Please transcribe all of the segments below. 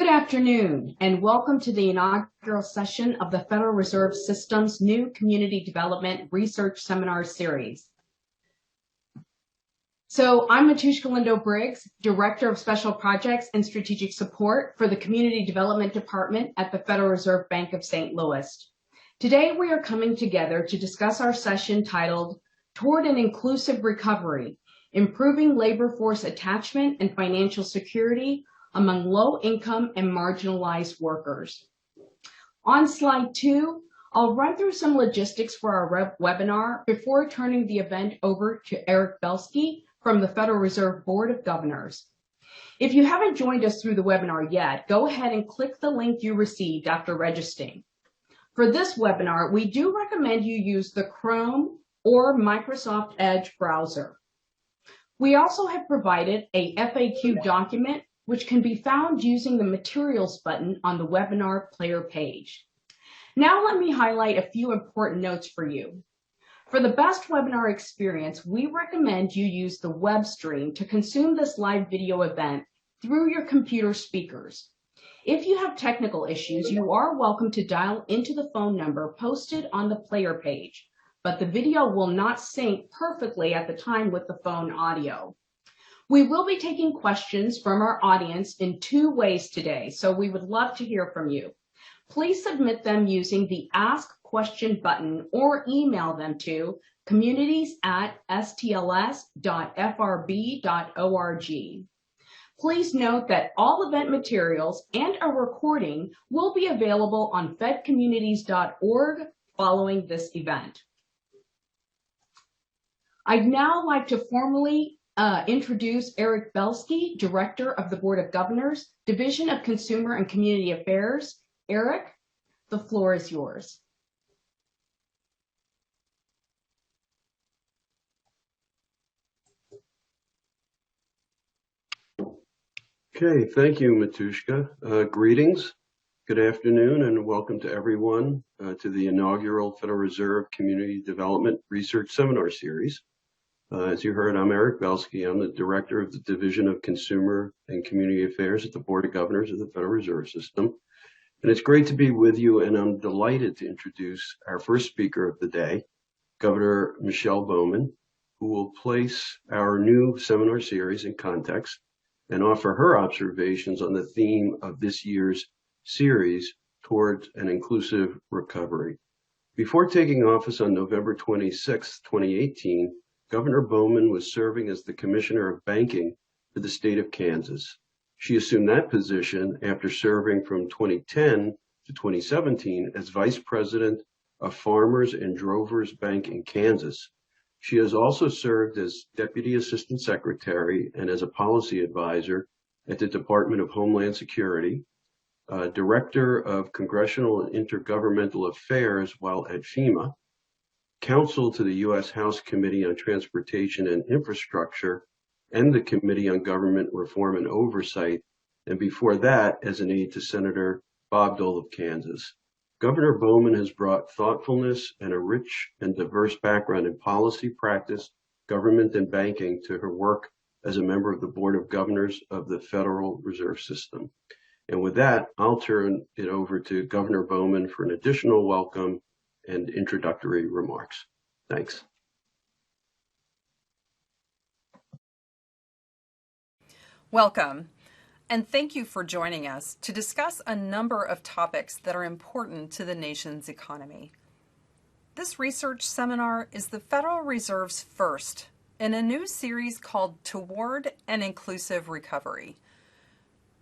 Good afternoon, and welcome to the inaugural session of the Federal Reserve System's new Community Development Research Seminar Series. So I'm Matushka Lindo-Briggs, Director of Special Projects and Strategic Support for the Community Development Department at the Federal Reserve Bank of St. Louis. Today we are coming together to discuss our session titled Toward an Inclusive Recovery, Improving Labor Force Attachment and Financial Security among low-income and marginalized workers. On slide 2, I'll run through some logistics for our webinar before turning the event over to Eric Belsky from the Federal Reserve Board of Governors. If you haven't joined us through the webinar yet, go ahead and click the link you received after registering. For this webinar, we do recommend you use the Chrome or Microsoft Edge browser. We also have provided a FAQ document which can be found using the Materials button on the webinar player page. Now let me highlight a few important notes for you. For the best webinar experience, we recommend you use the web stream to consume this live video event through your computer speakers. If you have technical issues, you are welcome to dial into the phone number posted on the player page, but the video will not sync perfectly at the time with the phone audio. We will be taking questions from our audience in 2 ways today, so we would love to hear from you. Please submit them using the Ask Question button or email them to communities@stls.frb.org. Please note that all event materials and a recording will be available on fedcommunities.org following this event. I'd now like to formally introduce Eric Belsky, Director of the Board of Governors, Division of Consumer and Community Affairs. Eric, the floor is yours. Okay, thank you, Matushka. Greetings, good afternoon, and welcome to everyone to the inaugural Federal Reserve Community Development Research Seminar Series. As you heard, I'm Eric Belsky. I'm the Director of the Division of Consumer and Community Affairs at the Board of Governors of the Federal Reserve System. And it's great to be with you, and I'm delighted to introduce our first speaker of the day, Governor Michelle Bowman, who will place our new seminar series in context and offer her observations on the theme of this year's series, Towards an Inclusive Recovery. Before taking office on November 26, 2018, Governor Bowman was serving as the Commissioner of Banking for the state of Kansas. She assumed that position after serving from 2010 to 2017 as Vice President of Farmers and Drovers Bank in Kansas. She has also served as Deputy Assistant Secretary and as a policy advisor at the Department of Homeland Security, Director of Congressional and Intergovernmental Affairs while at FEMA, Counsel to the U.S. House Committee on Transportation and Infrastructure and the Committee on Government Reform and Oversight, and before that as an aide to Senator Bob Dole of Kansas. Governor Bowman has brought thoughtfulness and a rich and diverse background in policy, practice, government, and banking to her work as a member of the Board of Governors of the Federal Reserve System. And with that, I'll turn it over to Governor Bowman for an additional welcome and introductory remarks. Thanks. Welcome, and thank you for joining us to discuss a number of topics that are important to the nation's economy. This research seminar is the Federal Reserve's first in a new series called Toward an Inclusive Recovery.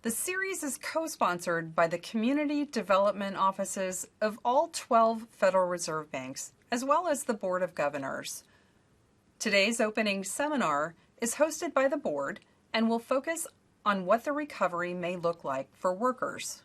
The series is co-sponsored by the Community Development Offices of all 12 Federal Reserve banks, as well as the Board of Governors. Today's opening seminar is hosted by the board and will focus on what the recovery may look like for workers.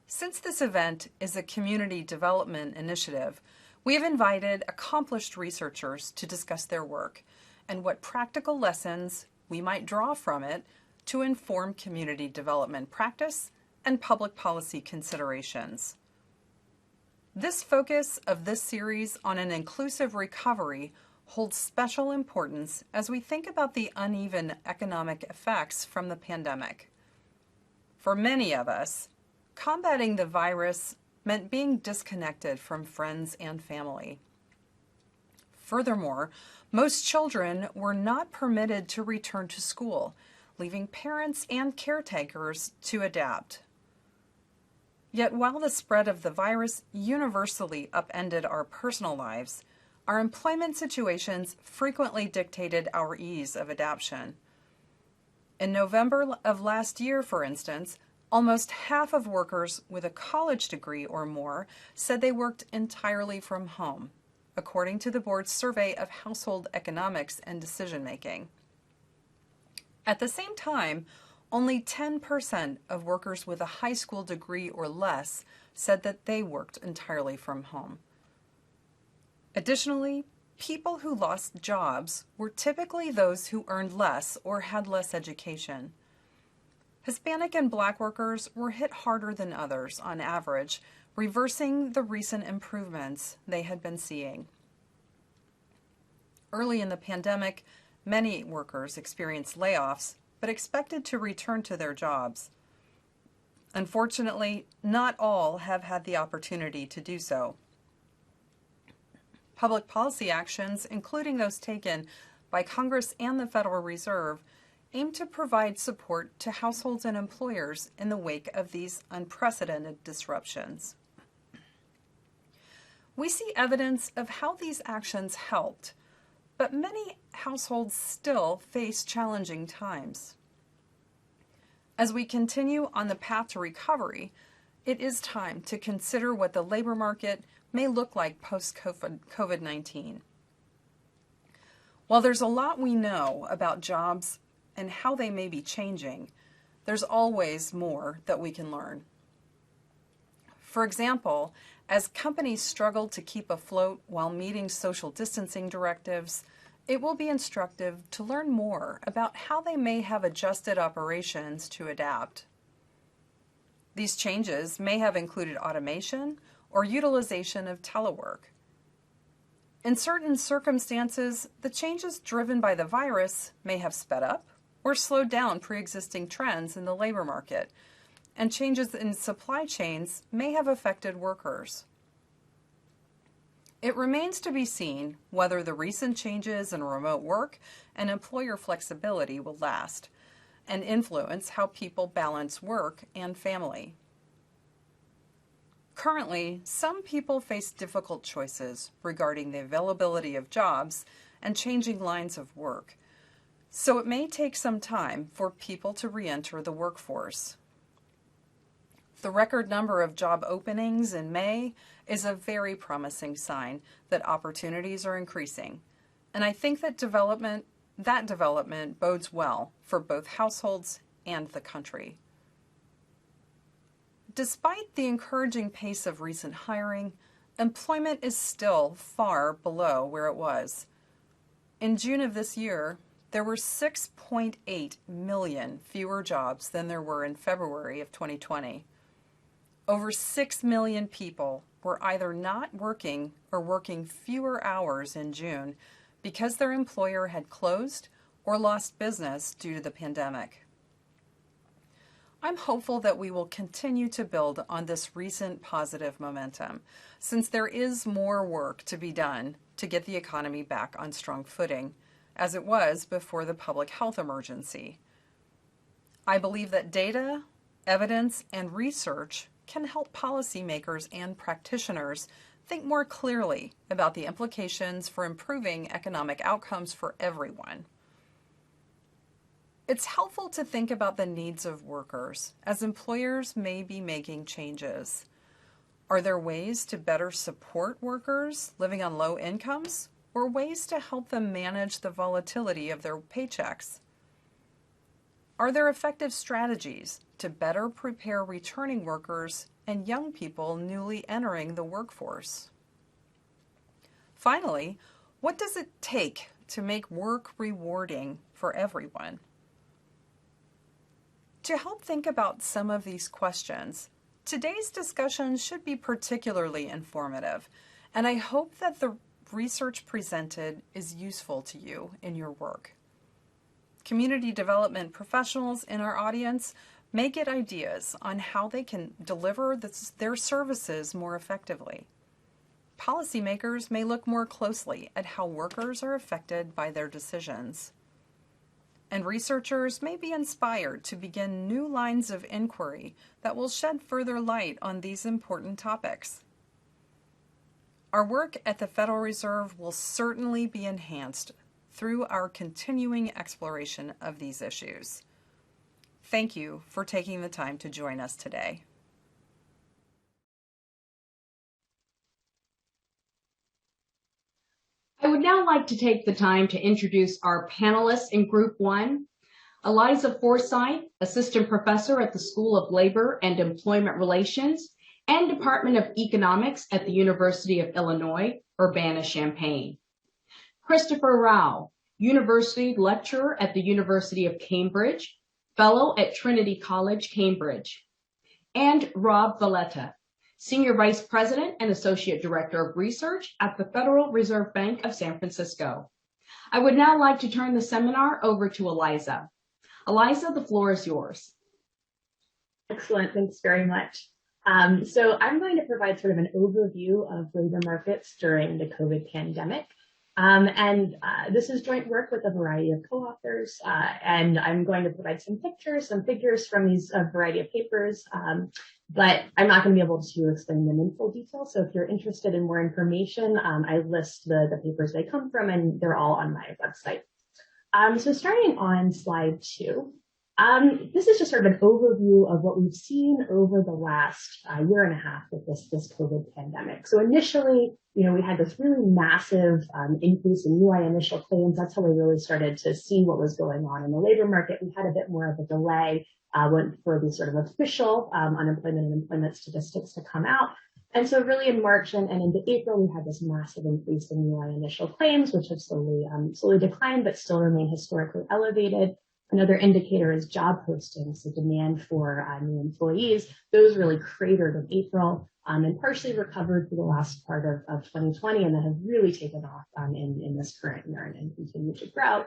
Since this event is a community development initiative, we have invited accomplished researchers to discuss their work and what practical lessons we might draw from it to inform community development practice and public policy considerations. This focus of this series on an inclusive recovery holds special importance as we think about the uneven economic effects from the pandemic. For many of us, combating the virus meant being disconnected from friends and family. Furthermore, most children were not permitted to return to school, leaving parents and caretakers to adapt. Yet while the spread of the virus universally upended our personal lives, our employment situations frequently dictated our ease of adaptation. In November of last year, for instance, almost half of workers with a college degree or more said they worked entirely from home, according to the board's survey of household economics and decision-making. At the same time, only 10% of workers with a high school degree or less said that they worked entirely from home. Additionally, people who lost jobs were typically those who earned less or had less education. Hispanic and Black workers were hit harder than others on average, reversing the recent improvements they had been seeing. Early in the pandemic, many workers experienced layoffs, but expected to return to their jobs. Unfortunately, not all have had the opportunity to do so. Public policy actions, including those taken by Congress and the Federal Reserve, aim to provide support to households and employers in the wake of these unprecedented disruptions. We see evidence of how these actions helped, but many households still face challenging times. As we continue on the path to recovery, it is time to consider what the labor market may look like post-COVID-19. While there's a lot we know about jobs and how they may be changing, there's always more that we can learn. For example, as companies struggle to keep afloat while meeting social distancing directives, it will be instructive to learn more about how they may have adjusted operations to adapt. These changes may have included automation or utilization of telework. In certain circumstances, the changes driven by the virus may have sped up or slowed down pre-existing trends in the labor market, and changes in supply chains may have affected workers. It remains to be seen whether the recent changes in remote work and employer flexibility will last and influence how people balance work and family. Currently, some people face difficult choices regarding the availability of jobs and changing lines of work, so it may take some time for people to re-enter the workforce. The record number of job openings in May is a very promising sign that opportunities are increasing, and I think that development bodes well for both households and the country. Despite the encouraging pace of recent hiring, employment is still far below where it was. In June of this year, there were 6.8 million fewer jobs than there were in February of 2020. Over 6 million people were either not working or working fewer hours in June because their employer had closed or lost business due to the pandemic. I'm hopeful that we will continue to build on this recent positive momentum, since there is more work to be done to get the economy back on strong footing, as it was before the public health emergency. I believe that data, evidence, and research can help policymakers and practitioners think more clearly about the implications for improving economic outcomes for everyone. It's helpful to think about the needs of workers, as employers may be making changes. Are there ways to better support workers living on low incomes, or ways to help them manage the volatility of their paychecks? Are there effective strategies to better prepare returning workers and young people newly entering the workforce? Finally, what does it take to make work rewarding for everyone? To help think about some of these questions, today's discussion should be particularly informative, and I hope that the research presented is useful to you in your work. Community development professionals in our audience may get ideas on how they can deliver their services more effectively. Policymakers may look more closely at how workers are affected by their decisions. And researchers may be inspired to begin new lines of inquiry that will shed further light on these important topics. Our work at the Federal Reserve will certainly be enhanced through our continuing exploration of these issues. Thank you for taking the time to join us today. I would now like to take the time to introduce our panelists in Group 1. Eliza Forsythe, Assistant Professor at the School of Labor and Employment Relations and Department of Economics at the University of Illinois, Urbana-Champaign. Christopher Rao, University Lecturer at the University of Cambridge, Fellow at Trinity College, Cambridge. And Rob Valletta, Senior Vice President and Associate Director of Research at the Federal Reserve Bank of San Francisco. I would now like to turn the seminar over to Eliza. Eliza, the floor is yours. Excellent, thanks very much. So I'm going to provide sort of an overview of labor markets during the COVID pandemic. This is joint work with a variety of co-authors, and I'm going to provide some figures from these variety of papers, but I'm not going to be able to explain them in full detail. So if you're interested in more information, I list the papers they come from, and they're all on my website. So starting on slide 2, this is just sort of an overview of what we've seen over the last year and a half with this COVID pandemic. So initially, we had this really massive increase in UI initial claims. That's how we really started to see what was going on in the labor market. We had a bit more of a delay for the sort of official unemployment and employment statistics to come out. And so really in March and into April, we had this massive increase in UI initial claims, which have slowly declined, but still remain historically elevated. Another indicator is job postings, so demand for new employees. Those really cratered in April and partially recovered for the last part of 2020, and then have really taken off in this current year and continue to grow.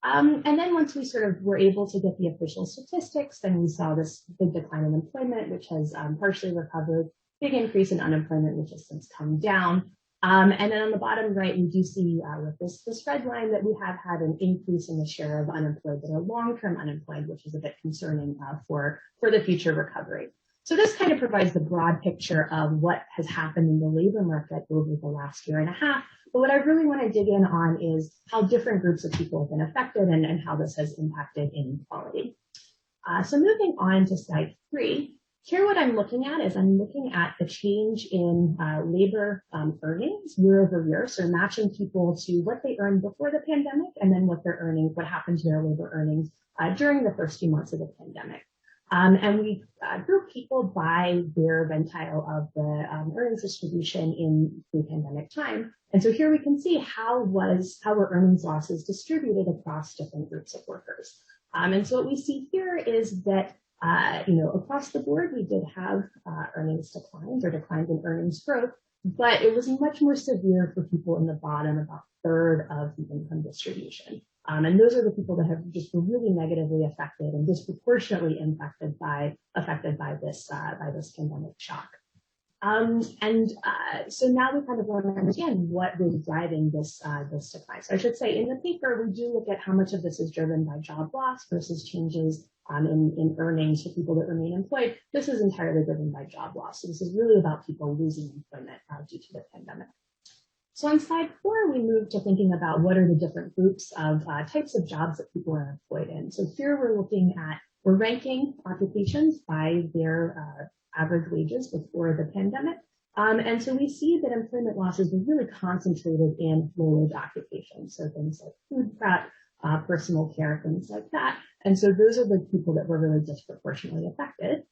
And then once we sort of were able to get the official statistics, then we saw this big decline in employment, which has partially recovered, big increase in unemployment, which has since come down. And then on the bottom right, we do see with this red line that we have had an increase in the share of unemployed that are long-term unemployed, which is a bit concerning for the future recovery. So this kind of provides the broad picture of what has happened in the labor market over the last year and a half. But what I really want to dig in on is how different groups of people have been affected and how this has impacted inequality. So moving on to slide 3. Here, what I'm looking at is I'm looking at the change in labor earnings year over year. So matching people to what they earned before the pandemic and then what they're earning, what happened to their labor earnings during the first few months of the pandemic. And we group people by their ventile of the earnings distribution in pre-pandemic time. And so here we can see how were earnings losses distributed across different groups of workers. And so what we see here is that across the board, we did have earnings declines or declines in earnings growth, but it was much more severe for people in the bottom, about a third of the income distribution. And those are the people that have just been really negatively affected and disproportionately affected by this pandemic shock. So now we kind of want to understand what was driving this decline. So I should say in the paper, we do look at how much of this is driven by job loss versus changes in earnings for people that remain employed. This is entirely driven by job loss. So this is really about people losing employment due to the pandemic. So on slide 4, we move to thinking about what are the different groups of types of jobs that people are employed in. So here we're ranking occupations by their average wages before the pandemic. And so we see that employment losses were really concentrated in low-wage occupations. So things like food prep, personal care, things like that. And so those are the people that were really disproportionately affected.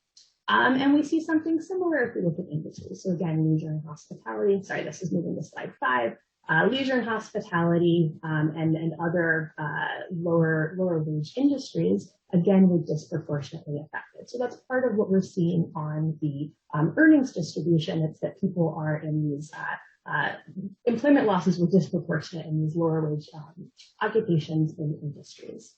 And we see something similar if we look at industries. So again, leisure and hospitality. Sorry, this is moving to slide 5. Leisure and hospitality and other lower wage industries, again, were disproportionately affected. So that's part of what we're seeing on the earnings distribution. It's that people are in these employment losses were disproportionate in these lower wage occupations in industries.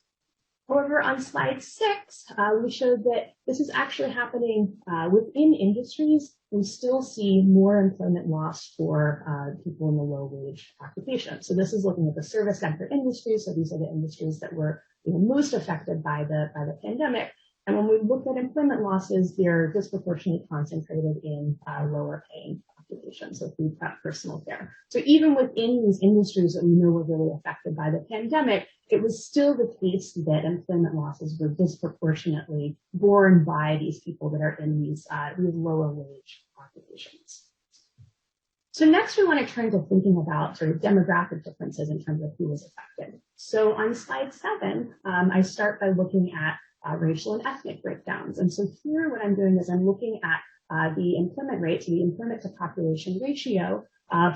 However, on slide 6, we showed that this is actually happening within industries. We still see more employment loss for people in the low-wage occupations. So this is looking at the service sector industries. So these are the industries that were most affected by the pandemic. And when we look at employment losses, they're disproportionately concentrated in lower-paying occupations, so food prep, personal care. So even within these industries that we know were really affected by the pandemic, it was still the case that employment losses were disproportionately borne by these people that are in these lower wage occupations. So next we want to turn to thinking about sort of demographic differences in terms of who was affected. So on slide 7, I start by looking at racial and ethnic breakdowns. And so here what I'm doing is I'm looking at the employment rate, so the employment to population ratio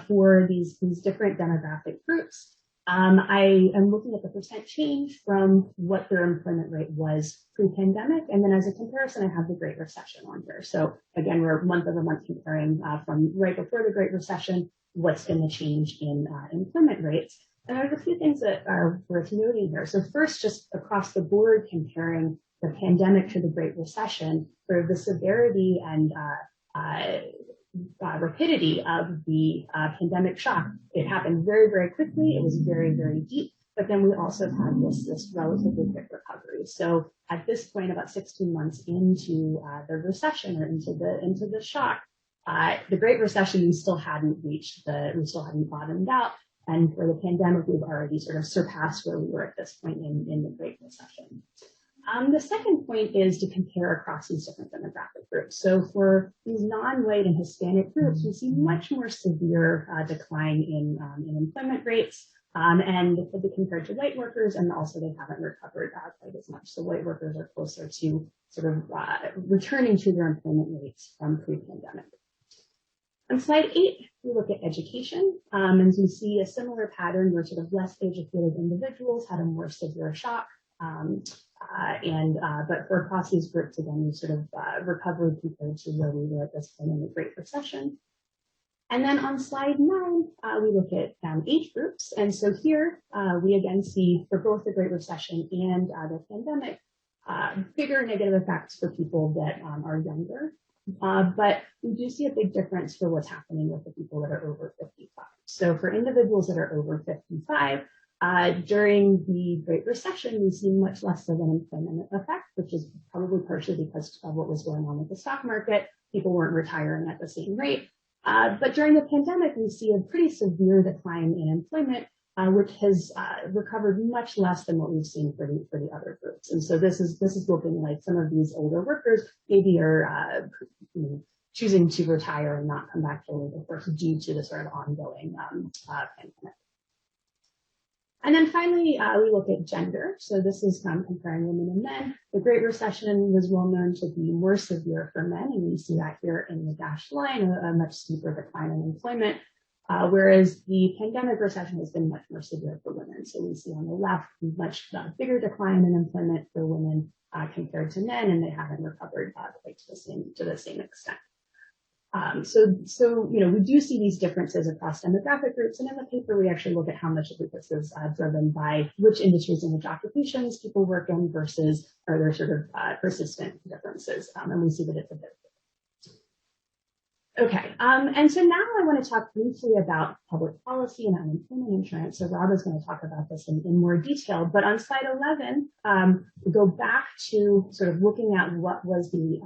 for these different demographic groups. I am looking at the percent change from what their employment rate was pre-pandemic. And then as a comparison, I have the Great Recession on here. So again, we're month over month comparing from right before the Great Recession, what's been the change in employment rates. And there's a few things that are worth noting here. So first, just across the board, comparing the pandemic to the Great Recession, sort of the severity and rapidity of the pandemic shock. It happened very, very quickly. It was very, very deep. But then we also had this relatively quick recovery. So at this point, about 16 months into the recession or into the shock, the Great Recession, we still hadn't bottomed out. And for the pandemic, we've already sort of surpassed where we were at this point in the Great Recession. The second point is to compare across these different demographic groups. So for these non-white and Hispanic groups, we see much more severe decline in employment rates, and compared to white workers, and also they haven't recovered quite as much. So white workers are closer to sort of returning to their employment rates from pre-pandemic. On slide 8, we look at education, and we see a similar pattern where sort of less educated individuals had a more severe shock. But for across these groups, again, we sort of recovered compared to where we were at this point in the Great Recession. And then on slide 9, we look at age groups. And so here we again see for both the Great Recession and the pandemic, bigger negative effects for people that are younger. But we do see a big difference for what's happening with the people that are over 55. So for individuals that are over 55, during the Great Recession, we see much less of an employment effect, which is probably partially because of what was going on with the stock market. People weren't retiring at the same rate. But during the pandemic, we see a pretty severe decline in employment, which has recovered much less than what we've seen for the other groups. And so this is looking like some of these older workers maybe are choosing to retire and not come back to the labor force due to the sort of ongoing pandemic. And then finally, we look at gender. So this is comparing women and men. The Great Recession was well known to be more severe for men, and we see that here in the dashed line, a much steeper decline in employment, whereas the pandemic recession has been much more severe for women. So we see on the left much bigger decline in employment for women compared to men, and they haven't recovered quite to the same extent. So we do see these differences across demographic groups, and in the paper we actually look at how much of this is driven by which industries and which occupations people work in versus are there sort of persistent differences, and we see that it's a bit. Okay, and so now I want to talk briefly about public policy and unemployment insurance. So Rob is going to talk about this in more detail, but on slide 11, we go back to sort of looking at what was the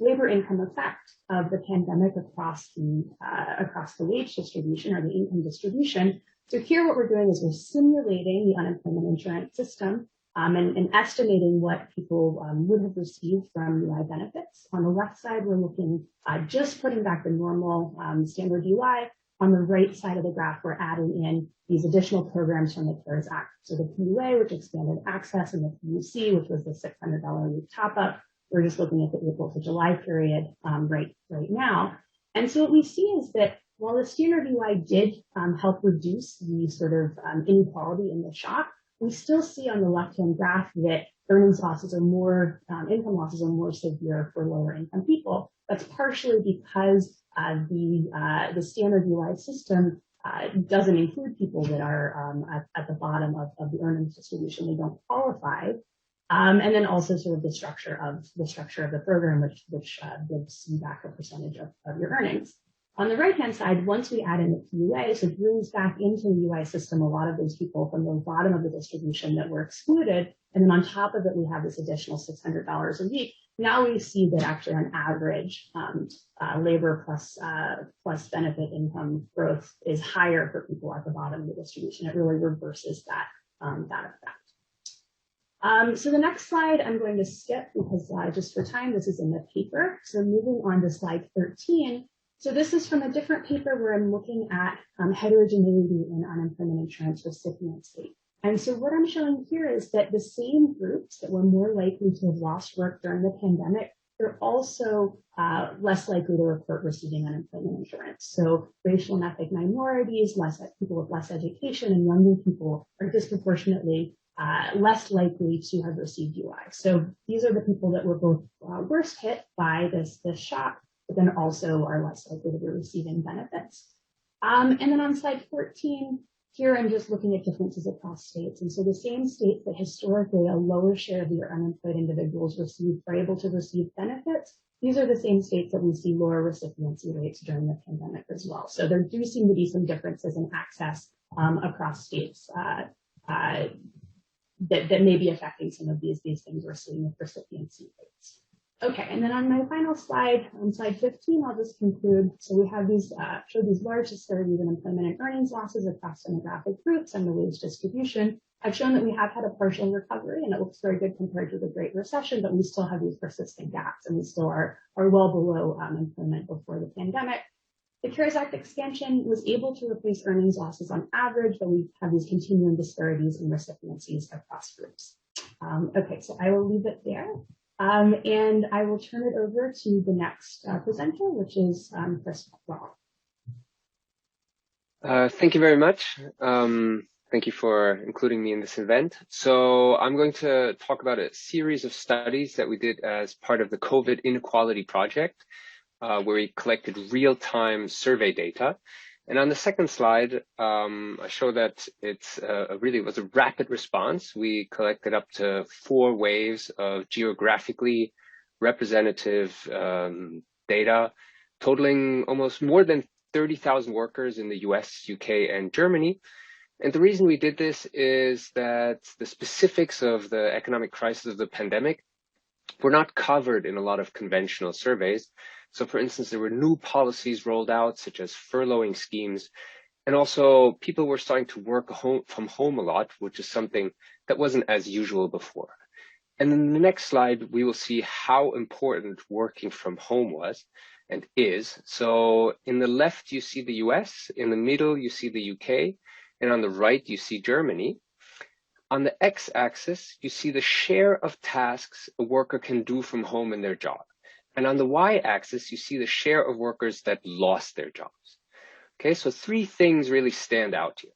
labor income effect of the pandemic across the wage distribution or the income distribution. So here what we're doing is we're simulating the unemployment insurance system and estimating what people would have received from UI benefits. On the left side, we're looking just putting back the normal standard UI. On the right side of the graph, we're adding in these additional programs from the CARES Act. So the PUA, which expanded access, and the PUC, which was the $600 week top up. We're just looking at the April to July period right now. And so what we see is that while the standard UI did help reduce the sort of inequality in the shock, we still see on the left-hand graph that income losses are more severe for lower income people. That's partially because the standard UI system doesn't include people that are at the bottom of the earnings distribution. They don't qualify. And then also sort of the structure of the program, which gives you back a percentage of your earnings. On the right-hand side, once we add in the PUA, so it brings back into the UI system a lot of those people from the bottom of the distribution that were excluded. And then on top of it, we have this additional $600 a week. Now we see that actually on average, labor plus benefit income growth is higher for people at the bottom of the distribution. It really reverses that effect. So the next slide I'm going to skip because just for time, this is in the paper. So moving on to slide 13. So this is from a different paper where I'm looking at heterogeneity in unemployment insurance recipient state. And so what I'm showing here is that the same groups that were more likely to have lost work during the pandemic, they're also less likely to report receiving unemployment insurance. So racial and ethnic minorities, people with less education, and younger people are disproportionately less likely to have received UI. So these are the people that were both worst hit by this shock, but then also are less likely to be receiving benefits. And then on slide 14, here I'm just looking at differences across states. And so the same states that historically a lower share of your unemployed individuals are able to receive benefits, these are the same states that we see lower recipiency rates during the pandemic as well. So there do seem to be some differences in access across states that may be affecting some of these things we're seeing with recipiency rates. Okay, and then on my final slide, on slide 15, I'll just conclude. So we have show these large disparities in employment and earnings losses across demographic groups and the wage distribution. I've shown that we have had a partial recovery, and it looks very good compared to the Great Recession, but we still have these persistent gaps, and we still are well below employment before the pandemic. The CARES Act expansion was able to replace earnings losses on average, but we have these continuing disparities in recipiencies across groups. Okay, so I will leave it there. And I will turn it over to the next presenter, which is Chris Wall. Thank you very much. Thank you for including me in this event. So I'm going to talk about a series of studies that we did as part of the COVID Inequality Project, where we collected real-time survey data. And on the second slide, I show that it's really was a rapid response. We collected up to 4 waves of geographically representative data, totaling almost more than 30,000 workers in the US, UK, and Germany. And the reason we did this is that the specifics of the economic crisis of the pandemic were not covered in a lot of conventional surveys. So for instance, there were new policies rolled out, such as furloughing schemes. And also people were starting to work from home a lot, which is something that wasn't as usual before. And in the next slide, we will see how important working from home was and is. So in the left, you see the US, in the middle, you see the UK, and on the right, you see Germany. On the x-axis, you see the share of tasks a worker can do from home in their job. And on the y-axis, you see the share of workers that lost their jobs. Okay, so 3 things really stand out here.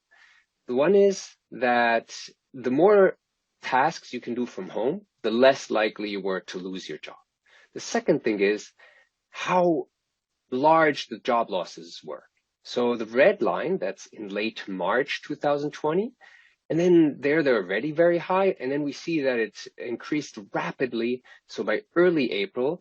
The one is that the more tasks you can do from home, the less likely you were to lose your job. The second thing is how large the job losses were. So the red line, that's in late March 2020, and then they're already very high, and then we see that it's increased rapidly. So by early April,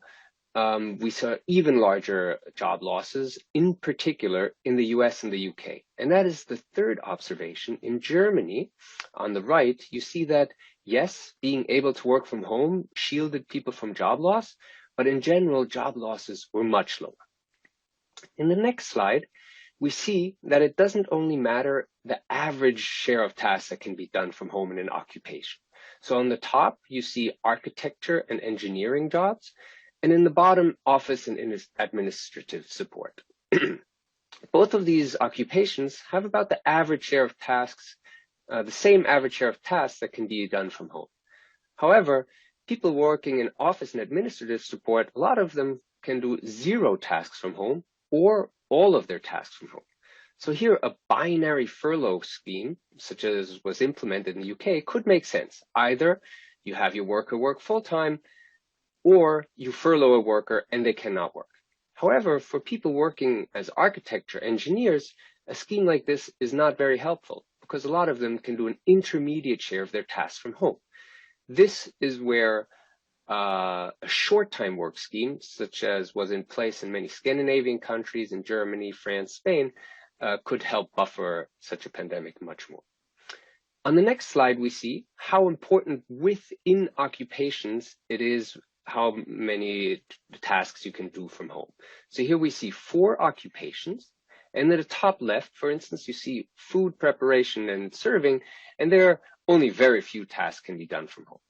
we saw even larger job losses, in particular in the US and the UK. And that is the third observation. In Germany, on the right, you see that, yes, being able to work from home shielded people from job loss, but in general, job losses were much lower. In the next slide, we see that it doesn't only matter the average share of tasks that can be done from home in an occupation. So on the top, you see architecture and engineering jobs, and in the bottom, office and administrative support. Both of these occupations have about the average share of tasks, the same average share of tasks that can be done from home. However, people working in office and administrative support, a lot of them can do 0 tasks from home or all of their tasks from home. So here, a binary furlough scheme, such as was implemented in the UK, could make sense. Either you have your worker work full-time, or you furlough a worker and they cannot work. However, for people working as architecture engineers, a scheme like this is not very helpful because a lot of them can do an intermediate share of their tasks from home. This is where a short-time work scheme, such as was in place in many Scandinavian countries, in Germany, France, Spain, could help buffer such a pandemic much more. On the next slide, we see how important within occupations it is how many tasks you can do from home. So here we see 4 occupations, and at the top left, for instance, you see food preparation and serving, and there are only very few tasks can be done from home.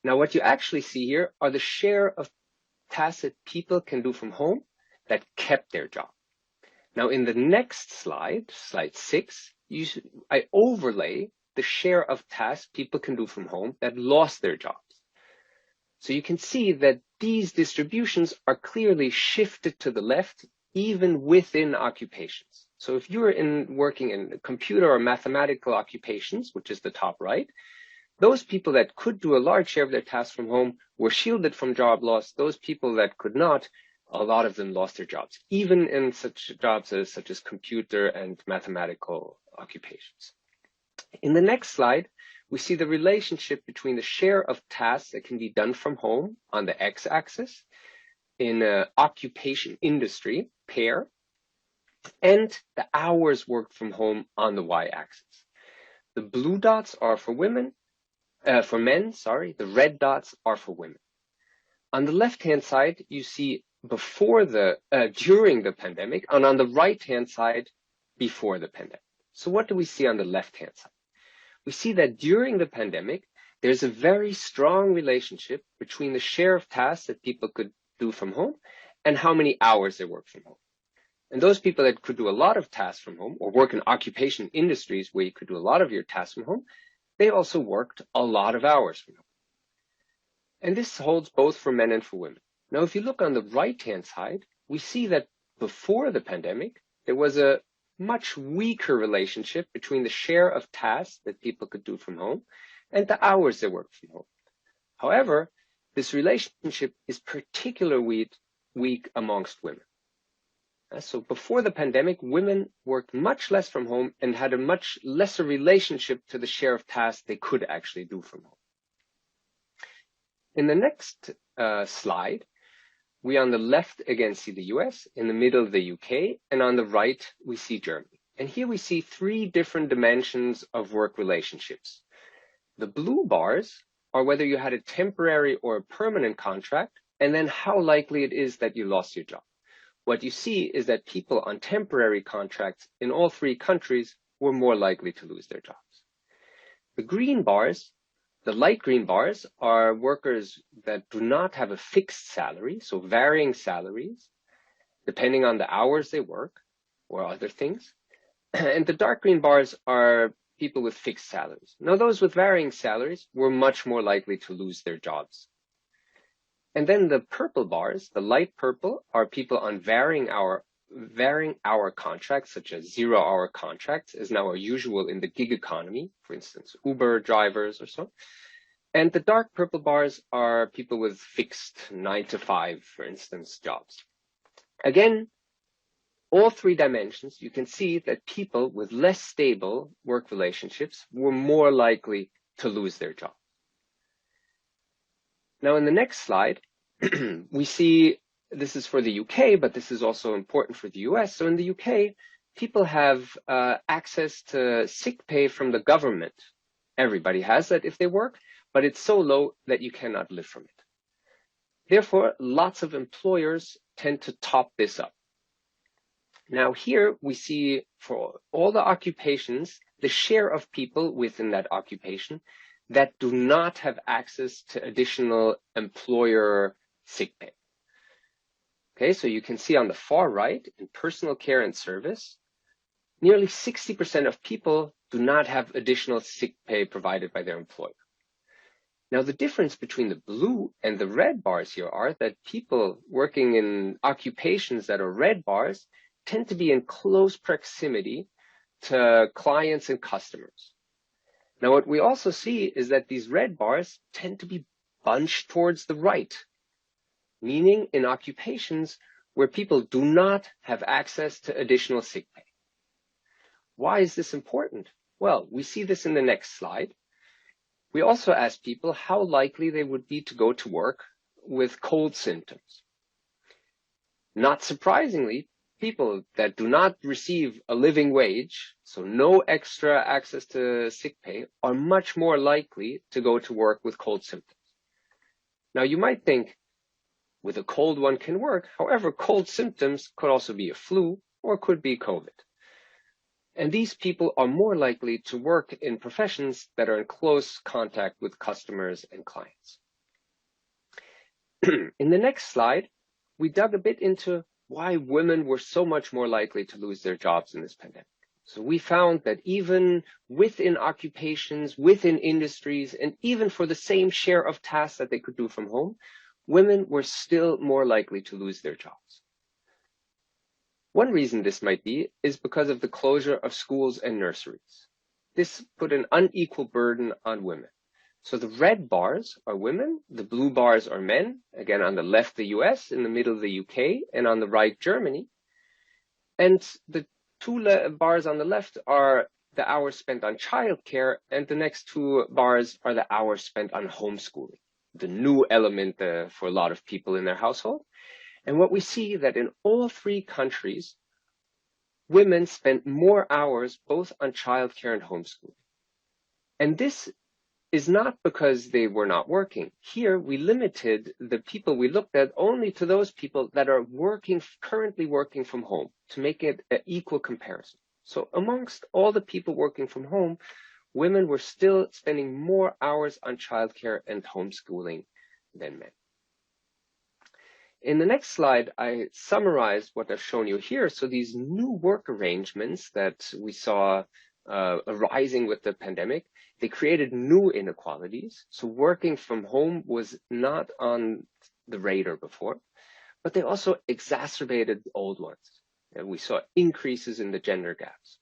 Now, what you actually see here are the share of tasks that people can do from home that kept their job. Now, in the next slide, slide 6, I overlay the share of tasks people can do from home that lost their jobs. So you can see that these distributions are clearly shifted to the left, even within occupations. So if you're working in computer or mathematical occupations, which is the top right, those people that could do a large share of their tasks from home were shielded from job loss. Those people that could not, a lot of them lost their jobs, even in such jobs such as computer and mathematical occupations. In the next slide, we see the relationship between the share of tasks that can be done from home on the x-axis in an occupation industry pair, and the hours worked from home on the y-axis. The blue dots are for men, the red dots are for women. On the left-hand side, you see during the pandemic, and on the right-hand side, before the pandemic. So what do we see on the left-hand side? We see that during the pandemic, there's a very strong relationship between the share of tasks that people could do from home and how many hours they work from home. And those people that could do a lot of tasks from home or work in occupation industries where you could do a lot of your tasks from home, they also worked a lot of hours from home. And this holds both for men and for women. Now, if you look on the right-hand side, we see that before the pandemic, there was a much weaker relationship between the share of tasks that people could do from home and the hours they worked from home. However, this relationship is particularly weak amongst women. So before the pandemic, women worked much less from home and had a much lesser relationship to the share of tasks they could actually do from home. In the next slide, we on the left again see the US, in the middle the UK, and on the right we see Germany. And here we see 3 different dimensions of work relationships. The blue bars are whether you had a temporary or a permanent contract, and then how likely it is that you lost your job. What you see is that people on temporary contracts in all 3 countries were more likely to lose their jobs. The green bars, the light green bars, are workers that do not have a fixed salary, so varying salaries, depending on the hours they work or other things. And the dark green bars are people with fixed salaries. Now, those with varying salaries were much more likely to lose their jobs. And then the purple bars, the light purple, are people on varying hour contracts, such as 0-hour contracts, is now usual in the gig economy, for instance, Uber drivers or so. And the dark purple bars are people with fixed 9-to-5, for instance, jobs. Again, all 3 dimensions, you can see that people with less stable work relationships were more likely to lose their job. Now, in the next slide, we see this is for the UK, but this is also important for the US. So in the UK, people have access to sick pay from the government. Everybody has that if they work, but it's so low that you cannot live from it. Therefore, lots of employers tend to top this up. Now here we see for all the occupations, the share of people within that occupation that do not have access to additional employer sick pay. Okay, so you can see on the far right, in personal care and service, nearly 60% of people do not have additional sick pay provided by their employer. Now, the difference between the blue and the red bars here are that people working in occupations that are red bars tend to be in close proximity to clients and customers. Now, what we also see is that these red bars tend to be bunched towards the right, meaning in occupations where people do not have access to additional sick pay. Why is this important? Well, we see this in the next slide. We also asked people how likely they would be to go to work with cold symptoms. Not surprisingly, people that do not receive a living wage, so no extra access to sick pay, are much more likely to go to work with cold symptoms. Now, you might think, with a cold one can work. However, cold symptoms could also be a flu or could be COVID. And these people are more likely to work in professions that are in close contact with customers and clients. In the next slide, we dug a bit into why women were so much more likely to lose their jobs in this pandemic. So we found that even within occupations, within industries, and even for the same share of tasks that they could do from home, women were still more likely to lose their jobs. One reason this might be is because of the closure of schools and nurseries. This put an unequal burden on women. So the red bars are women, the blue bars are men, again on the left the US, in the middle the UK, and on the right Germany. And the two bars on the left are the hours spent on childcare, and the next two bars are the hours spent on homeschooling, the new element for a lot of people in their household. And what we see that in all three countries, women spent more hours both on childcare and homeschooling. And this is not because they were not working. Here, we limited the people we looked at only to those people that are currently working from home, to make it an equal comparison. So amongst all the people working from home, women were still spending more hours on childcare and homeschooling than men. In the next slide, I summarized what I've shown you here. So these new work arrangements that we saw arising with the pandemic, they created new inequalities. So working from home was not on the radar before, but they also exacerbated old ones. And we saw increases in the gender gaps.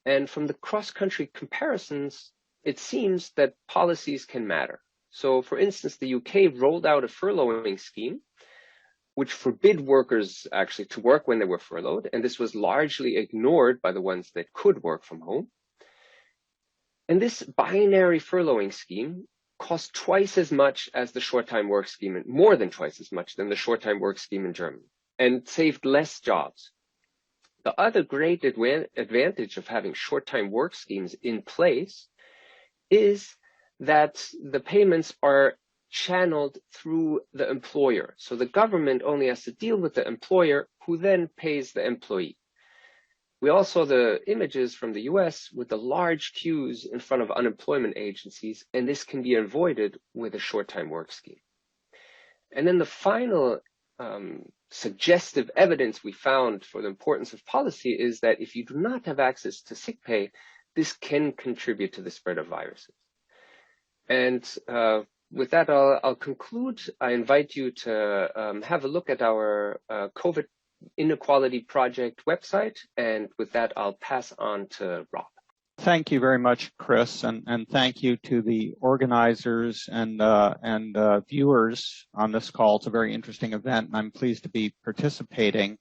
And from the cross-country comparisons, it seems that policies can matter. So for instance, the UK rolled out a furloughing scheme which forbid workers actually to work when they were furloughed. And this was largely ignored by the ones that could work from home. And this binary furloughing scheme cost twice as much as the short-time work scheme, and more than twice as much than the short-time work scheme in Germany, and saved less jobs. The other great advantage of having short-time work schemes in place is that the payments are channeled through the employer. So the government only has to deal with the employer, who then pays the employee. We all saw the images from the US with the large queues in front of unemployment agencies, and this can be avoided with a short-time work scheme. And then the final suggestive evidence we found for the importance of policy is that if you do not have access to sick pay, this can contribute to the spread of viruses. And with that, I'll conclude. I invite you to have a look at our COVID Inequality Project website. And with that, I'll pass on to Rob. Thank you very much, Chris, and thank you to the organizers and viewers on this call. It's a very interesting event, and I'm pleased to be participating.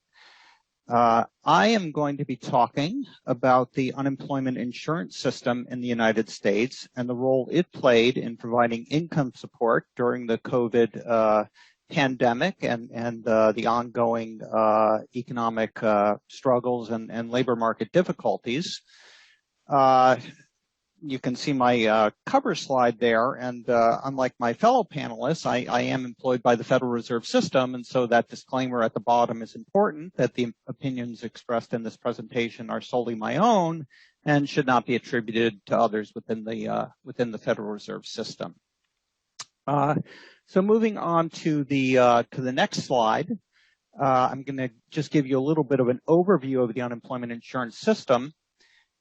I am going to be talking about the unemployment insurance system in the United States and the role it played in providing income support during the COVID pandemic and the ongoing economic struggles and labor market difficulties. You can see my cover slide there, and unlike my fellow panelists, I am employed by the Federal Reserve System, and so that disclaimer at the bottom is important, that the opinions expressed in this presentation are solely my own and should not be attributed to others within the Federal Reserve System. So moving on to the next slide, I'm going to just give you a little bit of an overview of the unemployment insurance system.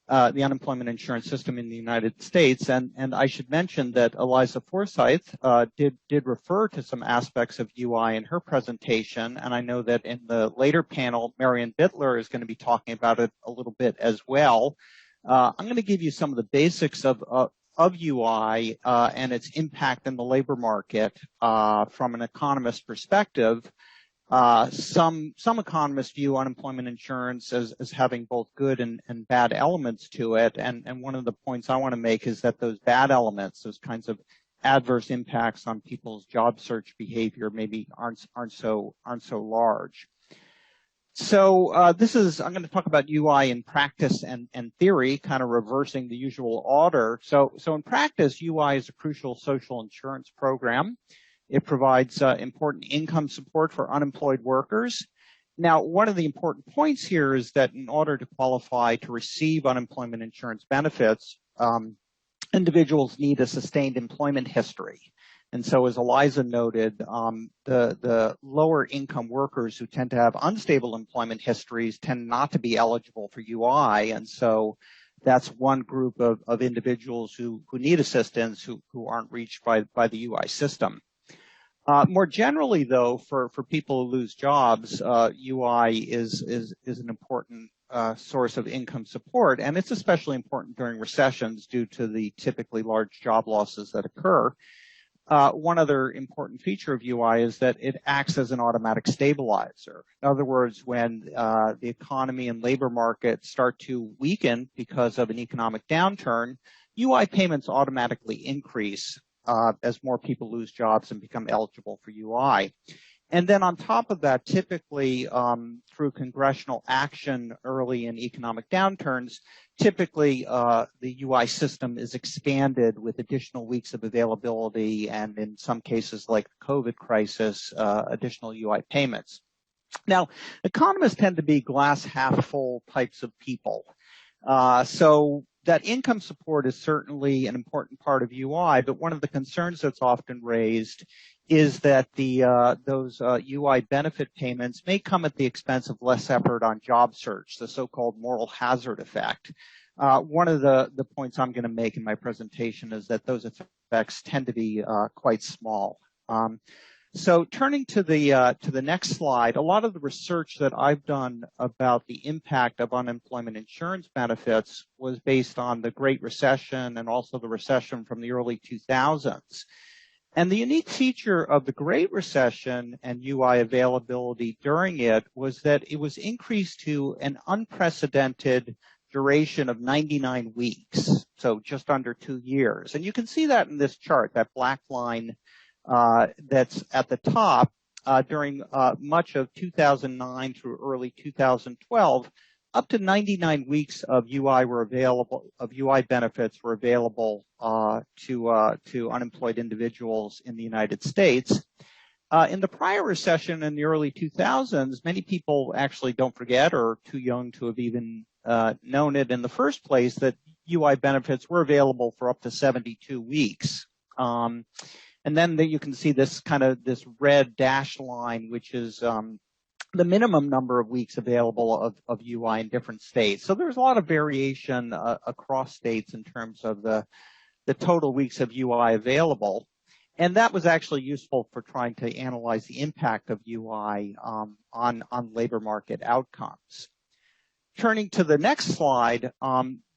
The unemployment insurance system in the United States, and I should mention that Eliza Forsyth did refer to some aspects of UI in her presentation, and I know that in the later panel, Marion Bittler is going to be talking about it a little bit as well. I'm going to give you some of the basics of UI and its impact in the labor market from an economist perspective. Some economists view unemployment insurance as having both good and bad elements to it. And one of the points I want to make is that those bad elements, those kinds of adverse impacts on people's job search behavior, maybe aren't so large. So I'm going to talk about UI in practice and theory, kind of reversing the usual order. So in practice, UI is a crucial social insurance program. It provides important income support for unemployed workers. Now, one of the important points here is that in order to qualify to receive unemployment insurance benefits, individuals need a sustained employment history. And so, as Eliza noted, the lower income workers who tend to have unstable employment histories tend not to be eligible for UI. And so that's one group of individuals who need assistance who aren't reached by the UI system. More generally, though, for people who lose jobs, UI is an important source of income support, and it's especially important during recessions due to the typically large job losses that occur. One other important feature of UI is that it acts as an automatic stabilizer. In other words, when the economy and labor market start to weaken because of an economic downturn, UI payments automatically increase as more people lose jobs and become eligible for UI. And then on top of that, typically through congressional action early in economic downturns, typically the UI system is expanded with additional weeks of availability and in some cases like the COVID crisis, additional UI payments. Now, economists tend to be glass half full types of people. So that income support is certainly an important part of UI, but one of the concerns that's often raised is that those UI benefit payments may come at the expense of less effort on job search, the so-called moral hazard effect. One of the points I'm going to make in my presentation is that those effects tend to be quite small. So turning to the next slide, a lot of the research that I've done about the impact of unemployment insurance benefits was based on the Great Recession and also the recession from the early 2000s. And the unique feature of the Great Recession and UI availability during it was that it was increased to an unprecedented duration of 99 weeks, so just under 2 years. And you can see that in this chart, that black line that's at the top. During much of 2009 through early 2012, up to 99 weeks of UI benefits were available to unemployed individuals in the United States. In the prior recession in the early 2000s, many people actually don't forget or are too young to have even known it in the first place that UI benefits were available for up to 72 weeks. And then you can see this red dashed line, which is the minimum number of weeks available of UI in different states. So there's a lot of variation across states in terms of the total weeks of UI available. And that was actually useful for trying to analyze the impact of UI on labor market outcomes. Turning to the next slide,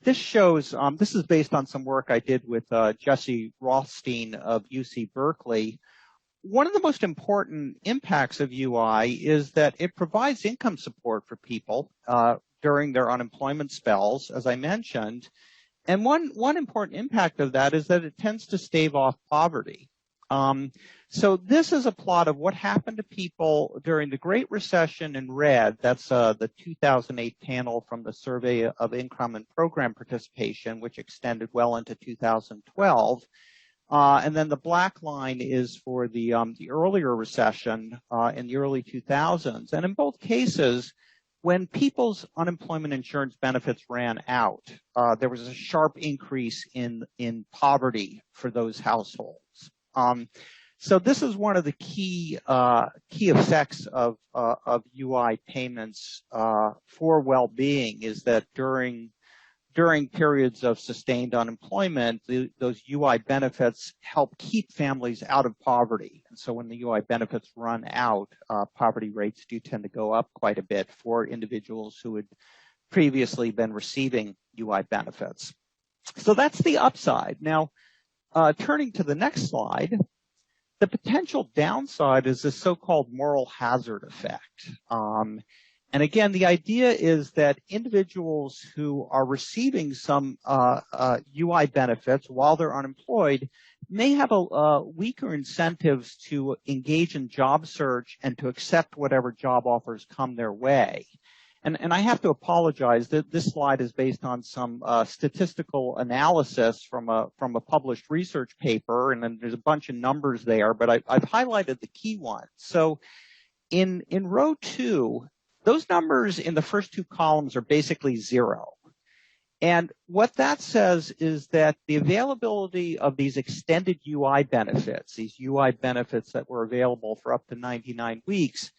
this shows, this is based on some work I did with Jesse Rothstein of UC Berkeley. One of the most important impacts of UI is that it provides income support for people during their unemployment spells, as I mentioned. And one important impact of that is that it tends to stave off poverty. So this is a plot of what happened to people during the Great Recession in red. That's the 2008 panel from the Survey of Income and Program Participation, which extended well into 2012. And then the black line is for the earlier recession in the early 2000s. And in both cases, when people's unemployment insurance benefits ran out, there was a sharp increase in poverty for those households. So this is one of the key effects of UI payments for well-being, is that during periods of sustained unemployment, those UI benefits help keep families out of poverty. And so when the UI benefits run out, poverty rates do tend to go up quite a bit for individuals who had previously been receiving UI benefits. So that's the upside. Now, turning to the next slide, The potential downside is the so-called moral hazard effect. And again, the idea is that individuals who are receiving some UI benefits while they're unemployed may have a weaker incentives to engage in job search and to accept whatever job offers come their way. And I have to apologize that this slide is based on some statistical analysis from a published research paper, and then there's a bunch of numbers there, but I've highlighted the key ones. So in row 2, those numbers in the first 2 columns are basically 0. And what that says is that the availability of these extended UI benefits, these UI benefits that were available for up to 99 weeks,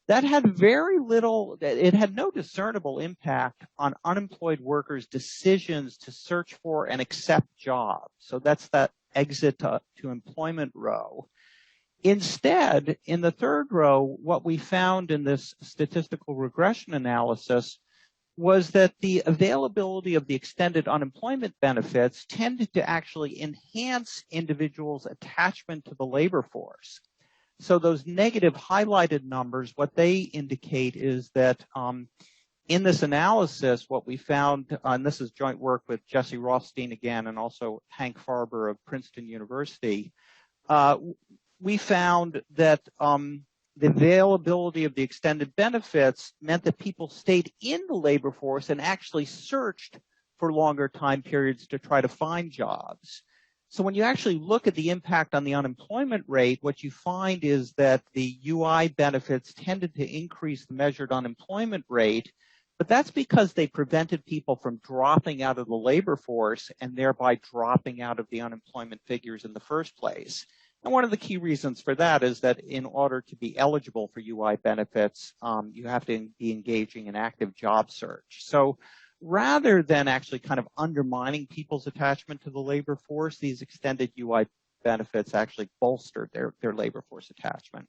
that had very little, it had no discernible impact on unemployed workers' decisions to search for and accept jobs. So that's that exit to employment row. Instead, in the 3rd row, what we found in this statistical regression analysis was that the availability of the extended unemployment benefits tended to actually enhance individuals' attachment to the labor force. So those negative highlighted numbers, what they indicate is that in this analysis, what we found, and this is joint work with Jesse Rothstein again, and also Hank Farber of Princeton University, we found that the availability of the extended benefits meant that people stayed in the labor force and actually searched for longer time periods to try to find jobs. So when you actually look at the impact on the unemployment rate, what you find is that the UI benefits tended to increase the measured unemployment rate, but that's because they prevented people from dropping out of the labor force and thereby dropping out of the unemployment figures in the first place. And one of the key reasons for that is that in order to be eligible for UI benefits, you have to be engaging in active job search. So rather than actually kind of undermining people's attachment to the labor force, these extended UI benefits actually bolstered their labor force attachment.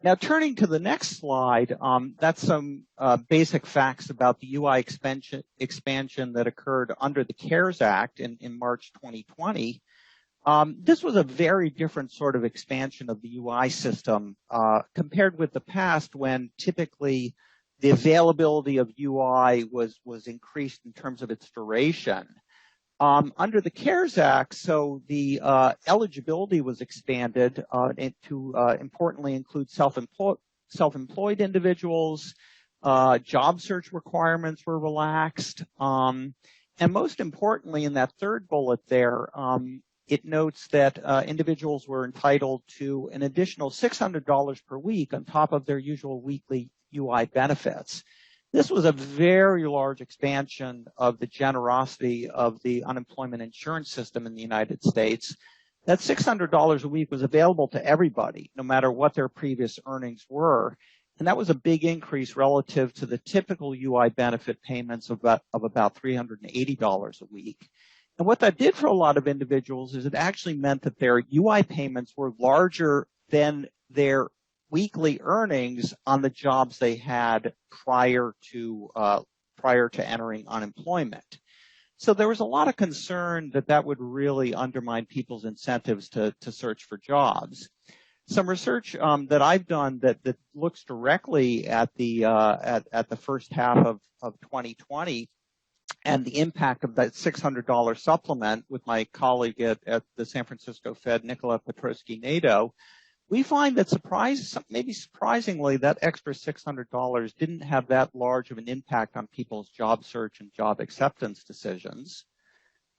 Now, turning to the next slide, that's some basic facts about the UI expansion that occurred under the CARES Act in March 2020. This was a very different sort of expansion of the UI system compared with the past, when typically the availability of UI was increased in terms of its duration. Under the CARES Act, so the eligibility was expanded to importantly include self-employed individuals. Job search requirements were relaxed. And most importantly, in that 3rd bullet there, it notes that individuals were entitled to an additional $600 per week on top of their usual weekly UI benefits. This was a very large expansion of the generosity of the unemployment insurance system in the United States. That $600 a week was available to everybody, no matter what their previous earnings were. And that was a big increase relative to the typical UI benefit payments of about $380 a week. And what that did for a lot of individuals is it actually meant that their UI payments were larger than their weekly earnings on the jobs they had prior to entering unemployment. So there was a lot of concern that that would really undermine people's incentives to search for jobs. Some research that I've done that looks directly at the first half of 2020 and the impact of that $600 supplement with my colleague at the San Francisco Fed, Nicola Petrosky-Nadeau, we find that maybe surprisingly, that extra $600 didn't have that large of an impact on people's job search and job acceptance decisions.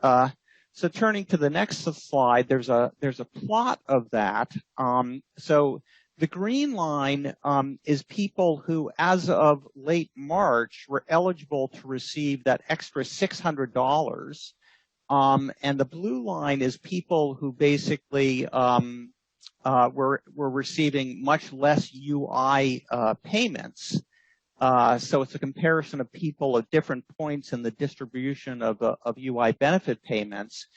So turning to the next slide, there's a plot of that. So the green line is people who, as of late March, were eligible to receive that extra $600. And the blue line is people who basically were receiving much less UI payments. So it's a comparison of people at different points in the distribution of UI benefit payments.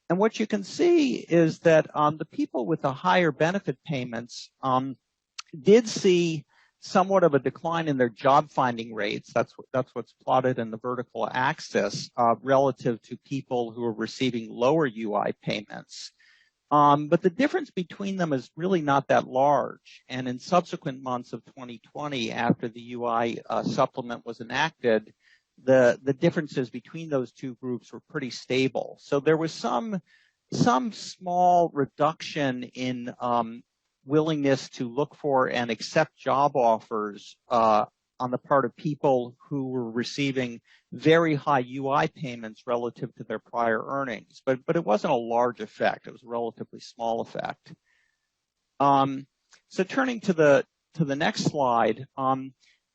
And what you can see is that the people with the higher benefit payments did see somewhat of a decline in their job finding rates. That's what's plotted in the vertical axis relative to people who are receiving lower UI payments. But the difference between them is really not that large. And in subsequent months of 2020, after the UI supplement was enacted, the differences between those two groups were pretty stable. So there was some small reduction in willingness to look for and accept job offers on the part of people who were receiving very high UI payments relative to their prior earnings. But it wasn't a large effect. It was a relatively small effect. So turning to the next slide,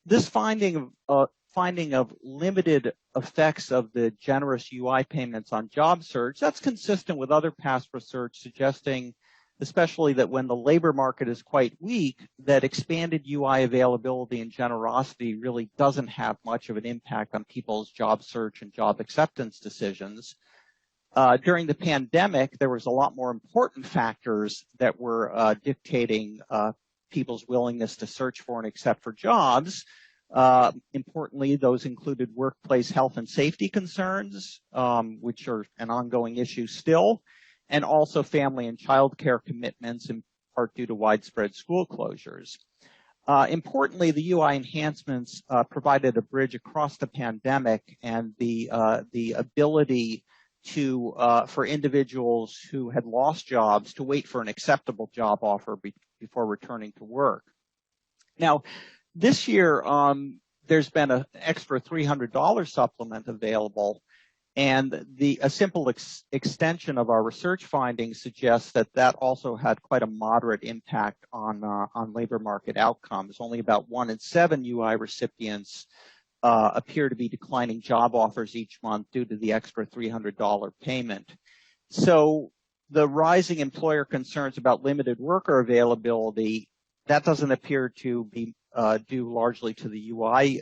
this finding of limited effects of the generous UI payments on job search, that's consistent with other past research suggesting, especially that when the labor market is quite weak, that expanded UI availability and generosity really doesn't have much of an impact on people's job search and job acceptance decisions. During the pandemic, there was a lot more important factors that were dictating people's willingness to search for and accept for jobs. Importantly, those included workplace health and safety concerns, which are an ongoing issue still, and also family and child care commitments, in part due to widespread school closures. Importantly, the UI enhancements provided a bridge across the pandemic and the ability to for individuals who had lost jobs to wait for an acceptable job offer before returning to work. Now, this year, there's been an extra $300 supplement available, and a simple extension of our research findings suggests that also had quite a moderate impact on labor market outcomes. Only about 1 in 7 UI recipients appear to be declining job offers each month due to the extra $300 payment. So the rising employer concerns about limited worker availability, that doesn't appear to be due largely to the UI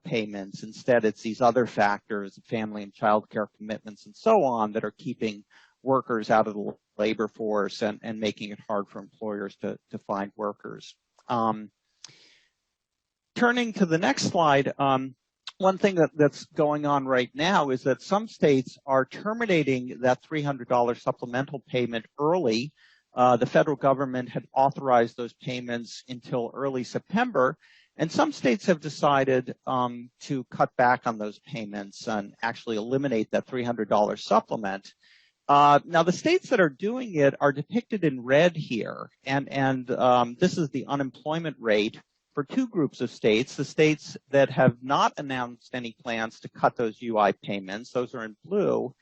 payments. Instead, it's these other factors, family and child care commitments and so on, that are keeping workers out of the labor force and making it hard for employers to find workers. Turning to the next slide, one thing that's going on right now is that some states are terminating that $300 supplemental payment early. The federal government had authorized those payments until early September, and some states have decided to cut back on those payments and actually eliminate that $300 supplement. Now, the states that are doing it are depicted in red here, and this is the unemployment rate for two groups of states. The states that have not announced any plans to cut those UI payments, those are in blue,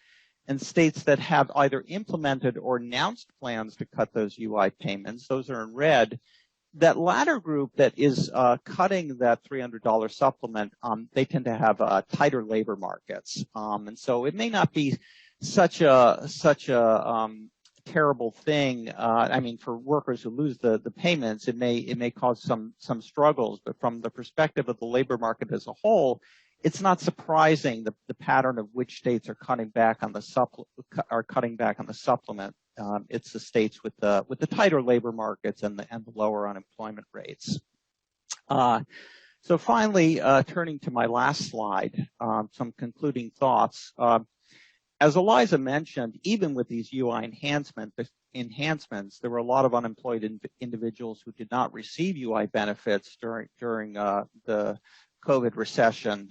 and states that have either implemented or announced plans to cut those UI payments, those are in red. That latter group that is cutting that $300 supplement, they tend to have tighter labor markets. And so it may not be such a terrible thing. I mean, for workers who lose the payments, it may cause some struggles, but from the perspective of the labor market as a whole, it's not surprising the pattern of which states are cutting back on the supplement. It's the states with the tighter labor markets and the lower unemployment rates. So finally, turning to my last slide, some concluding thoughts. As Eliza mentioned, even with these UI enhancements, there were a lot of unemployed individuals who did not receive UI benefits during the COVID recession.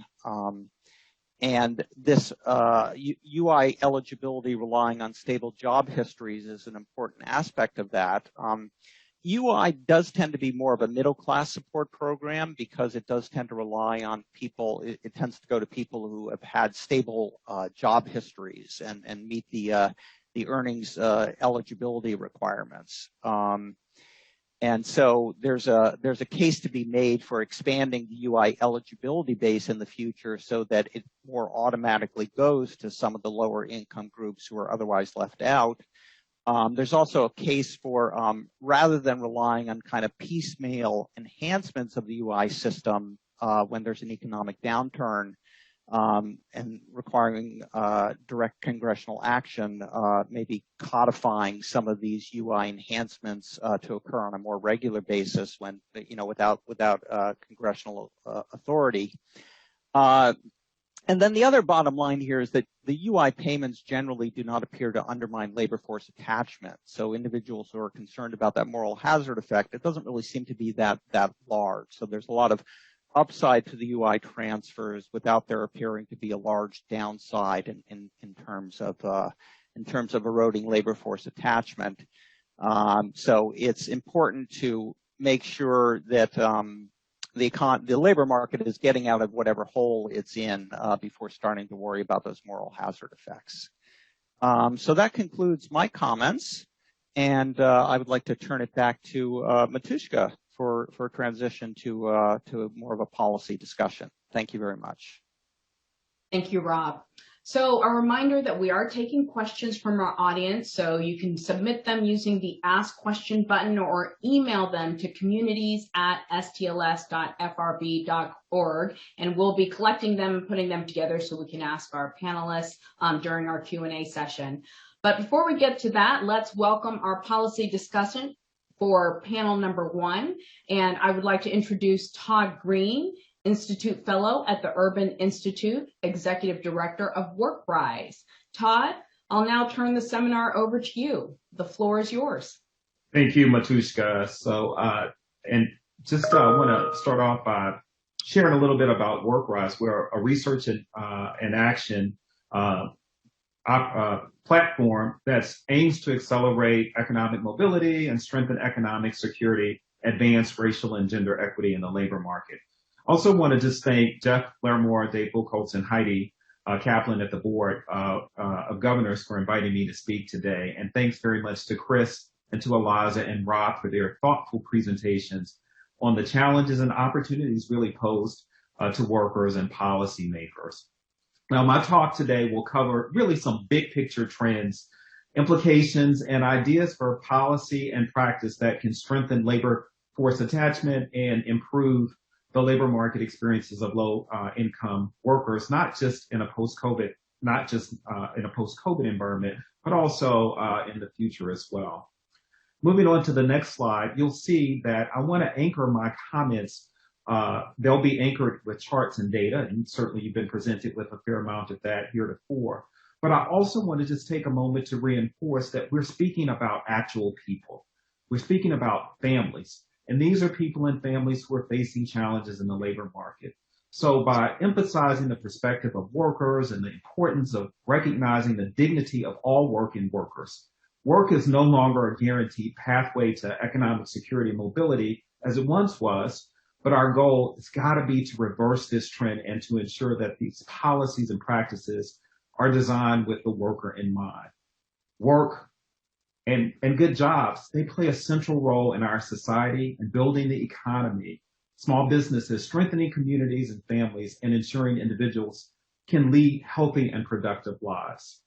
And this UI eligibility relying on stable job histories is an important aspect of that. UI does tend to be more of a middle-class support program because it does tend to rely on people, it tends to go to people who have had stable job histories and meet the earnings eligibility requirements. And so there's a case to be made for expanding the UI eligibility base in the future so that it more automatically goes to some of the lower income groups who are otherwise left out. There's also a case for, rather than relying on kind of piecemeal enhancements of the UI system when there's an economic downturn and requiring direct congressional action, maybe codifying some of these UI enhancements to occur on a more regular basis when, without congressional authority. And then the other bottom line here is that the UI payments generally do not appear to undermine labor force attachment. So individuals who are concerned about that moral hazard effect, it doesn't really seem to be that large. So there's a lot of upside to the UI transfers without there appearing to be a large downside in terms of eroding labor force attachment. So it's important to make sure that the labor market is getting out of whatever hole it's in before starting to worry about those moral hazard effects. So that concludes my comments, and I would like to turn it back to Matushka for a transition to more of a policy discussion. Thank you very much. Thank you, Rob. So a reminder that we are taking questions from our audience, so you can submit them using the Ask Question button or email them to communities@stls.frb.org, and we'll be collecting them and putting them together so we can ask our panelists during our Q&A session. But before we get to that, let's welcome our policy discussion for panel number 1, and I would like to introduce Todd Green, Institute Fellow at the Urban Institute, Executive Director of WorkRise. Todd, I'll now turn the seminar over to you. The floor is yours. Thank you, Matushka. So, and just want to start off by sharing a little bit about WorkRise. We're a research and action platform that aims to accelerate economic mobility and strengthen economic security, advance racial and gender equity in the labor market. Also want to just thank Jeff Larimore, Dave Buchholz, and Heidi Kaplan at the Board of Governors for inviting me to speak today. And thanks very much to Chris and to Eliza and Rob for their thoughtful presentations on the challenges and opportunities really posed to workers and policymakers. Now, my talk today will cover really some big picture trends, implications, and ideas for policy and practice that can strengthen labor force attachment and improve the labor market experiences of low-income workers, not just in a post-COVID environment, but also in the future as well. Moving on to the next slide, you'll see that I want to anchor my comments. They'll be anchored with charts and data, and certainly you've been presented with a fair amount of that heretofore. But I also want to just take a moment to reinforce that we're speaking about actual people. We're speaking about families. And these are people and families who are facing challenges in the labor market. So by emphasizing the perspective of workers and the importance of recognizing the dignity of all working workers, work is no longer a guaranteed pathway to economic security and mobility as it once was, but our goal has got to be to reverse this trend and to ensure that these policies and practices are designed with the worker in mind. Work and good jobs, they play a central role in our society in building the economy, small businesses, strengthening communities and families, and ensuring individuals can lead healthy and productive lives.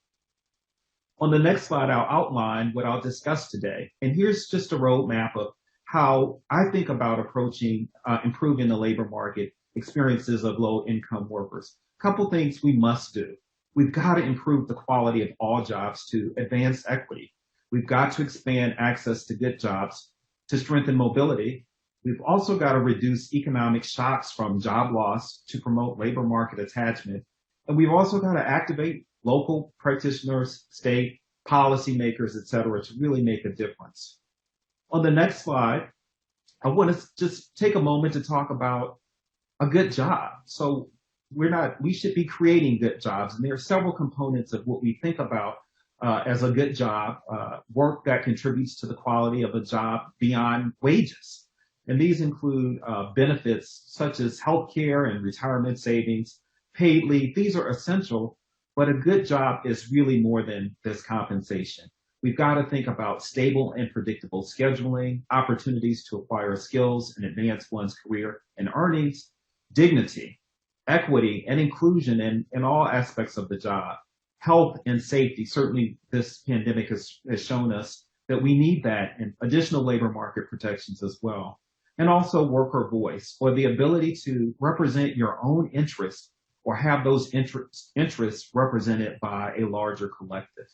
On the next slide, I'll outline what I'll discuss today. And here's just a roadmap of how I think about approaching improving the labor market experiences of low-income workers. A couple things we must do. We've got to improve the quality of all jobs to advance equity. We've got to expand access to good jobs to strengthen mobility. We've also got to reduce economic shocks from job loss to promote labor market attachment. And we've also got to activate local practitioners, state policymakers, et cetera, to really make a difference. On the next slide, I want to just take a moment to talk about a good job. So we should be creating good jobs. And there are several components of what we think about as a good job, work that contributes to the quality of a job beyond wages. And these include benefits such as healthcare and retirement savings, paid leave. These are essential, but a good job is really more than this compensation. We've got to think about stable and predictable scheduling, opportunities to acquire skills and advance one's career and earnings, dignity, equity, and inclusion in all aspects of the job. Health and safety, certainly this pandemic has shown us that we need that, and additional labor market protections as well. And also worker voice, or the ability to represent your own interests or have those interests represented by a larger collective.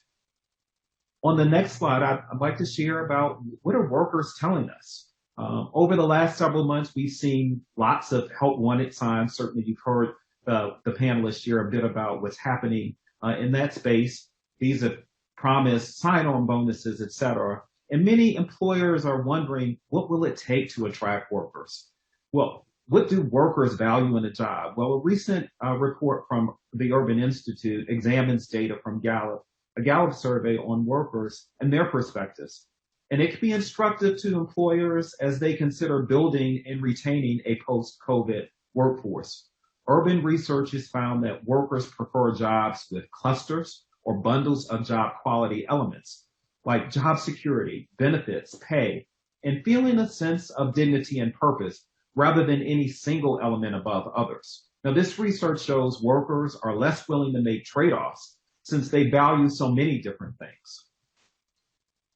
On the next slide, I'd like to share about what are workers telling us. Over the last several months, we've seen lots of help wanted signs. Certainly you've heard the panelists share a bit about what's happening in that space. These are promised sign-on bonuses, et cetera. And many employers are wondering, what will it take to attract workers? Well, what do workers value in a job? Well, a recent report from the Urban Institute examines data from Gallup, a Gallup survey on workers and their perspectives. And it can be instructive to employers as they consider building and retaining a post-COVID workforce. Urban research has found that workers prefer jobs with clusters or bundles of job quality elements, like job security, benefits, pay, and feeling a sense of dignity and purpose rather than any single element above others. Now, this research shows workers are less willing to make trade-offs since they value so many different things.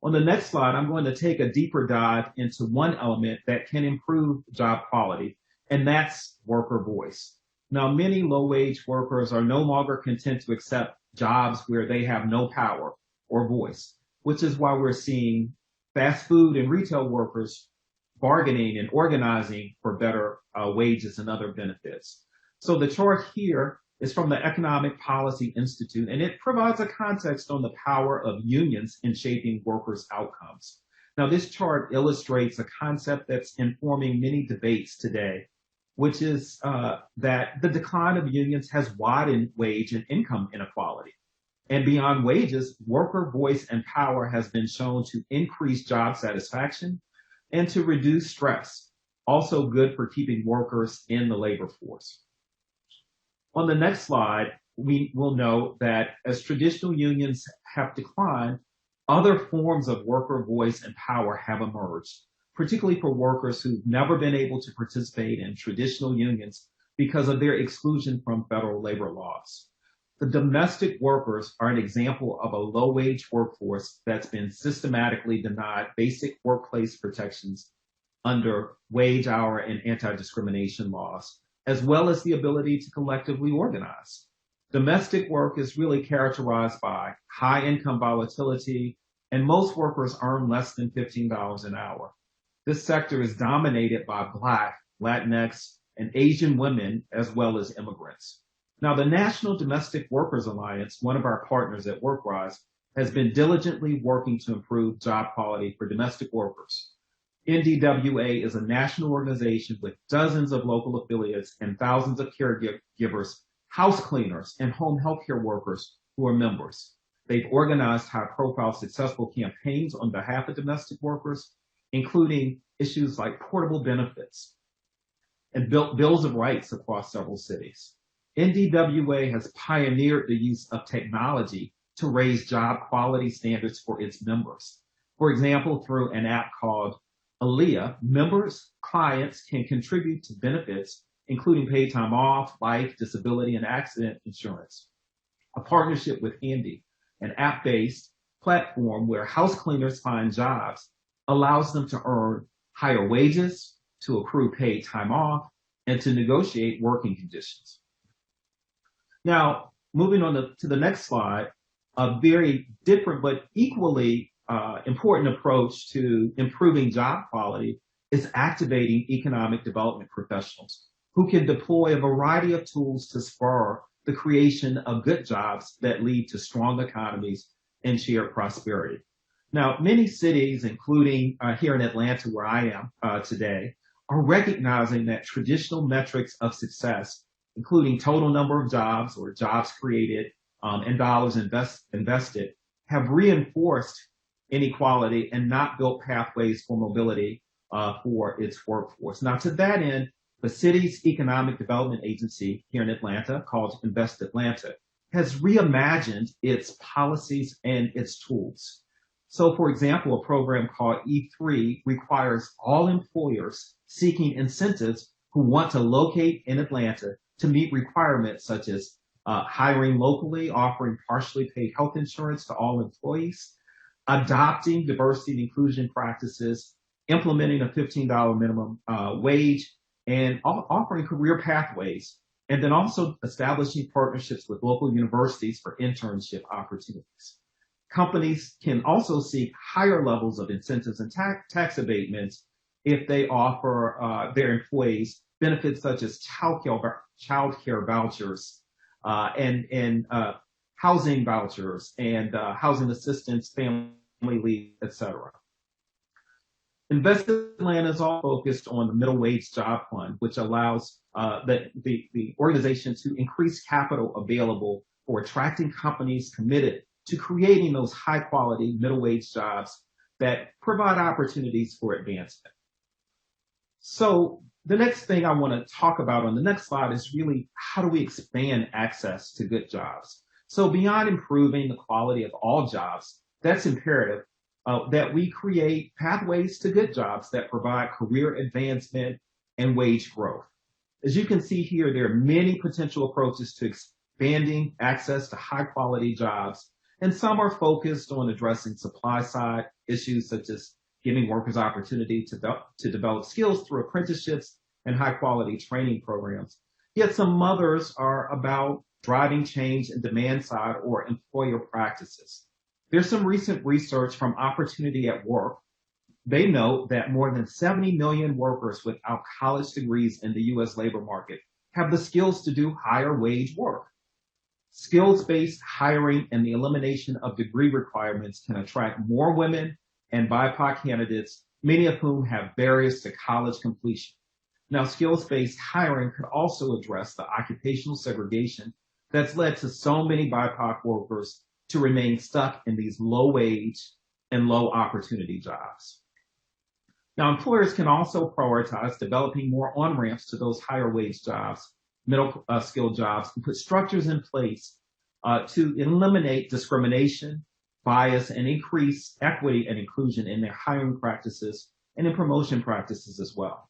On the next slide, I'm going to take a deeper dive into one element that can improve job quality, and that's worker voice. Now, many low-wage workers are no longer content to accept jobs where they have no power or voice, which is why we're seeing fast food and retail workers bargaining and organizing for better wages and other benefits. So the chart here is from the Economic Policy Institute, and it provides a context on the power of unions in shaping workers' outcomes. Now, this chart illustrates a concept that's informing many debates today, which is that the decline of unions has widened wage and income inequality. And beyond wages, worker voice and power has been shown to increase job satisfaction and to reduce stress, also good for keeping workers in the labor force. On the next slide, we will note that as traditional unions have declined, other forms of worker voice and power have emerged, particularly for workers who've never been able to participate in traditional unions because of their exclusion from federal labor laws. The domestic workers are an example of a low-wage workforce that's been systematically denied basic workplace protections under wage, hour, and anti-discrimination laws, as well as the ability to collectively organize. Domestic work is really characterized by high income volatility, and most workers earn less than $15 an hour. This sector is dominated by Black, Latinx, and Asian women, as well as immigrants. Now, the National Domestic Workers Alliance, one of our partners at WorkRise, has been diligently working to improve job quality for domestic workers. NDWA is a national organization with dozens of local affiliates and thousands of caregivers, house cleaners, and home healthcare workers who are members. They've organized high-profile successful campaigns on behalf of domestic workers, including issues like portable benefits and bills of rights across several cities. NDWA has pioneered the use of technology to raise job quality standards for its members. For example, through an app called Aaliyah, members, clients can contribute to benefits, including paid time off, life, disability, and accident insurance. A partnership with Handy, an app-based platform where house cleaners find jobs, allows them to earn higher wages, to accrue paid time off, and to negotiate working conditions. Now, moving on to the next slide, a very different but equally important approach to improving job quality is activating economic development professionals who can deploy a variety of tools to spur the creation of good jobs that lead to strong economies and shared prosperity. Now, many cities, including here in Atlanta, where I am today, are recognizing that traditional metrics of success, including total number of jobs or jobs created and dollars invested, have reinforced inequality and not built pathways for mobility for its workforce. Now, to that end, the city's economic development agency here in Atlanta, called Invest Atlanta, has reimagined its policies and its tools. So, for example, a program called E3 requires all employers seeking incentives who want to locate in Atlanta to meet requirements such as hiring locally, offering partially paid health insurance to all employees, adopting diversity and inclusion practices, implementing a $15 minimum wage, and offering career pathways, and then also establishing partnerships with local universities for internship opportunities. Companies can also seek higher levels of incentives and tax abatements if they offer their employees benefits such as childcare vouchers and housing vouchers and housing assistance, family leave, etc. Investment plan is all focused on the middle wage job fund, which allows the organization to increase capital available for attracting companies committed to creating those high quality middle wage jobs that provide opportunities for advancement. So the next thing I want to talk about on the next slide is really how do we expand access to good jobs? So beyond improving the quality of all jobs, that's imperative that we create pathways to good jobs that provide career advancement and wage growth. As you can see here, there are many potential approaches to expanding access to high quality jobs, and some are focused on addressing supply side issues such as giving workers opportunity to develop skills through apprenticeships and high quality training programs. Yet some others are about driving change in demand side or employer practices. There's some recent research from Opportunity at Work. They note that more than 70 million workers without college degrees in the US labor market have the skills to do higher wage work. Skills-based hiring and the elimination of degree requirements can attract more women and BIPOC candidates, many of whom have barriers to college completion. Now, skills-based hiring could also address the occupational segregation that's led to so many BIPOC workers to remain stuck in these low wage and low opportunity jobs. Now, employers can also prioritize developing more on-ramps to those higher wage jobs, middle skill jobs, and put structures in place to eliminate discrimination, bias, and increase equity and inclusion in their hiring practices and in promotion practices as well.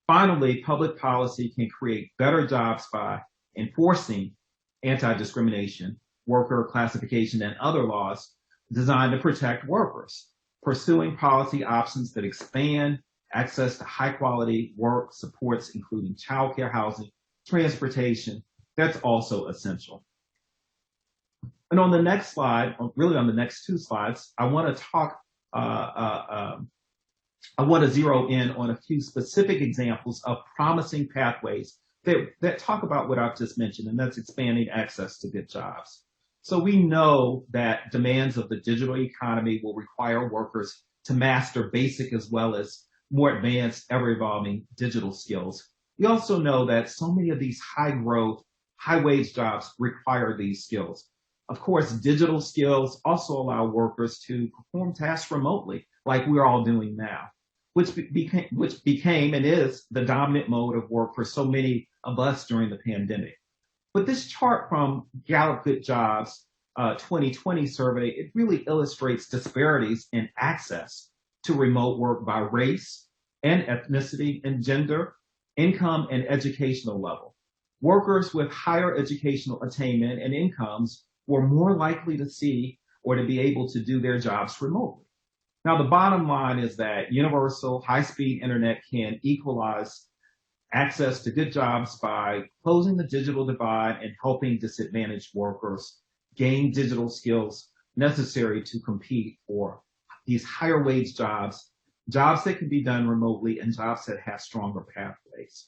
Finally, public policy can create better jobs by enforcing anti-discrimination, worker classification, and other laws designed to protect workers, pursuing policy options that expand access to high quality work supports, including childcare, housing, transportation. That's also essential. And on the next slide, really on the next two slides, I want to talk, I want to zero in on a few specific examples of promising pathways that talk about what I've just mentioned, and that's expanding access to good jobs. So we know that demands of the digital economy will require workers to master basic as well as more advanced, ever-evolving digital skills. We also know that so many of these high-growth, high-wage jobs require these skills. Of course, digital skills also allow workers to perform tasks remotely, like we're all doing now, which became and is the dominant mode of work for so many of us during the pandemic. But this chart from Gallup Good Jobs 2020 survey, it really illustrates disparities in access to remote work by race and ethnicity and gender, income and educational level. Workers with higher educational attainment and incomes were more likely to see or to be able to do their jobs remotely. Now, the bottom line is that universal high-speed internet can equalize access to good jobs by closing the digital divide and helping disadvantaged workers gain digital skills necessary to compete for these higher wage jobs, jobs that can be done remotely, and jobs that have stronger pathways.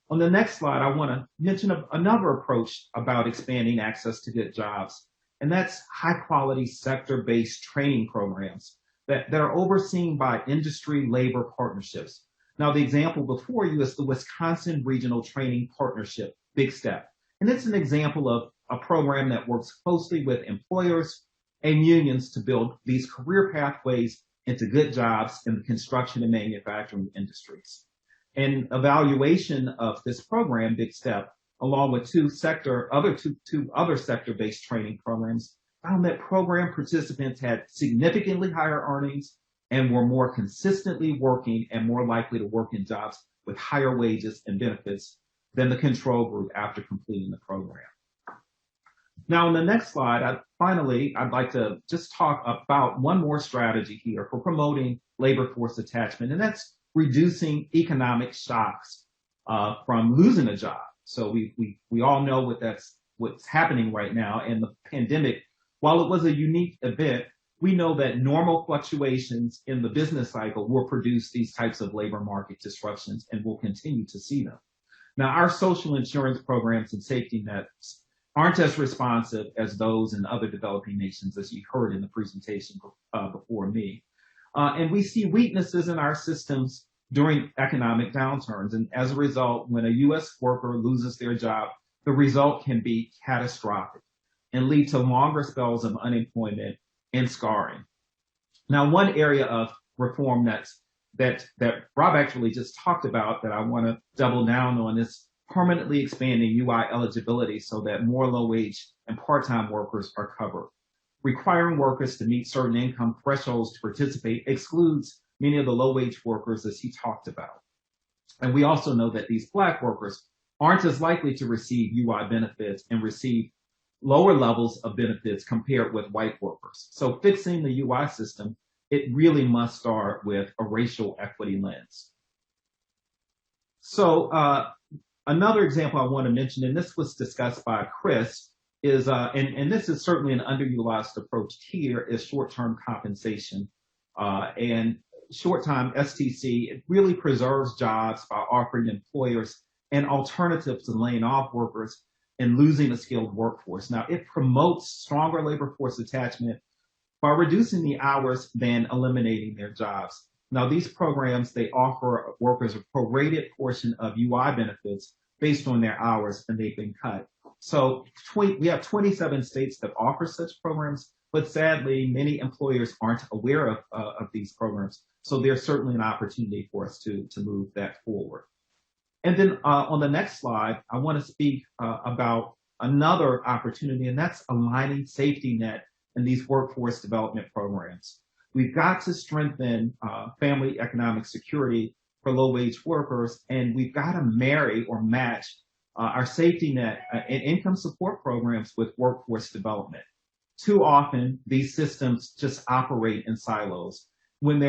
On the next slide, I want to mention another approach about expanding access to good jobs, and that's high-quality sector-based training programs that are overseen by industry labor partnerships. Now, the example before you is the Wisconsin Regional Training Partnership, Big Step. And it's an example of a program that works closely with employers and unions to build these career pathways into good jobs in the construction and manufacturing industries. And evaluation of this program, Big Step, along with two other sector-based training programs, found that program participants had significantly higher earnings and were more consistently working and more likely to work in jobs with higher wages and benefits than the control group after completing the program. Now, on the next slide, I'd like to just talk about one more strategy here for promoting labor force attachment, and that's reducing economic shocks from losing a job. So we all know what's happening right now, and the pandemic, while it was a unique event, we know that normal fluctuations in the business cycle will produce these types of labor market disruptions, and we'll continue to see them. Now, our social insurance programs and safety nets aren't as responsive as those in other developing nations, as you heard in the presentation before me. And we see weaknesses in our systems during economic downturns. And as a result, when a U.S. worker loses their job, the result can be catastrophic and lead to longer spells of unemployment and scarring. Now, one area of reform that Rob actually just talked about that I want to double down on is permanently expanding UI eligibility so that more low-wage and part-time workers are covered. Requiring workers to meet certain income thresholds to participate excludes many of the low-wage workers, as he talked about. And we also know that these Black workers aren't as likely to receive UI benefits and receive lower levels of benefits compared with white workers. So fixing the UI system, it really must start with a racial equity lens. So another example I want to mention, and this was discussed by Chris, is, and this is certainly an underutilized approach here, is short-term compensation. And short-term STC, it really preserves jobs by offering employers an alternative to laying off workers and losing a skilled workforce. Now, it promotes stronger labor force attachment by reducing the hours than eliminating their jobs. Now, these programs, they offer workers a prorated portion of UI benefits based on their hours, and they've been cut. So we have 27 states that offer such programs, but sadly, many employers aren't aware of these programs. So there's certainly an opportunity for us to move that forward. And then on the next slide, I want to speak about another opportunity, and that's aligning safety net in these workforce development programs. We've got to strengthen family economic security for low-wage workers, and we've got to marry or match our safety net and income support programs with workforce development. Too often, these systems just operate in silos when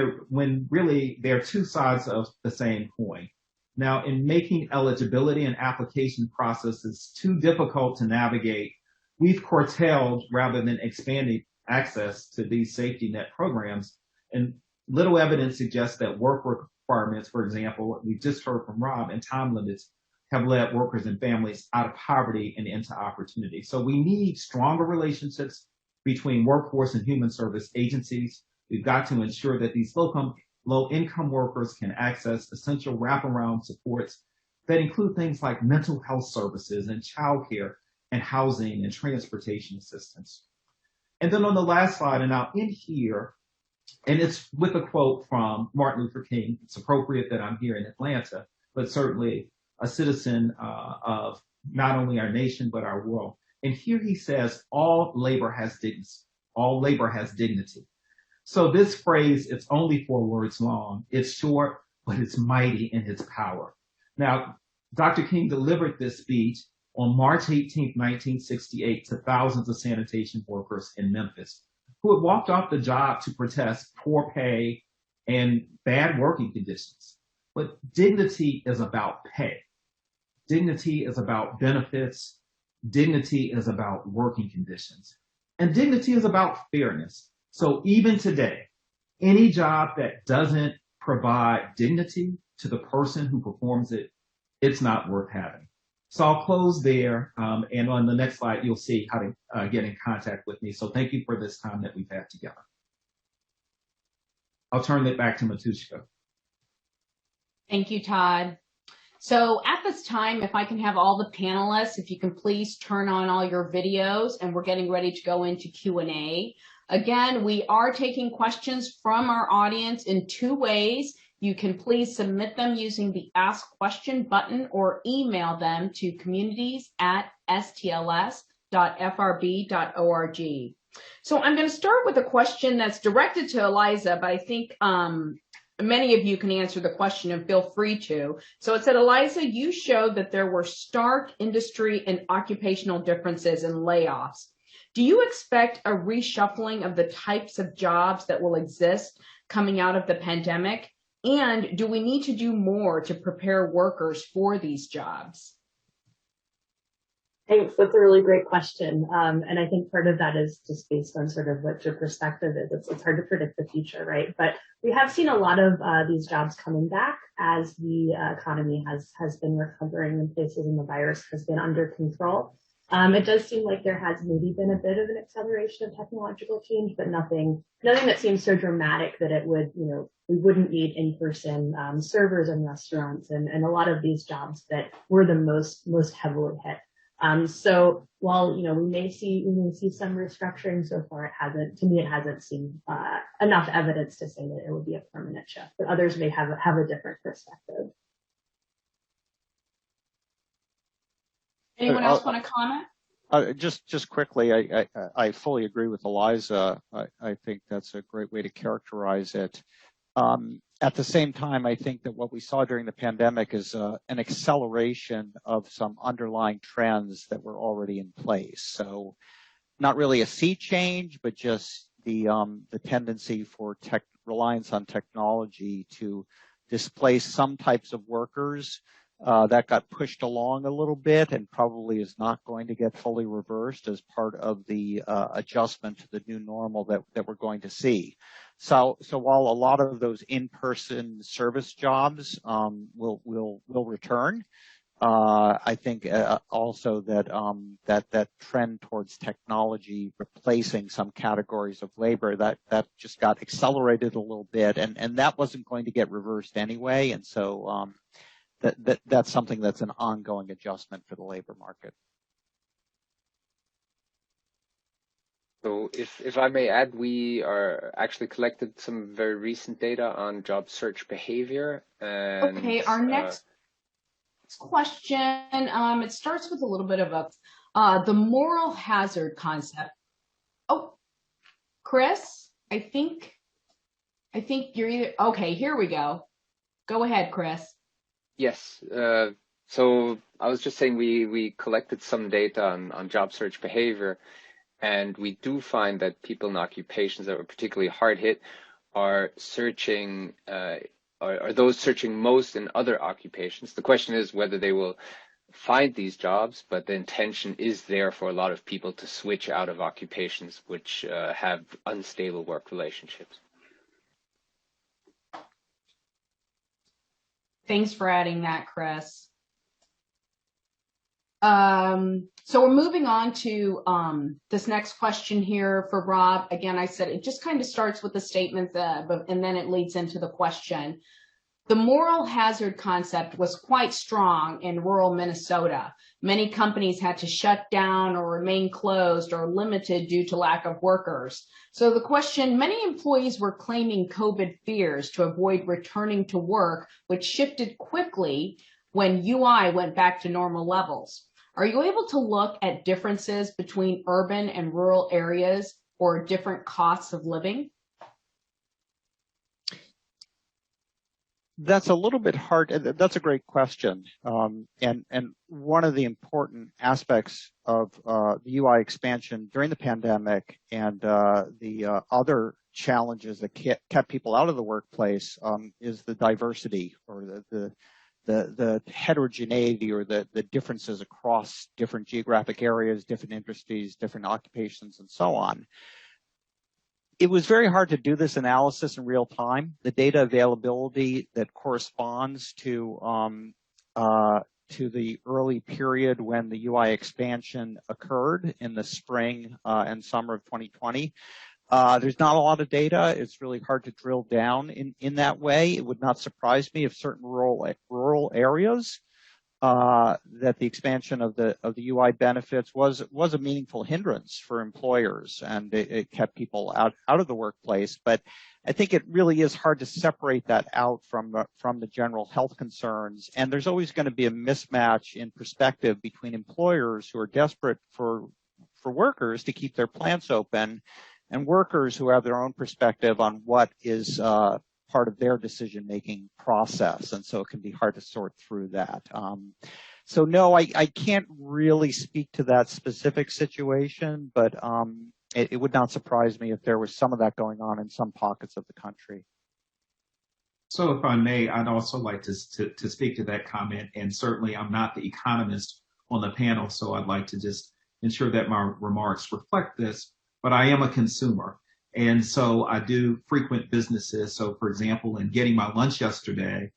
really they're two sides of the same coin. Now, in making eligibility and application processes too difficult to navigate, we've curtailed rather than expanding access to these safety net programs. And little evidence suggests that work requirements, for example, we just heard from Rob, and time limits have led workers and families out of poverty and into opportunity. So we need stronger relationships between workforce and human service agencies. We've got to ensure that these low-income workers can access essential wraparound supports that include things like mental health services and childcare and housing and transportation assistance. And then on the last slide, and I'll end here, and it's with a quote from Martin Luther King. It's appropriate that I'm here in Atlanta, but certainly a citizen of not only our nation, but our world. And here he says, all labor has dignity. All labor has dignity. So this phrase, it's only 4 words long. It's short, but it's mighty in its power. Now, Dr. King delivered this speech on March 18, 1968, to thousands of sanitation workers in Memphis who had walked off the job to protest poor pay and bad working conditions. But dignity is about pay. Dignity is about benefits. Dignity is about working conditions. And dignity is about fairness. So even today, any job that doesn't provide dignity to the person who performs it, it's not worth having. So I'll close there, and on the next slide, you'll see how to get in contact with me. So thank you for this time that we've had together. I'll turn it back to Matushka. Thank you, Todd. So at this time, if I can have all the panelists, if you can please turn on all your videos, and we're getting ready to go into Q&A. Again, we are taking questions from our audience in 2 ways. You can please submit them using the Ask Question button or email them to communities@stls.frb.org. So I'm going to start with a question that's directed to Eliza, but I think many of you can answer the question and feel free to. So it said, Eliza, you showed that there were stark industry and occupational differences in layoffs. Do you expect a reshuffling of the types of jobs that will exist coming out of the pandemic? And do we need to do more to prepare workers for these jobs? Thanks. That's a really great question. And I think part of that is just based on sort of what your perspective is. It's hard to predict the future, right? But we have seen a lot of these jobs coming back as the economy has been recovering in places and the virus has been under control. It does seem like there has maybe been a bit of an acceleration of technological change, but nothing that seems so dramatic that it would, we wouldn't need in-person servers in restaurants and a lot of these jobs that were the most heavily hit. So while, we may see some restructuring, so far it hasn't seemed enough evidence to say that it would be a permanent shift, but others may have a different perspective. Anyone else want to comment? Just quickly, I fully agree with Eliza. I think that's a great way to characterize it. At the same time, I think that what we saw during the pandemic is an acceleration of some underlying trends that were already in place. So not really a sea change, but just the tendency for reliance on technology to displace some types of workers that got pushed along a little bit and probably is not going to get fully reversed as part of the adjustment to the new normal that we're going to see. So while a lot of those in-person service jobs will return, I think also that trend towards technology replacing some categories of labor that just got accelerated a little bit, and that wasn't going to get reversed anyway, and so that's something that's an ongoing adjustment for the labor market. So if I may add, we are actually collected some very recent data on job search behavior. And, okay, our next question, it starts with a little bit of the moral hazard concept. Oh, Chris, I think you're either, okay, here we go. Go ahead, Chris. Yes. So I was just saying we collected some data on job search behavior, and we do find that people in occupations that were particularly hard hit are searching, are those searching most in other occupations. The question is whether they will find these jobs, but the intention is there for a lot of people to switch out of occupations which have unstable work relationships. Thanks for adding that, Chris. So we're moving on to this next question here for Rob. Again, I said it just kind of starts with the statement, and then it leads into the question. The moral hazard concept was quite strong in rural Minnesota. Many companies had to shut down or remain closed or limited due to lack of workers. So the question, many employees were claiming COVID fears to avoid returning to work, which shifted quickly when UI went back to normal levels. Are you able to look at differences between urban and rural areas or different costs of living? That's a little bit hard. That's a great question. And one of the important aspects of the UI expansion during the pandemic and the other challenges that kept people out of the workplace is the diversity or the heterogeneity or the differences across different geographic areas, different industries, different occupations, and so on. It was very hard to do this analysis in real time. The data availability that corresponds to the early period when the UI expansion occurred in the spring and summer of 2020. There's not a lot of data. It's really hard to drill down in that way. It would not surprise me if certain rural areas that the expansion of the UI benefits was a meaningful hindrance for employers, and it kept people out of the workplace. But I think it really is hard to separate that out from the general health concerns. And there's always going to be a mismatch in perspective between employers who are desperate for workers to keep their plants open and workers who have their own perspective on what is part of their decision-making process, and so it can be hard to sort through that. So no, I can't really speak to that specific situation, but it would not surprise me if there was some of that going on in some pockets of the country. So if I may, I'd also like to speak to that comment, and certainly I'm not the economist on the panel, so I'd like to just ensure that my remarks reflect this, but I am a consumer. And so I do frequent businesses. So for example, in getting my lunch yesterday,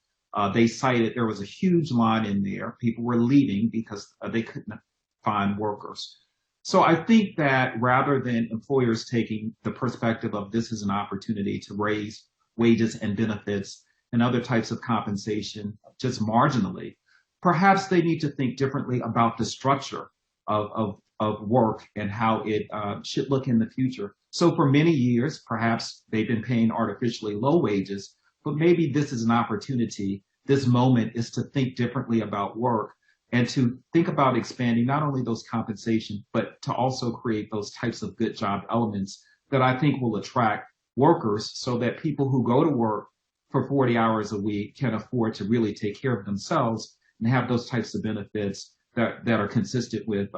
they cited there was a huge line in there. People were leaving because they couldn't find workers. So I think that rather than employers taking the perspective of this is an opportunity to raise wages and benefits and other types of compensation just marginally, perhaps they need to think differently about the structure of work and how it should look in the future. So for many years, perhaps they've been paying artificially low wages, but maybe this is an opportunity. This moment is to think differently about work and to think about expanding not only those compensation, but to also create those types of good job elements that I think will attract workers so that people who go to work for 40 hours a week can afford to really take care of themselves and have those types of benefits that are consistent with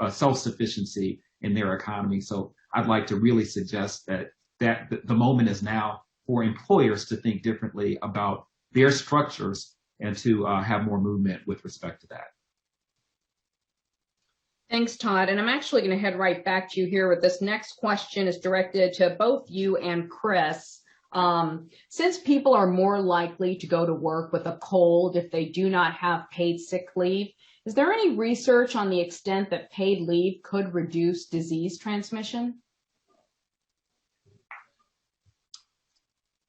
self-sufficiency in their economy. So I'd like to really suggest that the moment is now for employers to think differently about their structures and to have more movement with respect to that. Thanks, Todd. And I'm actually going to head right back to you here with this next question is directed to both you and Chris. Since people are more likely to go to work with a cold if they do not have paid sick leave, is there any research on the extent that paid leave could reduce disease transmission?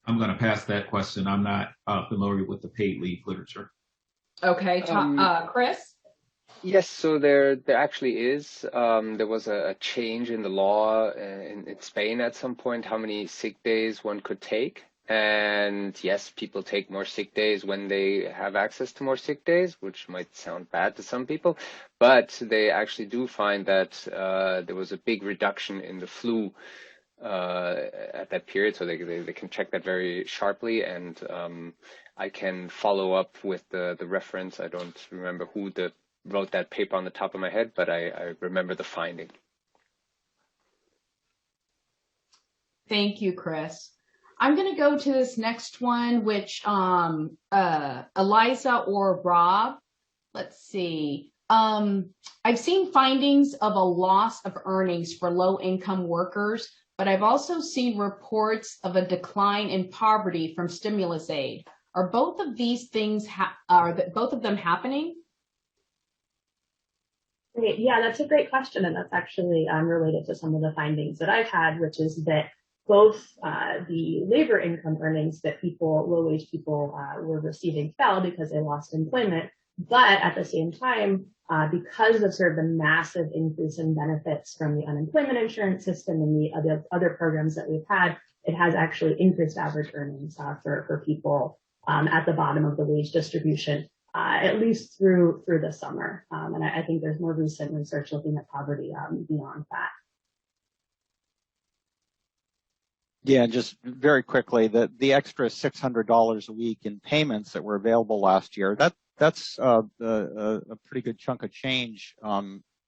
I'm going to pass that question. I'm not familiar with the paid leave literature. Okay, Chris? Yes, so there actually is. There was a change in the law in Spain at some point, how many sick days one could take. And yes, people take more sick days when they have access to more sick days, which might sound bad to some people, but they actually do find that there was a big reduction in the flu at that period, so they can check that very sharply, and I can follow up with the reference. I don't remember who wrote that paper on the top of my head, but I remember the finding. Thank you, Chris. I'm going to go to this next one, which Eliza or Rob, let's see. I've seen findings of a loss of earnings for low-income workers, but I've also seen reports of a decline in poverty from stimulus aid. Are both of these things, both of them happening? Great. Yeah, that's a great question. And that's actually related to some of the findings that I've had, which is that both the labor income earnings that low-wage people were receiving fell because they lost employment. But at the same time, because of sort of the massive increase in benefits from the unemployment insurance system and the other programs that we've had, it has actually increased average earnings for people at the bottom of the wage distribution, at least through the summer. And I think there's more recent research looking at poverty beyond that. Yeah, just very quickly, the extra $600 a week in payments that were available last year, that's a pretty good chunk of change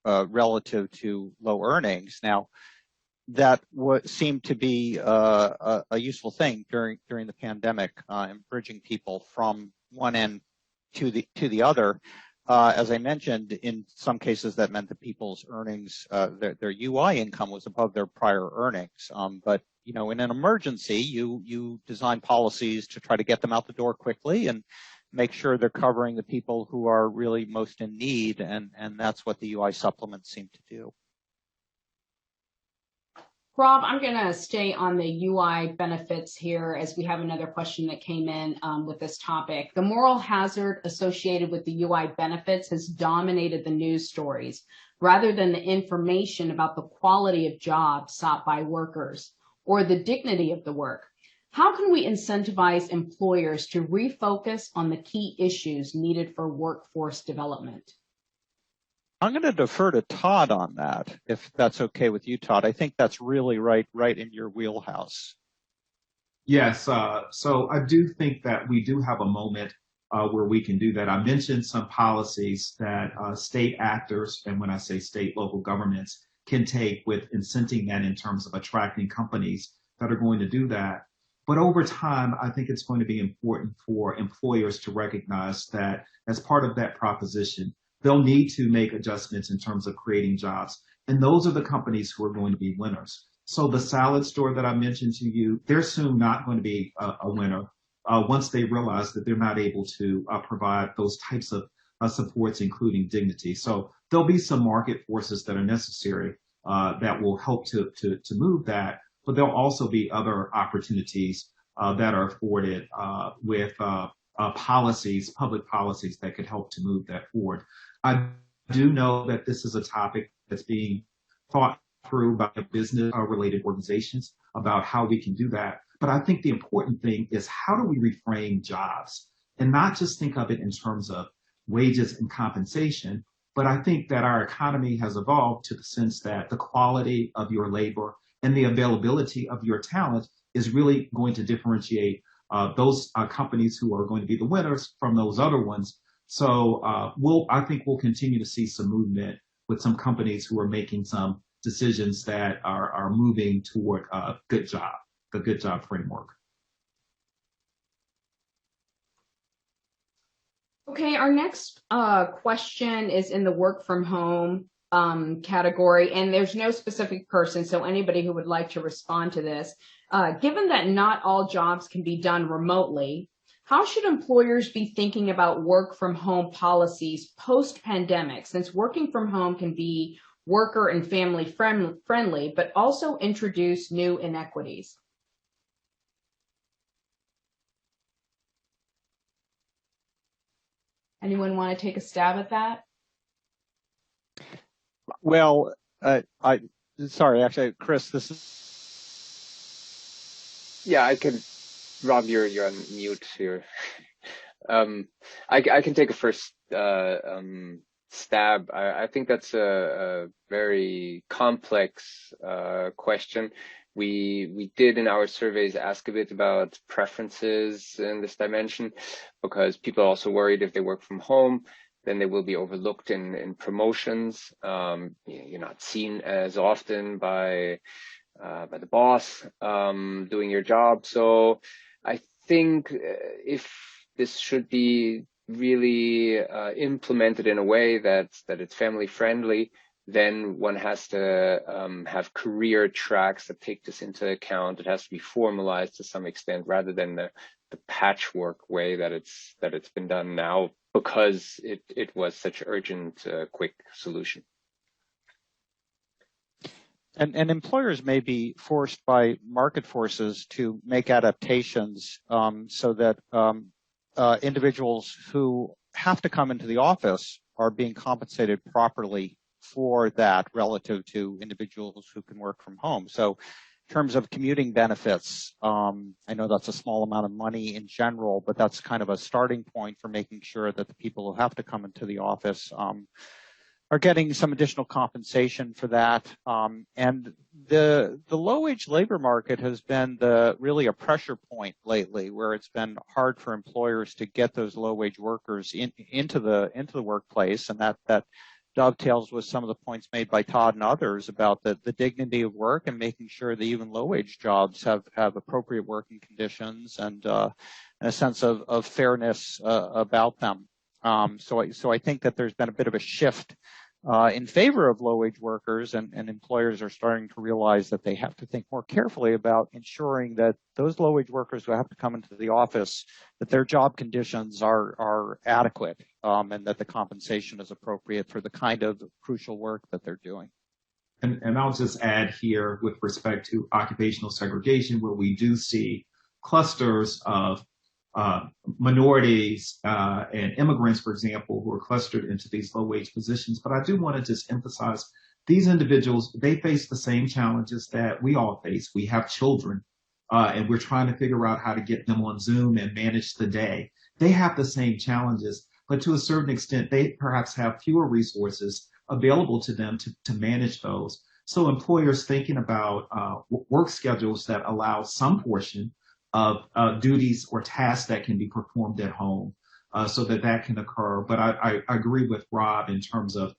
relative to low earnings. Now, that seemed to be a useful thing during the pandemic, in bridging people from one end to the other. As I mentioned, in some cases that meant that people's earnings, their UI income was above their prior earnings. But in an emergency, you design policies to try to get them out the door quickly and make sure they're covering the people who are really most in need, and that's what the UI supplements seem to do. Rob, I'm going to stay on the UI benefits here as we have another question that came in with this topic. The moral hazard associated with the UI benefits has dominated the news stories rather than the information about the quality of jobs sought by workers or the dignity of the work. How can we incentivize employers to refocus on the key issues needed for workforce development? I'm going to defer to Todd on that, if that's okay with you, Todd. I think that's really right in your wheelhouse. Yes, so I do think that we do have a moment where we can do that. I mentioned some policies that state actors, and when I say state, local governments, can take with incenting that in terms of attracting companies that are going to do that. But over time, I think it's going to be important for employers to recognize that as part of that proposition, they'll need to make adjustments in terms of creating jobs. And those are the companies who are going to be winners. So the salad store that I mentioned to you, they're soon not going to be a winner once they realize that they're not able to provide those types of supports, including dignity. So there'll be some market forces that are necessary that will help to move that, but there'll also be other opportunities that are afforded with policies, public policies that could help to move that forward. I do know that this is a topic that's being thought through by business-related organizations about how we can do that. But I think the important thing is how do we reframe jobs and not just think of it in terms of wages and compensation, but I think that our economy has evolved to the sense that the quality of your labor and the availability of your talent is really going to differentiate those companies who are going to be the winners from those other ones. So I think we'll continue to see some movement with some companies who are making some decisions that are moving toward the good job framework. Okay, our next question is in the work from home category, and there's no specific person, so anybody who would like to respond to this. Given that not all jobs can be done remotely, how should employers be thinking about work from home policies post-pandemic, since working from home can be worker and family friendly, but also introduce new inequities? Anyone want to take a stab at that? Well, sorry, actually, Chris, this is. Yeah, I can. Rob, you're on mute here. I can take a first stab. I think that's a very complex question. We did in our surveys ask a bit about preferences in this dimension, because people are also worried if they work from home, then they will be overlooked in promotions. You're not seen as often by the boss doing your job. So I think if this should be really implemented in a way that it's family friendly, then one has to have career tracks that take this into account. It has to be formalized to some extent, rather than the patchwork way that it's been done now, because it was such urgent, quick solution. And employers may be forced by market forces to make adaptations so that individuals who have to come into the office are being compensated properly for that relative to individuals who can work from home. So in terms of commuting benefits, I know that's a small amount of money in general, but that's kind of a starting point for making sure that the people who have to come into the office are getting some additional compensation for that. And the low-wage labor market has been really a pressure point lately, where it's been hard for employers to get those low-wage workers into the workplace, and that dovetails with some of the points made by Todd and others about the dignity of work and making sure that even low-wage jobs have appropriate working conditions and a sense of fairness about them. So I think that there's been a bit of a shift in favor of low-wage workers, and employers are starting to realize that they have to think more carefully about ensuring that those low-wage workers who have to come into the office, that their job conditions are adequate, and that the compensation is appropriate for the kind of crucial work that they're doing. And I'll just add here with respect to occupational segregation, where we do see clusters of minorities and immigrants, for example, who are clustered into these low-wage positions. But I do want to just emphasize these individuals, they face the same challenges that we all face. We have children, and we're trying to figure out how to get them on Zoom and manage the day. They have the same challenges, but to a certain extent, they perhaps have fewer resources available to them to manage those. So employers thinking about work schedules that allow some portion of duties or tasks that can be performed at home so that can occur. But I agree with Rob in terms of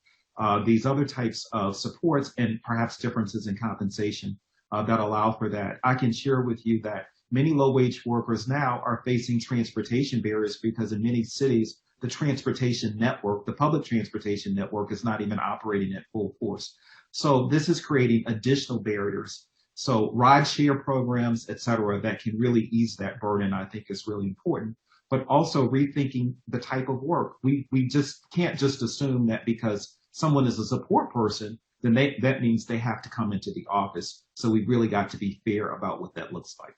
these other types of supports and perhaps differences in compensation that allow for that. I can share with you that many low-wage workers now are facing transportation barriers because in many cities, the transportation network, the public transportation network, is not even operating at full force. So this is creating additional barriers. So rideshare programs, et cetera, that can really ease that burden, I think is really important. But also rethinking the type of work. We just can't just assume that because someone is a support person, then that means they have to come into the office. So we've really got to be fair about what that looks like.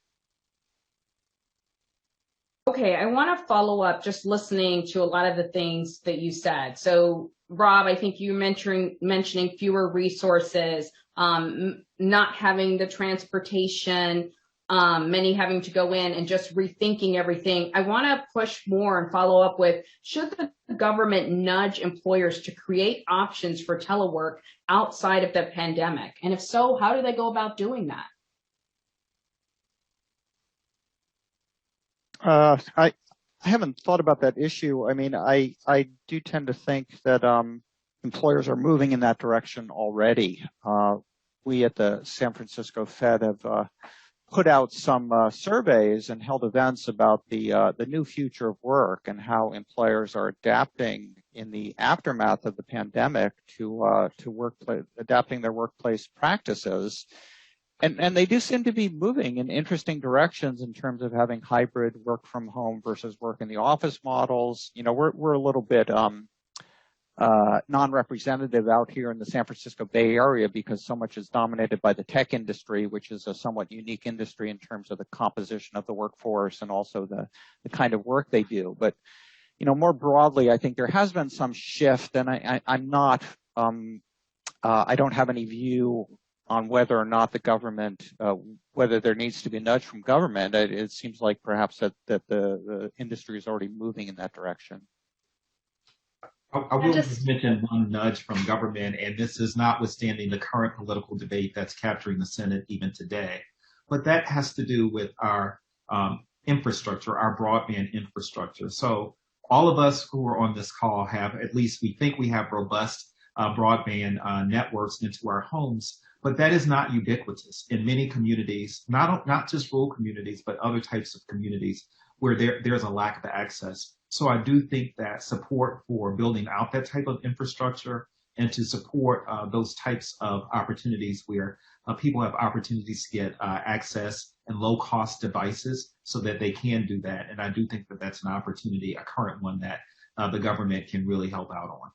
Okay, I want to follow up just listening to a lot of the things that you said. So, Rob, I think you mentioning fewer resources, not having the transportation, many having to go in and just rethinking everything. I want to push more and follow up with, should the government nudge employers to create options for telework outside of the pandemic? And if so, how do they go about doing that? I haven't thought about that issue. I mean, I do tend to think that employers are moving in that direction already. We at the San Francisco Fed have put out some surveys and held events about the new future of work and how employers are adapting in the aftermath of the pandemic to adapting their workplace practices. And they do seem to be moving in interesting directions in terms of having hybrid work from home versus work in the office models. You know, we're a little bit non-representative out here in the San Francisco Bay Area because so much is dominated by the tech industry, which is a somewhat unique industry in terms of the composition of the workforce and also the kind of work they do. But, you know, more broadly, I think there has been some shift, and I'm not, I don't have any view on whether or not the government, whether there needs to be a nudge from government. It seems like perhaps that the industry is already moving in that direction. I will just mention one nudge from government, and this is notwithstanding the current political debate that's capturing the Senate even today, but that has to do with our infrastructure, our broadband infrastructure. So all of us who are on this call have, at least we think we have robust broadband networks into our homes, but that is not ubiquitous in many communities, not just rural communities, but other types of communities where there's a lack of access. So I do think that support for building out that type of infrastructure and to support those types of opportunities where people have opportunities to get access and low-cost devices so that they can do that. And I do think that that's an opportunity, a current one that the government can really help out on.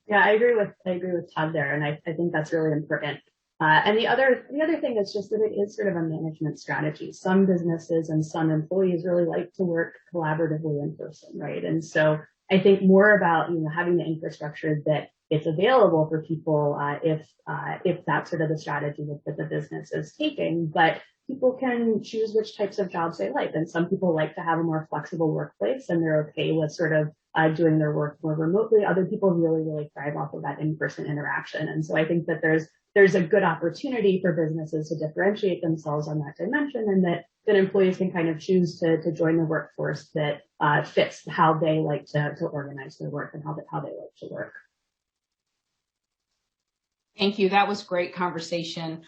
Yeah, I agree with Todd there, and I think that's really important. And the other thing is just that it is sort of a management strategy. Some businesses and some employees really like to work collaboratively in person, right? And so I think more about having the infrastructure that it's available for people if that's sort of the strategy that the business is taking. But people can choose which types of jobs they like, and some people like to have a more flexible workplace, and they're okay with sort of doing their work more remotely. Other people really thrive off of that in-person interaction, and so I think that there's a good opportunity for businesses to differentiate themselves on that dimension, and that employees can kind of choose to join the workforce that fits how they like to organize their work and how they like to work. Thank you. That was great conversation.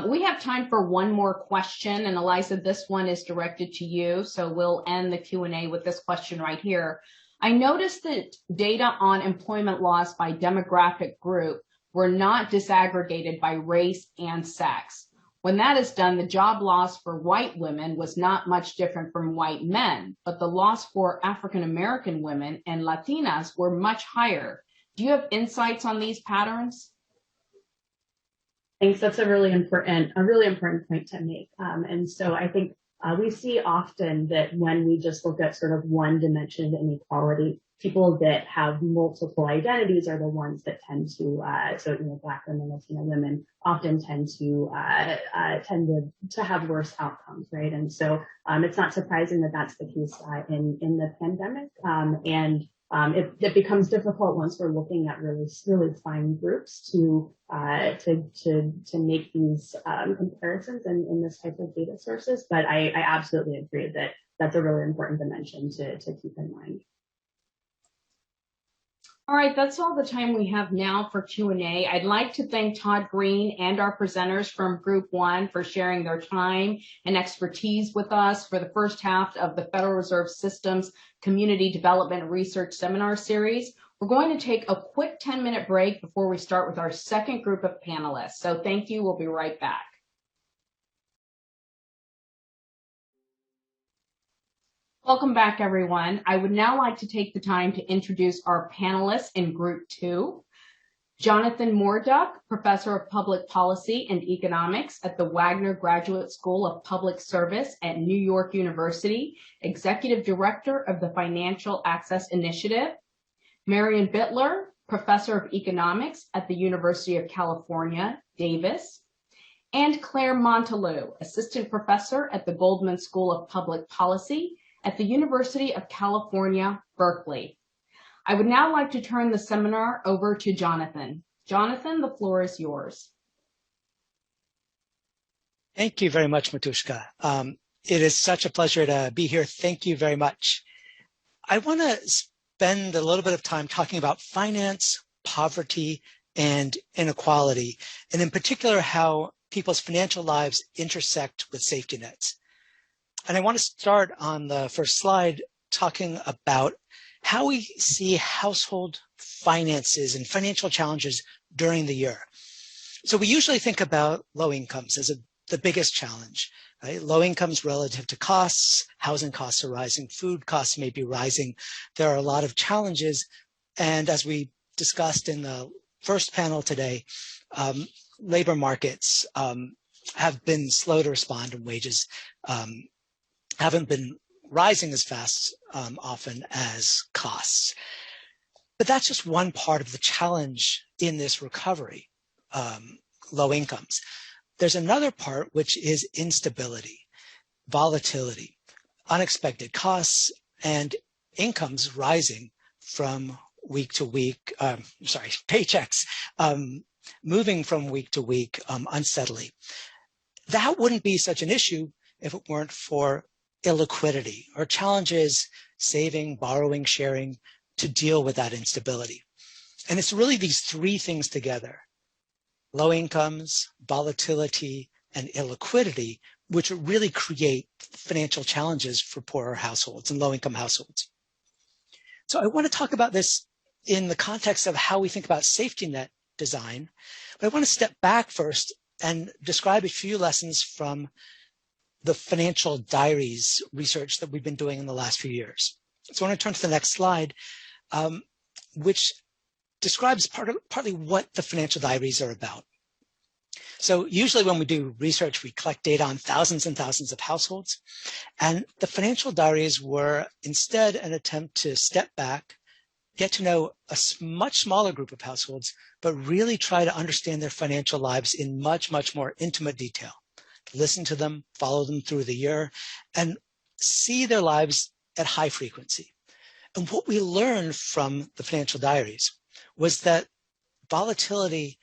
We have time for one more question, and Eliza, this one is directed to you, so we'll end the Q&A with this question right here. I noticed that data on employment loss by demographic group were not disaggregated by race and sex. When that is done, the job loss for white women was not much different from white men, but the loss for African American women and Latinas were much higher. Do you have insights on these patterns? Thanks. That's a really important point to make. And so I think we see often that when we just look at sort of one dimension of inequality, people that have multiple identities are the ones that tend to, Black women, Latino women often tend to have worse outcomes, right? And so it's not surprising that that's the case in the pandemic. It becomes difficult once we're looking at really fine groups to make these comparisons in this type of data sources. But I absolutely agree that that's a really important dimension to keep in mind. All right, that's all the time we have now for Q&A. I'd like to thank Todd Green and our presenters from Group 1 for sharing their time and expertise with us for the first half of the Federal Reserve System's Community Development Research Seminar Series. We're going to take a quick 10-minute break before we start with our second group of panelists. So thank you. We'll be right back. Welcome back, everyone. I would now like to take the time to introduce our panelists in Group 2. Jonathan Moorduck, Professor of Public Policy and Economics at the Wagner Graduate School of Public Service at New York University, Executive Director of the Financial Access Initiative. Marion Bittler, Professor of Economics at the University of California, Davis. And Claire Montalou, Assistant Professor at the Goldman School of Public Policy at the University of California, Berkeley. I would now like to turn the seminar over to Jonathan. Jonathan, the floor is yours. Thank you very much, Matushka. It is such a pleasure to be here. Thank you very much. I want to spend a little bit of time talking about finance, poverty, and inequality, and in particular, how people's financial lives intersect with safety nets. And I want to start on the first slide talking about how we see household finances and financial challenges during the year. So we usually think about low incomes as the biggest challenge, right? Low incomes relative to costs, housing costs are rising, food costs may be rising. There are a lot of challenges. And as we discussed in the first panel today, labor markets have been slow to respond, and wages haven't been rising as fast often as costs. But that's just one part of the challenge in this recovery, low incomes. There's another part, which is instability, volatility, unexpected costs, and incomes rising from week to week, paychecks moving from week to week unsteadily. That wouldn't be such an issue if it weren't for illiquidity or challenges saving, borrowing, sharing to deal with that instability. And it's really these three things together, low incomes, volatility, and illiquidity, which really create financial challenges for poorer households and low-income households. So I want to talk about this in the context of how we think about safety net design, but I want to step back first and describe a few lessons from the financial diaries research that we've been doing in the last few years. So I want to turn to the next slide, which describes partly what the financial diaries are about. So usually when we do research, we collect data on thousands and thousands of households. And the financial diaries were instead an attempt to step back, get to know a much smaller group of households, but really try to understand their financial lives in much, much more intimate detail. Listen to them, follow them through the year, and see their lives at high frequency. And what we learned from the financial diaries was that volatility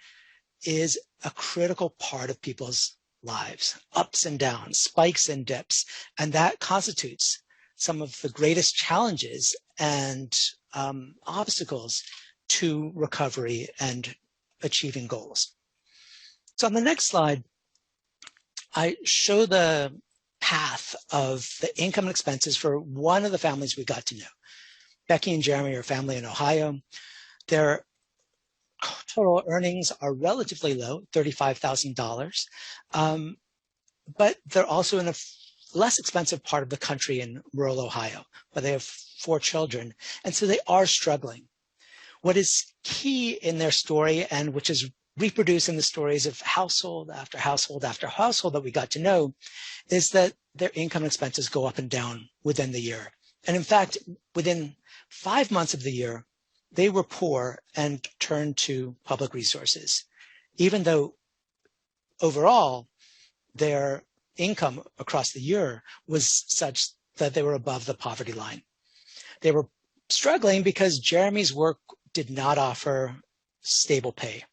is a critical part of people's lives, ups and downs, spikes and dips, and that constitutes some of the greatest challenges and obstacles to recovery and achieving goals. So on the next slide, I show the path of the income and expenses for one of the families we got to know. Becky and Jeremy are a family in Ohio. Their total earnings are relatively low, $35,000, but they're also in a less expensive part of the country in rural Ohio, where they have 4 children, and so they are struggling. What is key in their story, and which is reproduced in the stories of household after household after household that we got to know, is that their income and expenses go up and down within the year. And in fact, within 5 months of the year, they were poor and turned to public resources, even though overall their income across the year was such that they were above the poverty line. They were struggling because Jeremy's work did not offer stable pay.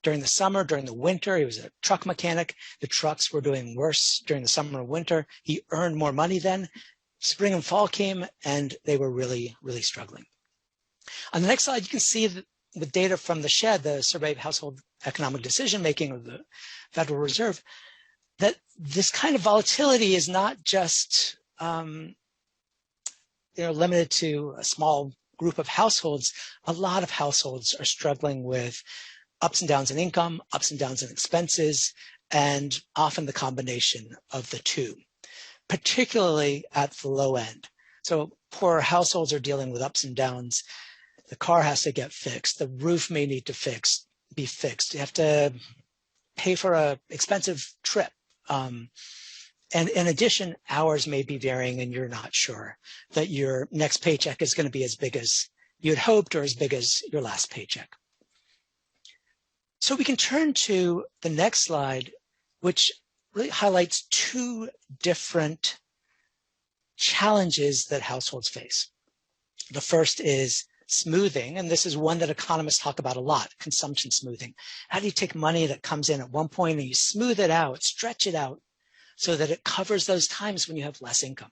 During the summer, during the winter, he was a truck mechanic. The trucks were doing worse during the summer and winter. He earned more money then. Spring and fall came, and they were really, really struggling. On the next slide, you can see with data from the SHED, the Survey of Household Economic Decision Making of the Federal Reserve, that this kind of volatility is not just limited to a small group of households. A lot of households are struggling with ups and downs in income, ups and downs in expenses, and often the combination of the two, particularly at the low end. So poor households are dealing with ups and downs. The car has to get fixed. The roof may need to be fixed. You have to pay for an expensive trip. And in addition, hours may be varying and you're not sure that your next paycheck is going to be as big as you'd hoped or as big as your last paycheck. So we can turn to the next slide, which really highlights two different challenges that households face. The first is smoothing, and this is one that economists talk about a lot, consumption smoothing. How do you take money that comes in at one point and you smooth it out, stretch it out, so that it covers those times when you have less income?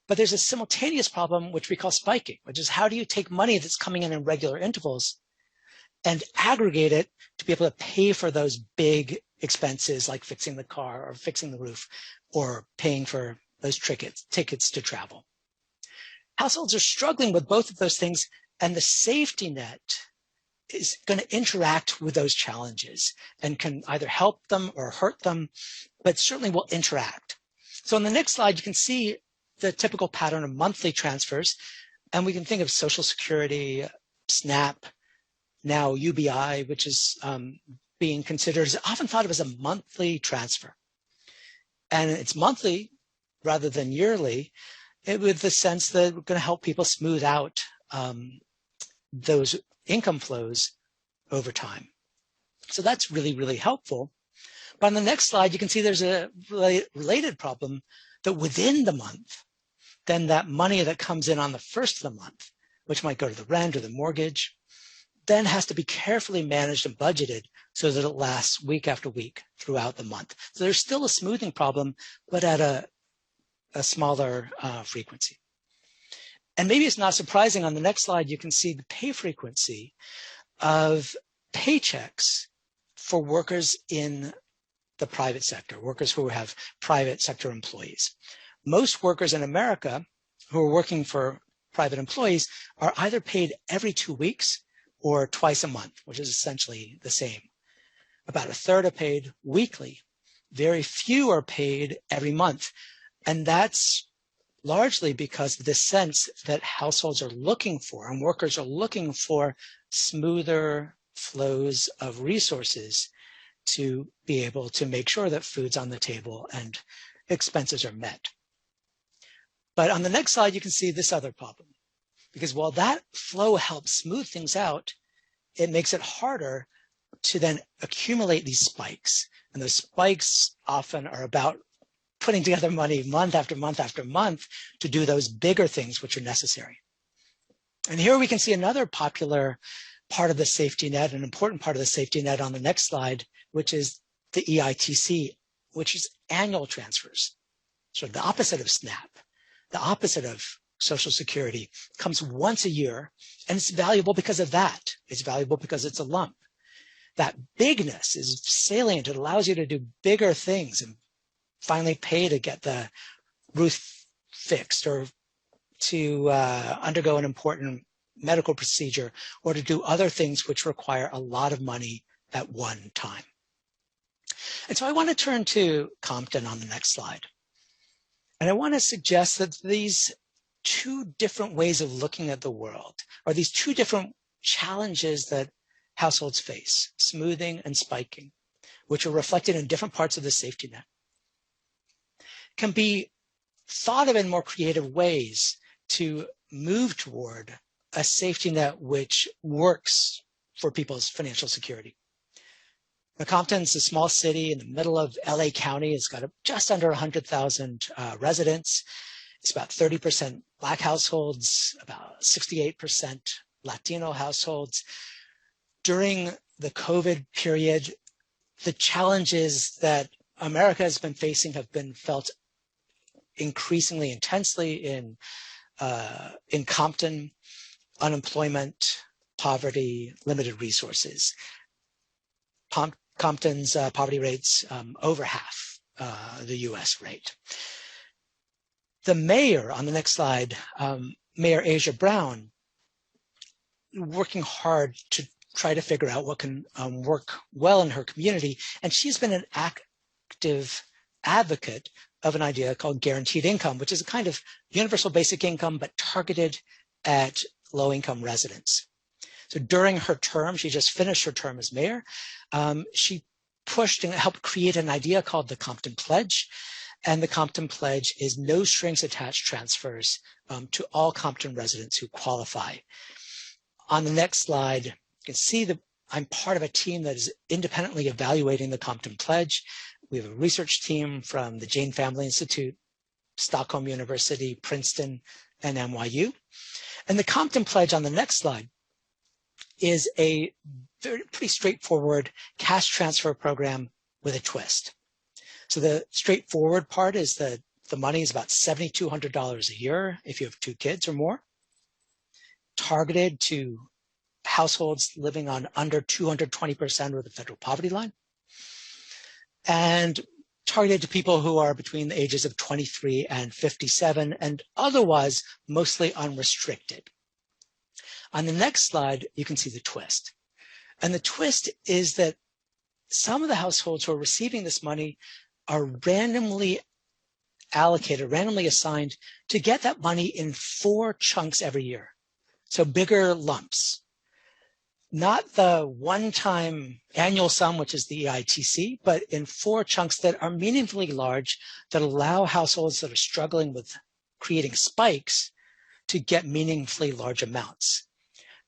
But there's a simultaneous problem, which we call spiking, which is how do you take money that's coming in regular intervals and aggregate it to be able to pay for those big expenses like fixing the car or fixing the roof or paying for those tickets to travel. Households are struggling with both of those things, and the safety net is going to interact with those challenges and can either help them or hurt them, but certainly will interact. So on the next slide, you can see the typical pattern of monthly transfers, and we can think of Social Security, SNAP, now UBI, which is being considered, often thought of as a monthly transfer. And it's monthly rather than yearly, with the sense that we're going to help people smooth out those income flows over time. So that's really, really helpful. But on the next slide, you can see there's a related problem that within the month, then that money that comes in on the first of the month, which might go to the rent or the mortgage, then has to be carefully managed and budgeted so that it lasts week after week throughout the month. So there's still a smoothing problem, but at a smaller frequency. And maybe it's not surprising, on the next slide, you can see the pay frequency of paychecks for workers in the private sector, workers who have private sector employees. Most workers in America who are working for private employees are either paid every 2 weeks or twice a month, which is essentially the same. About a third are paid weekly. Very few are paid every month. And that's largely because of the sense that households are looking for and workers are looking for smoother flows of resources to be able to make sure that food's on the table and expenses are met. But on the next slide, you can see this other problem. Because while that flow helps smooth things out, it makes it harder to then accumulate these spikes. And those spikes often are about putting together money month after month after month to do those bigger things which are necessary. And here we can see another popular part of the safety net, an important part of the safety net on the next slide, which is the EITC, which is annual transfers. So the opposite of SNAP, the opposite of Social Security, comes once a year, and it's valuable because of that. It's valuable because it's a lump. That bigness is salient. It allows you to do bigger things and finally pay to get the roof fixed or to undergo an important medical procedure or to do other things which require a lot of money at one time. And so I want to turn to Compton on the next slide. And I want to suggest that these two different ways of looking at the world, or these two different challenges that households face, smoothing and spiking, which are reflected in different parts of the safety net, can be thought of in more creative ways to move toward a safety net which works for people's financial security. Now, Compton's a small city in the middle of LA County. It's got just under 100,000 residents. It's about 30% Black households, about 68% Latino households. During the COVID period, the challenges that America has been facing have been felt increasingly intensely in Compton. unemployment, poverty, limited resources. Compton's poverty rate's over half the US rate. The mayor on the next slide, Mayor Asia Brown, working hard to try to figure out what can work well in her community. And she's been an active advocate of an idea called guaranteed income, which is a kind of universal basic income, but targeted at low-income residents. So during her term, she just finished her term as mayor, she pushed and helped create an idea called the Compton Pledge. And the Compton Pledge is no strings attached transfers to all Compton residents who qualify. On the next slide, you can see that I'm part of a team that is independently evaluating the Compton Pledge. We have a research team from the Jane Family Institute, Stockholm University, Princeton, and NYU. And the Compton Pledge on the next slide is a pretty straightforward cash transfer program with a twist. So the straightforward part is that the money is about $7,200 a year if you have 2 kids or more, targeted to households living on under 220% of the federal poverty line, and targeted to people who are between the ages of 23 and 57, and otherwise mostly unrestricted. On the next slide, you can see the twist. And the twist is that some of the households who are receiving this money are randomly allocated, randomly assigned to get that money in 4 chunks every year. So bigger lumps. Not the one-time annual sum, which is the EITC, but in 4 chunks that are meaningfully large, that allow households that are struggling with creating spikes to get meaningfully large amounts.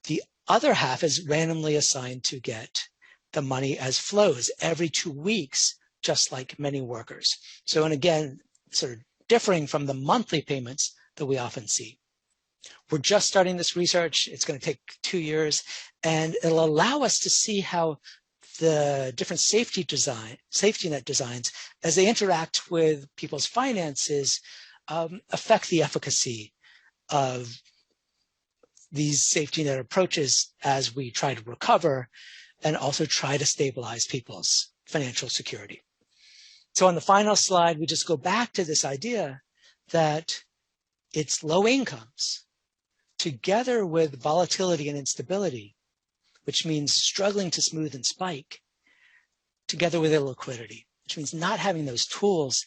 The other half is randomly assigned to get the money as flows every 2 weeks, just like many workers. So, and again, sort of differing from the monthly payments that we often see. We're just starting this research. It's going to take 2 years, and it'll allow us to see how the different safety net designs, as they interact with people's finances, affect the efficacy of these safety net approaches as we try to recover and also try to stabilize people's financial security. So on the final slide, we just go back to this idea that it's low incomes together with volatility and instability, which means struggling to smooth and spike, together with illiquidity, which means not having those tools,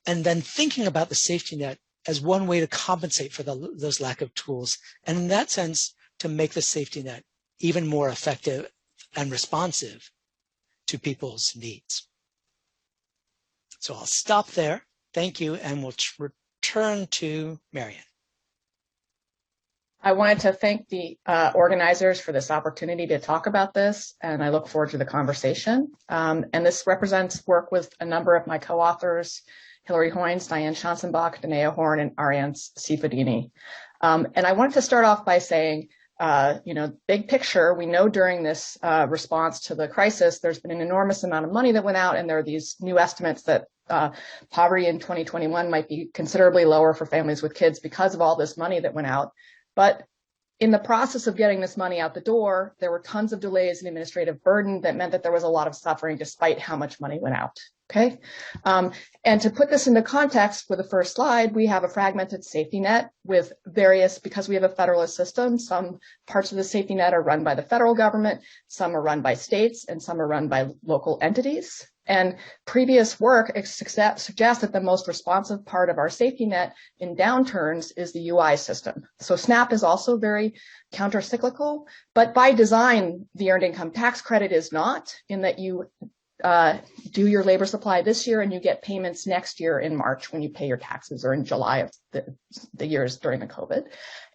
and then thinking about the safety net as one way to compensate for those lack of tools, and in that sense, to make the safety net even more effective and responsive to people's needs. So I'll stop there. Thank you, and we'll return to Marian. I wanted to thank the organizers for this opportunity to talk about this, and I look forward to the conversation. And this represents work with a number of my co-authors, Hilary Hoynes, Diane Schanzenbach, Danae Horn, and Ariane Sifadini. And I wanted to start off by saying, big picture, we know during this response to the crisis, there's been an enormous amount of money that went out, and there are these new estimates that poverty in 2021 might be considerably lower for families with kids because of all this money that went out. But in the process of getting this money out the door, there were tons of delays and administrative burden that meant that there was a lot of suffering despite how much money went out. Okay. And to put this into context for the first slide, we have a fragmented safety net with various, because we have a federalist system, some parts of the safety net are run by the federal government, some are run by states, and some are run by local entities. And previous work suggests that the most responsive part of our safety net in downturns is the UI system. So SNAP is also very counter-cyclical, but by design, the Earned Income Tax Credit is not, in that you do your labor supply this year and you get payments next year in March when you pay your taxes, or in July of the years during the COVID.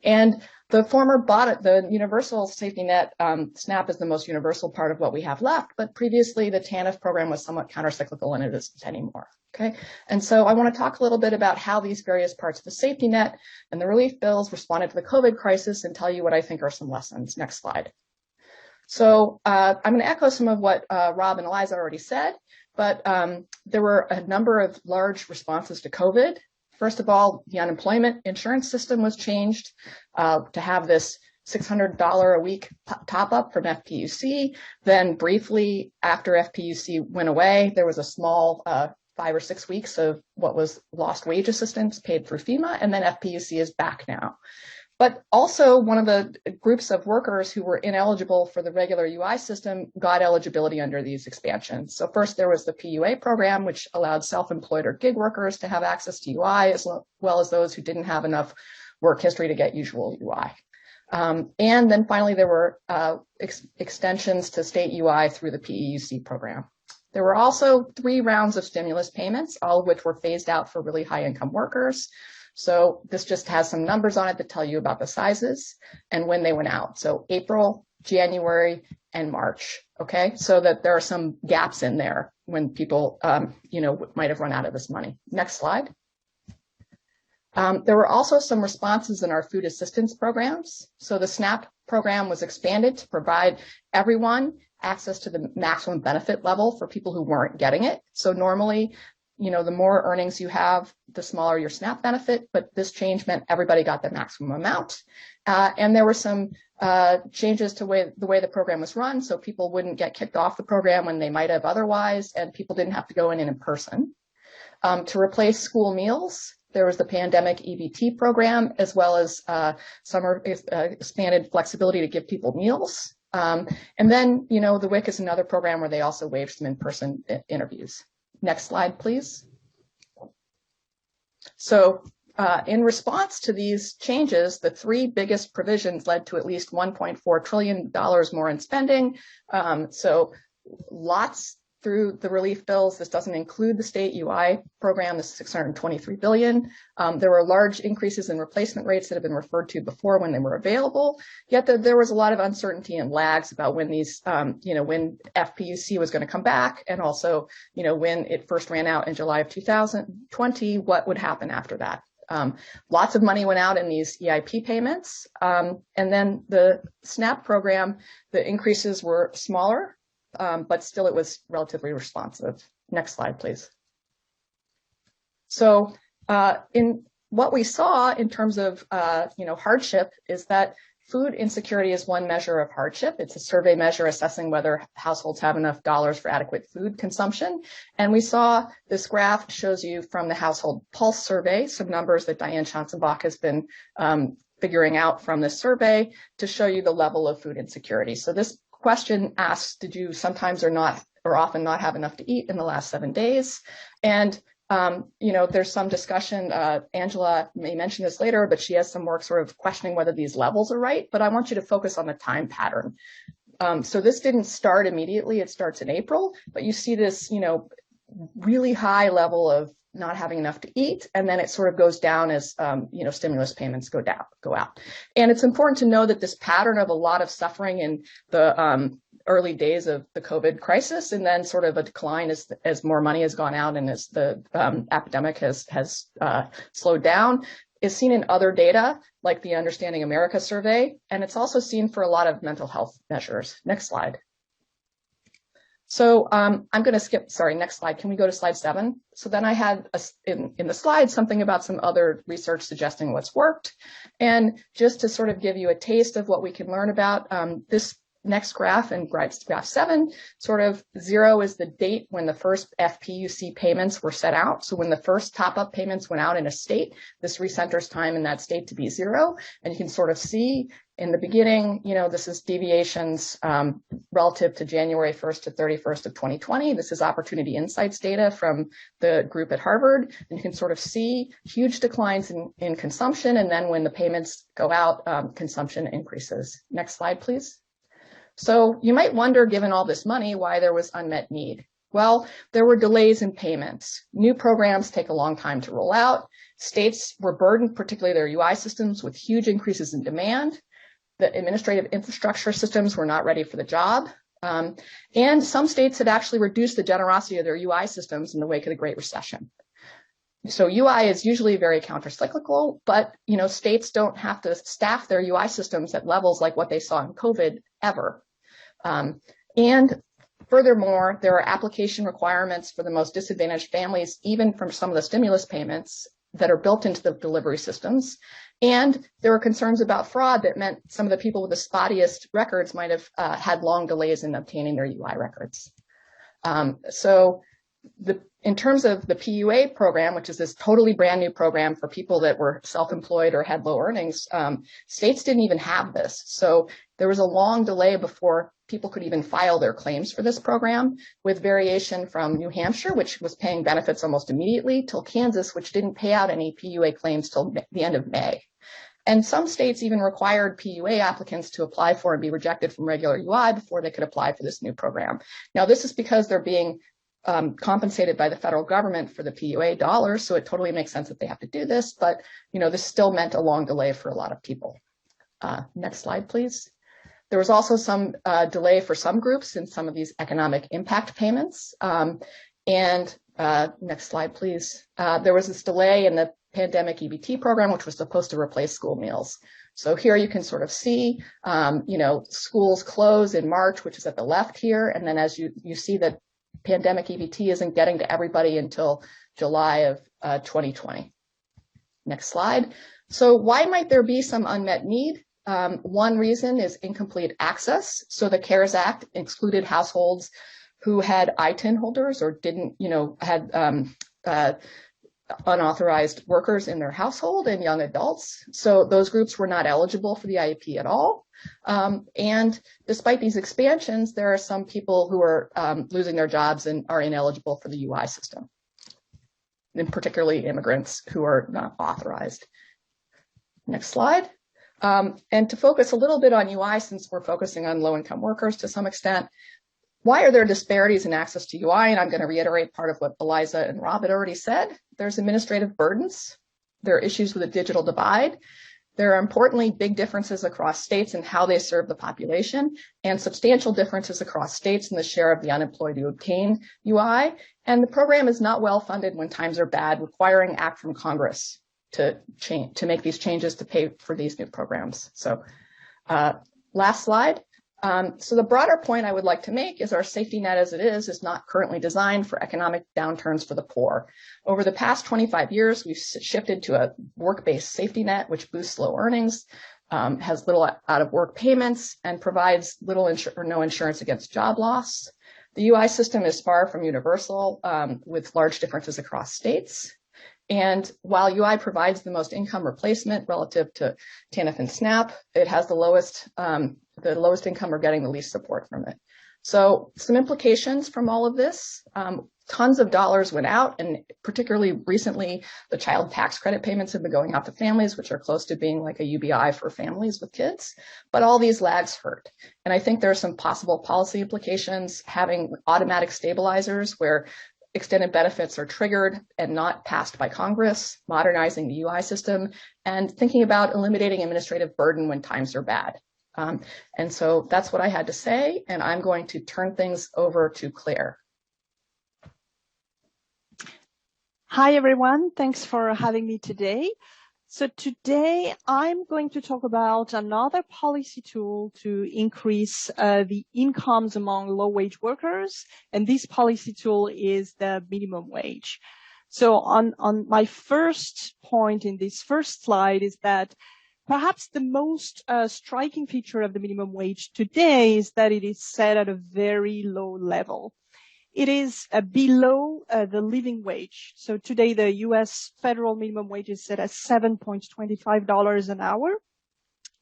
And the universal safety net, SNAP is the most universal part of what we have left, but previously the TANF program was somewhat countercyclical and it isn't anymore. Okay. And so I want to talk a little bit about how these various parts of the safety net and the relief bills responded to the COVID crisis and tell you what I think are some lessons. Next slide. So I'm going to echo some of what Rob and Eliza already said, but there were a number of large responses to COVID. First of all, the unemployment insurance system was changed to have this $600 a week top up from FPUC. Then briefly after FPUC went away, there was a small 5 or 6 weeks of what was lost wage assistance paid through FEMA, and then FPUC is back now. But also one of the groups of workers who were ineligible for the regular UI system got eligibility under these expansions. So first there was the PUA program, which allowed self-employed or gig workers to have access to UI, as well as those who didn't have enough work history to get usual UI. And then finally, there were extensions to state UI through the PEUC program. There were also 3 rounds of stimulus payments, all of which were phased out for really high income workers. So this just has some numbers on it that tell you about the sizes and when they went out. So April, January, and March. Okay, so that there are some gaps in there when people, might have run out of this money. Next slide. There were also some responses in our food assistance programs. So the SNAP program was expanded to provide everyone access to the maximum benefit level for people who weren't getting it. So normally, the more earnings you have, the smaller your SNAP benefit, but this change meant everybody got the maximum amount. And there were some changes to the way the program was run, so people wouldn't get kicked off the program when they might have otherwise, and people didn't have to go in person. To replace school meals, there was the pandemic EBT program, as well as summer expanded flexibility to give people meals. And then, the WIC is another program where they also waived some in-person interviews. Next slide, please. So in response to these changes, the 3 biggest provisions led to at least $1.4 trillion more in spending. So lots through the relief bills. This doesn't include the state UI program, the $623 billion. There were large increases in replacement rates that have been referred to before when they were available, yet there was a lot of uncertainty and lags about when these, when FPUC was going to come back, and also, when it first ran out in July of 2020, what would happen after that. Lots of money went out in these EIP payments. And then the SNAP program, the increases were smaller, but still it was relatively responsive. Next slide, please. So in what we saw in terms of hardship is that food insecurity is one measure of hardship. It's a survey measure assessing whether households have enough dollars for adequate food consumption. And we saw this graph shows you from the Household Pulse survey some numbers that Diane Schanzenbach has been figuring out from this survey to show you the level of food insecurity. So this question asks, did you sometimes or often not have enough to eat in the last 7 days? And, there's some discussion, Angela may mention this later, but she has some work sort of questioning whether these levels are right, but I want you to focus on the time pattern. So this didn't start immediately, it starts in April, but you see this, really high level of not having enough to eat, and then it sort of goes down as stimulus payments go out. And it's important to know that this pattern of a lot of suffering in the early days of the COVID crisis, and then sort of a decline as more money has gone out and as the epidemic has slowed down, is seen in other data like the Understanding America survey, and it's also seen for a lot of mental health measures. Next slide. So I'm going to skip, next slide. Can we go to slide 7? So then I had in the slide something about some other research suggesting what's worked. And just to sort of give you a taste of what we can learn about, this next graph and graph 7, sort of 0 is the date when the first FPUC payments were set out. So when the first top-up payments went out in a state, this recenters time in that state to be 0. And you can sort of see in the beginning, this is deviations relative to January 1st to 31st of 2020. This is Opportunity Insights data from the group at Harvard. And you can sort of see huge declines in consumption. And then when the payments go out, consumption increases. Next slide, please. So you might wonder, given all this money, why there was unmet need. Well, there were delays in payments. New programs take a long time to roll out. States were burdened, particularly their UI systems, with huge increases in demand. The administrative infrastructure systems were not ready for the job. And some states had actually reduced the generosity of their UI systems in the wake of the Great Recession. So UI is usually very countercyclical, but states don't have to staff their UI systems at levels like what they saw in COVID ever. And furthermore, there are application requirements for the most disadvantaged families, even from some of the stimulus payments that are built into the delivery systems. And there were concerns about fraud that meant some of the people with the spottiest records might have had long delays in obtaining their UI records. In terms of the PUA program, which is this totally brand new program for people that were self-employed or had low earnings, states didn't even have this. So there was a long delay before people could even file their claims for this program, with variation from New Hampshire, which was paying benefits almost immediately, till Kansas, which didn't pay out any PUA claims till the end of May. And some states even required PUA applicants to apply for and be rejected from regular UI before they could apply for this new program. Now, this is because they're being compensated by the federal government for the PUA dollars, so it totally makes sense that they have to do this, but this still meant a long delay for a lot of people. Next slide, please. There was also some delay for some groups in some of these economic impact payments. Next slide, please. There was this delay in the pandemic EBT program, which was supposed to replace school meals. So here you can sort of see, schools close in March, which is at the left here, and then as you see that pandemic EBT isn't getting to everybody until July of 2020. Next slide. So why might there be some unmet need? One reason is incomplete access. So the CARES Act excluded households who had ITIN holders or didn't, had unauthorized workers in their household and young adults. So those groups were not eligible for the IEP at all. And despite these expansions, there are some people who are losing their jobs and are ineligible for the UI system, and particularly immigrants who are not authorized. Next slide. And to focus a little bit on UI, since we're focusing on low-income workers to some extent, why are there disparities in access to UI? And I'm going to reiterate part of what Eliza and Rob had already said. There's administrative burdens. There are issues with a digital divide. There are importantly big differences across states in how they serve the population, and substantial differences across states in the share of the unemployed who obtain UI. And the program is not well funded when times are bad, requiring act from Congress to make these changes to pay for these new programs. So last slide. So the broader point I would like to make is our safety net as it is not currently designed for economic downturns for the poor. Over the past 25 years, we've shifted to a work-based safety net, which boosts low earnings, has little out-of-work payments, and provides little or no insurance against job loss. The UI system is far from universal, with large differences across states. And while UI provides the most income replacement relative to TANF and SNAP, it has the lowest income are getting the least support from it. So some implications from all of this, tons of dollars went out, and particularly recently, the child tax credit payments have been going out to families, which are close to being like a UBI for families with kids. But all these lags hurt. And I think there are some possible policy implications, having automatic stabilizers where extended benefits are triggered and not passed by Congress, modernizing the UI system, and thinking about eliminating administrative burden when times are bad. And so that's what I had to say, and I'm going to turn things over to Claire. Hi, everyone. Thanks for having me today. So today I'm going to talk about another policy tool to increase the incomes among low-wage workers, and this policy tool is the minimum wage. So on my first point in this first slide is that perhaps the most striking feature of the minimum wage today is that it is set at a very low level. It is below the living wage. So today, the U.S. federal minimum wage is set at $7.25 an hour,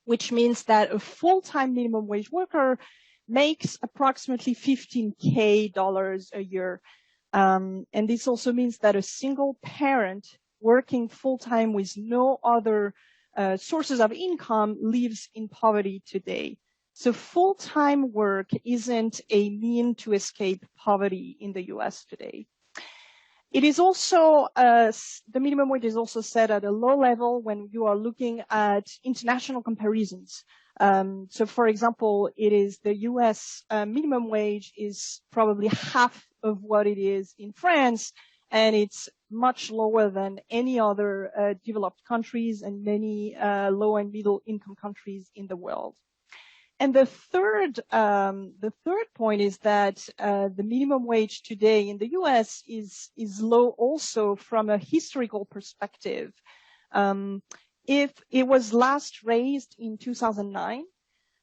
which means that a full-time minimum wage worker makes approximately $15,000 a year. And this also means that a single parent working full-time with no other sources of income lives in poverty today. So full-time work isn't a mean to escape poverty in the U.S. today. It is also, the minimum wage is also set at a low level when you are looking at international comparisons. So for example, it is the U.S. Minimum wage is probably half of what it is in France, and it's much lower than any other developed countries and many low and middle income countries in the world. And the third point is that the minimum wage today in the U.S. is low also from a historical perspective. if it was last raised in 2009.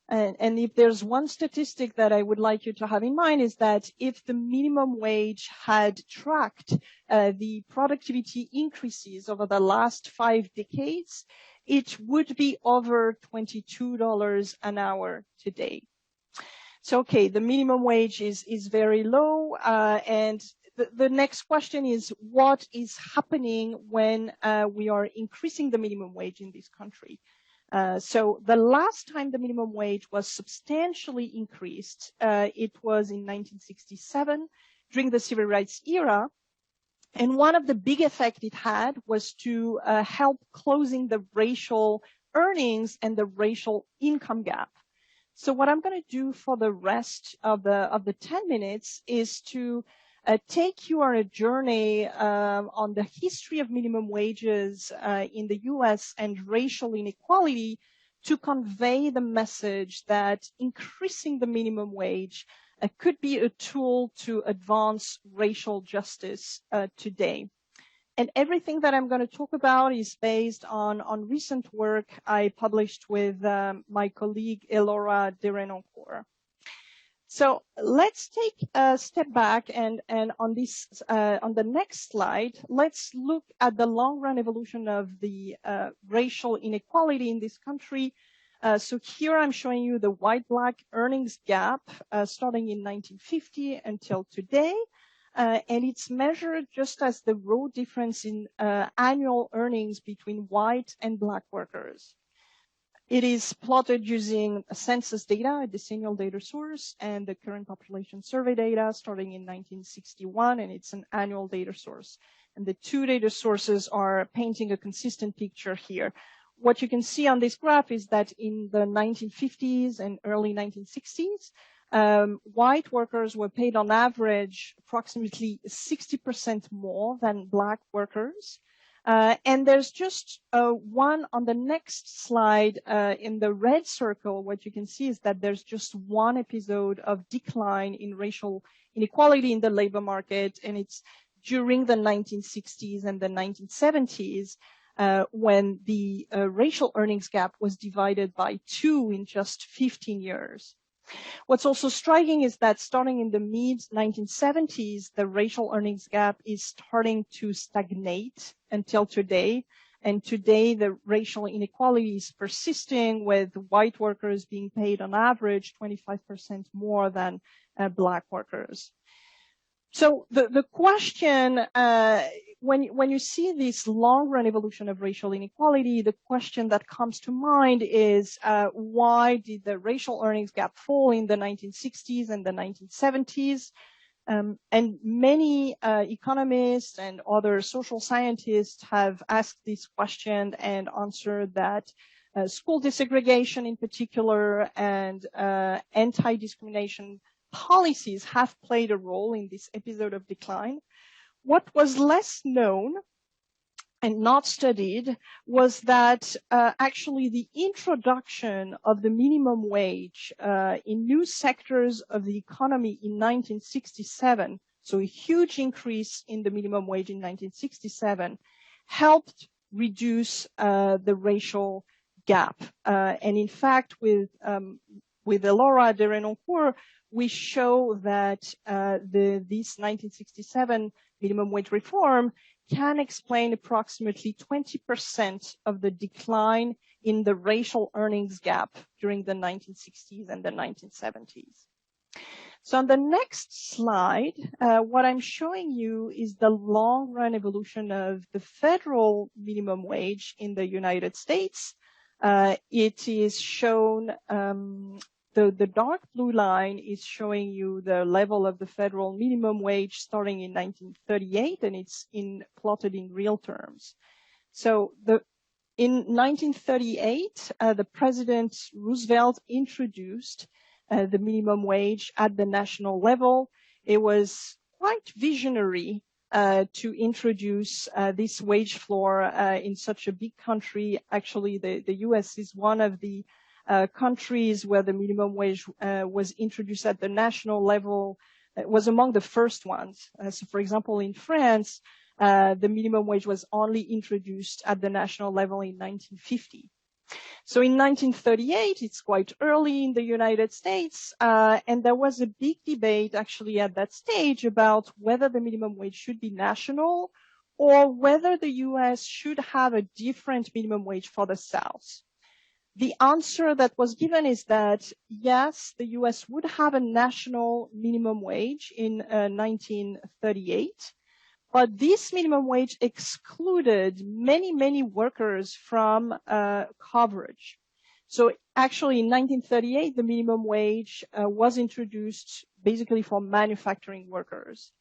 And if there's one statistic that I would like you to have in mind is that if the minimum wage had tracked the productivity increases over the last 5 decades, it would be over $22 an hour today. So, okay, the minimum wage is very low, and the next question is, what is happening when we are increasing the minimum wage in this country? So the last time the minimum wage was substantially increased, it was in 1967 during the civil rights era. And one of the big effects it had was to help closing the racial earnings and the racial income gap. So what I'm going to do for the rest of the 10 minutes is to take you on a journey on the history of minimum wages in the U.S. and racial inequality to convey the message that increasing the minimum wage could be a tool to advance racial justice today. And everything that I'm going to talk about is based on recent work I published with my colleague Elora de Renoncourt. So let's take a step back and on this on the next slide, let's look at the long run evolution of the racial inequality in this country. So here I'm showing you the white-black earnings gap starting in 1950 until today. And it's measured just as the raw difference in annual earnings between white and black workers. It is plotted using census data, a decennial data source, and the current population survey data starting in 1961, and it's an annual data source. And the two data sources are painting a consistent picture here. What you can see on this graph is that in the 1950s and early 1960s, white workers were paid on average approximately 60% more than black workers. And there's just one on the next slide in the red circle. What you can see is that there's just one episode of decline in racial inequality in the labor market, and it's during the 1960s and the 1970s when the racial earnings gap was divided by 2 in just 15 years. What's also striking is that starting in the mid-1970s, the racial earnings gap is starting to stagnate until today. And today, the racial inequality is persisting, with white workers being paid on average 25% more than black workers. So the question, when you see this long-run evolution of racial inequality, the question that comes to mind is why did the racial earnings gap fall in the 1960s and the 1970s? And many economists and other social scientists have asked this question and answered that school desegregation in particular and anti-discrimination policies have played a role in this episode of decline. What was less known and not studied was that actually the introduction of the minimum wage in new sectors of the economy in 1967, so a huge increase in the minimum wage in 1967, helped reduce the racial gap. And in fact, with Elora de Renoncourt, we show that this 1967 minimum wage reform can explain approximately 20% of the decline in the racial earnings gap during the 1960s and the 1970s. So on the next slide, what I'm showing you is the long-run evolution of the federal minimum wage in the United States. It is shown the dark blue line is showing you the level of the federal minimum wage starting in 1938, and it's plotted in real terms. So in 1938, the President Roosevelt introduced the minimum wage at the national level. It was quite visionary to introduce this wage floor in such a big country. Actually, the U.S. is one of the countries where the minimum wage was introduced at the national level. It was among the first ones. So for example, in France, the minimum wage was only introduced at the national level in 1950. So in 1938, it's quite early in the United States, and there was a big debate actually at that stage about whether the minimum wage should be national or whether the US should have a different minimum wage for the South. The answer that was given is that, yes, the US would have a national minimum wage in 1938, but this minimum wage excluded many, many workers from coverage. So actually in 1938, the minimum wage was introduced basically for manufacturing workers.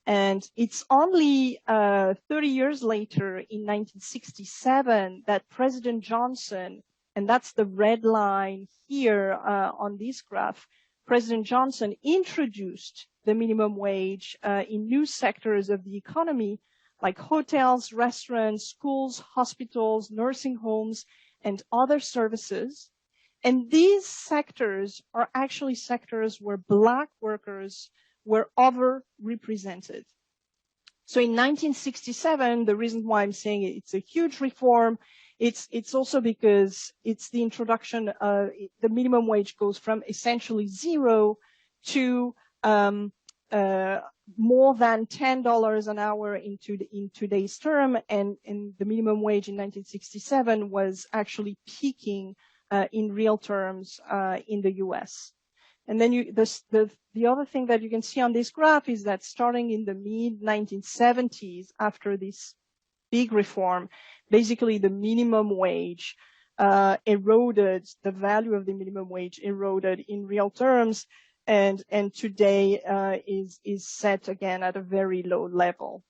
And it's only 30 years later in 1967 that President Johnson, and that's the red line here on this graph, President Johnson introduced the minimum wage in new sectors of the economy, like hotels, restaurants, schools, hospitals, nursing homes, and other services. And these sectors are actually sectors where Black workers were overrepresented. So in 1967, the reason why I'm saying it's a huge reform, it's also because it's the introduction of the minimum wage goes from essentially zero to more than $10 an hour in today's term, and the minimum wage in 1967 was actually peaking in real terms in the U.S. And then the other thing that you can see on this graph is that starting in the mid-1970s, after this big reform, basically the minimum wage eroded, the value of the minimum wage eroded in real terms, and today is set again at a very low level.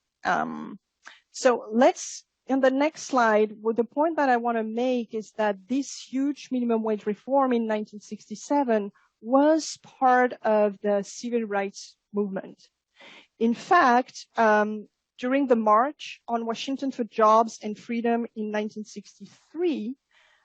So let's, in the next slide, the point that I want to make is that this huge minimum wage reform in 1967 was part of the civil rights movement. In fact, during the March on Washington for Jobs and Freedom in 1963,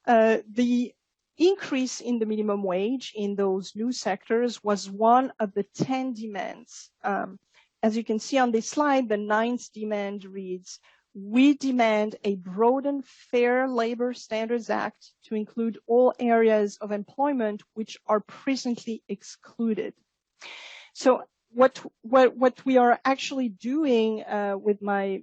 the increase in the minimum wage in those new sectors was one of the 10 demands. As you can see on this slide, the 9th demand reads, "We demand a broad and fair Labor Standards Act to include all areas of employment which are presently excluded." So what we are actually doing with my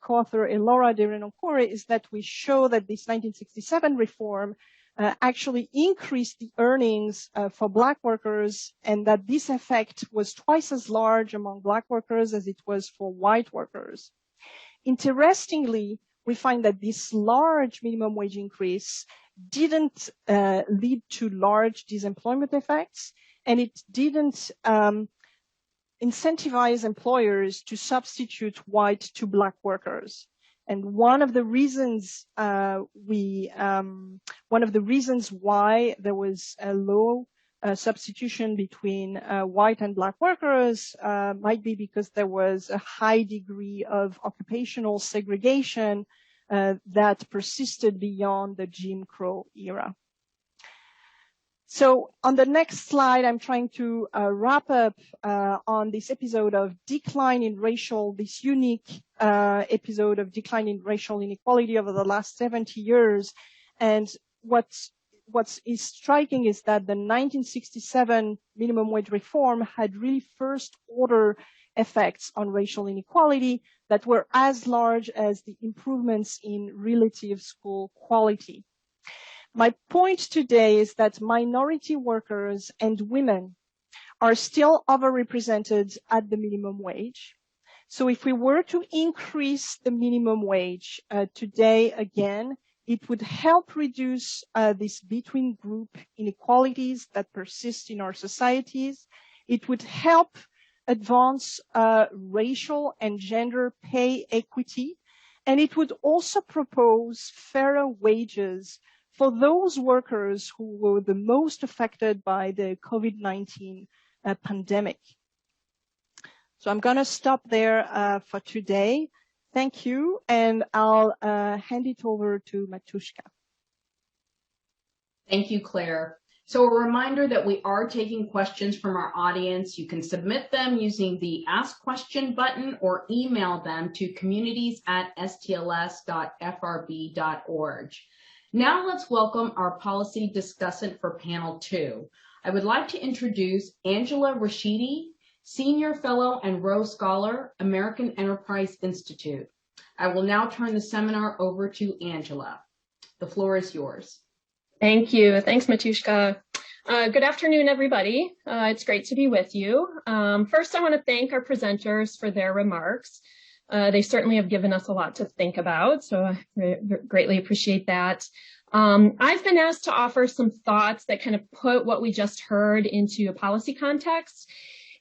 co-author Elora Derenoncore is that we show that this 1967 reform actually increased the earnings for Black workers, and that this effect was twice as large among Black workers as it was for white workers. Interestingly, we find that this large minimum wage increase didn't lead to large disemployment effects, and it didn't incentivize employers to substitute white to Black workers. And one of the reasons why there was a low substitution between white and Black workers might be because there was a high degree of occupational segregation that persisted beyond the Jim Crow era. So on the next slide, I'm trying to wrap up on this episode of decline in racial, this unique episode of decline in racial inequality over the last 70 years. And what is striking is that the 1967 minimum wage reform had really first order effects on racial inequality that were as large as the improvements in relative school quality. My point today is that minority workers and women are still overrepresented at the minimum wage. So if we were to increase the minimum wage today again, it would help reduce these between group inequalities that persist in our societies. It would help advance racial and gender pay equity. And it would also propose fairer wages for those workers who were the most affected by the COVID-19 pandemic. So I'm going to stop there for today. Thank you, and I'll hand it over to Matushka. Thank you, Claire. So a reminder that we are taking questions from our audience. You can submit them using the Ask Question button or email them to communities@stls.frb.org. Now let's welcome our policy discussant for panel 2. I would like to introduce Angela Rashidi, Senior Fellow and Rowe Scholar, American Enterprise Institute. I will now turn the seminar over to Angela. The floor is yours. Thank you. Thanks, Matushka. Good afternoon, everybody. It's great to be with you. First, I want to thank our presenters for their remarks. They certainly have given us a lot to think about, so I greatly appreciate that. I've been asked to offer some thoughts that kind of put what we just heard into a policy context.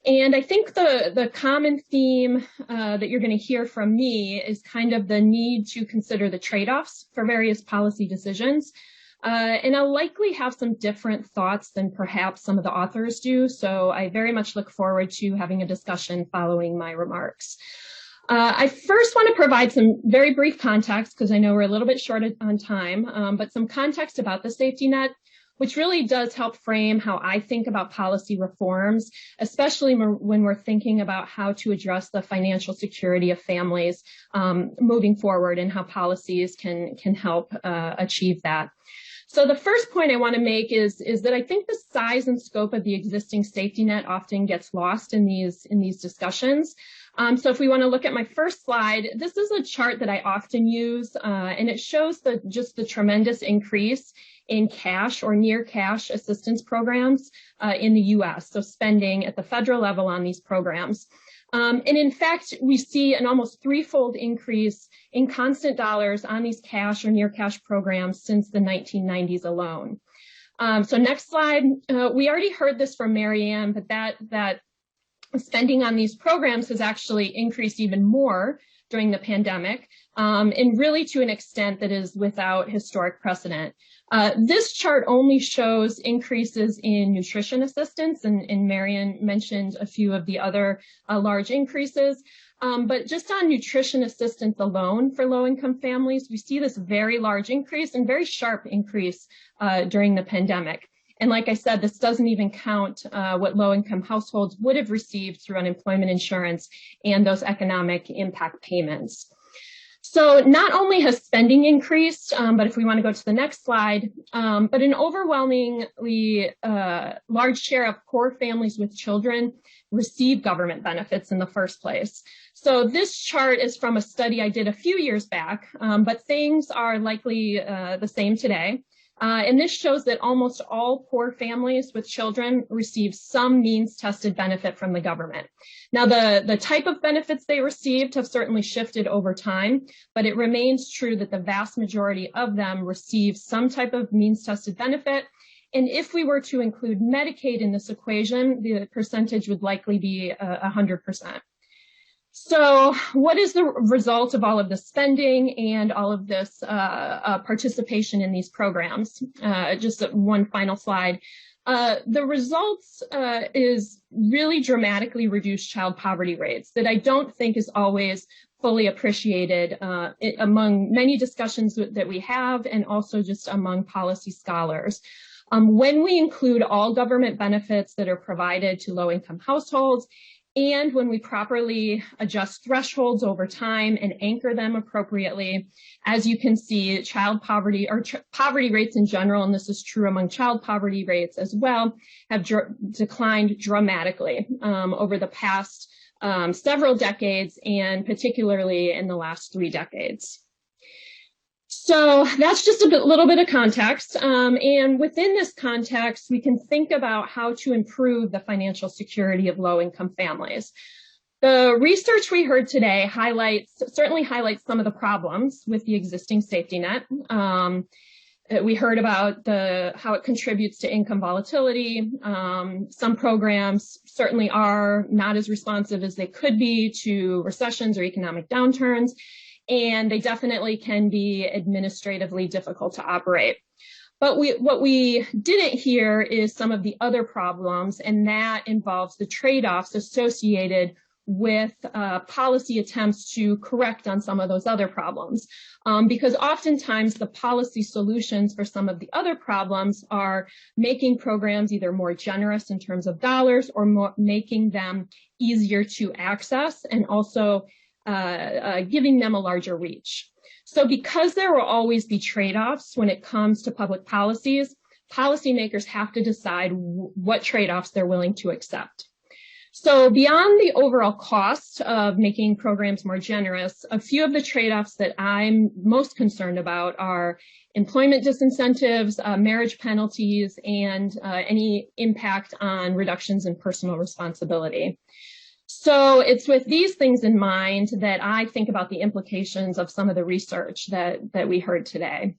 And I think the common theme that you're going to hear from me is kind of the need to consider the trade-offs for various policy decisions. And I'll likely have some different thoughts than perhaps some of the authors do. So I very much look forward to having a discussion following my remarks. I first want to provide some very brief context because I know we're a little bit short on time, but some context about the safety net, which really does help frame how I think about policy reforms, especially when we're thinking about how to address the financial security of families moving forward and how policies can help achieve that. So the first point I want to make is that I think the size and scope of the existing safety net often gets lost in these discussions. So if we want to look at my first slide, this is a chart that I often use, and it shows just the tremendous increase in cash or near cash assistance programs in the U.S., so spending at the federal level on these programs. And in fact, we see an almost threefold increase in constant dollars on these cash or near cash programs since the 1990s alone. So next slide, we already heard this from Marianne, but that spending on these programs has actually increased even more during the pandemic, and really to an extent that is without historic precedent. This chart only shows increases in nutrition assistance, and Marianne mentioned a few of the other large increases. But just on nutrition assistance alone for low-income families, we see this very large increase and very sharp increase during the pandemic. And like I said, this doesn't even count what low-income households would have received through unemployment insurance and those economic impact payments. So not only has spending increased, but if we want to go to the next slide, but an overwhelmingly large share of poor families with children receive government benefits in the first place. So this chart is from a study I did a few years back, but things are likely the same today. And this shows that almost all poor families with children receive some means-tested benefit from the government. Now, the type of benefits they received have certainly shifted over time, but it remains true that the vast majority of them receive some type of means-tested benefit. And if we were to include Medicaid in this equation, the percentage would likely be 100%. So what is the result of all of this spending and all of this participation in these programs? Just one final slide. The results is really dramatically reduced child poverty rates that I don't think is always fully appreciated among many discussions that we have and also just among policy scholars. When we include all government benefits that are provided to low-income households, and when we properly adjust thresholds over time and anchor them appropriately, as you can see, child poverty or poverty rates in general, and this is true among child poverty rates as well, have declined dramatically over the past several decades, and particularly in the last 3 decades. So that's just a little bit of context. And within this context, we can think about how to improve the financial security of low-income families. The research we heard today certainly highlights some of the problems with the existing safety net. We heard about how it contributes to income volatility. Some programs certainly are not as responsive as they could be to recessions or economic downturns, and they definitely can be administratively difficult to operate. But what we didn't hear is some of the other problems, and that involves the trade-offs associated with policy attempts to correct on some of those other problems. Because oftentimes the policy solutions for some of the other problems are making programs either more generous in terms of dollars or making them easier to access, and also giving them a larger reach. So because there will always be trade-offs when it comes to public policies, policymakers have to decide what trade-offs they're willing to accept. So beyond the overall cost of making programs more generous, a few of the trade-offs that I'm most concerned about are employment disincentives, marriage penalties, and any impact on reductions in personal responsibility. So it's with these things in mind that I think about the implications of some of the research that we heard today.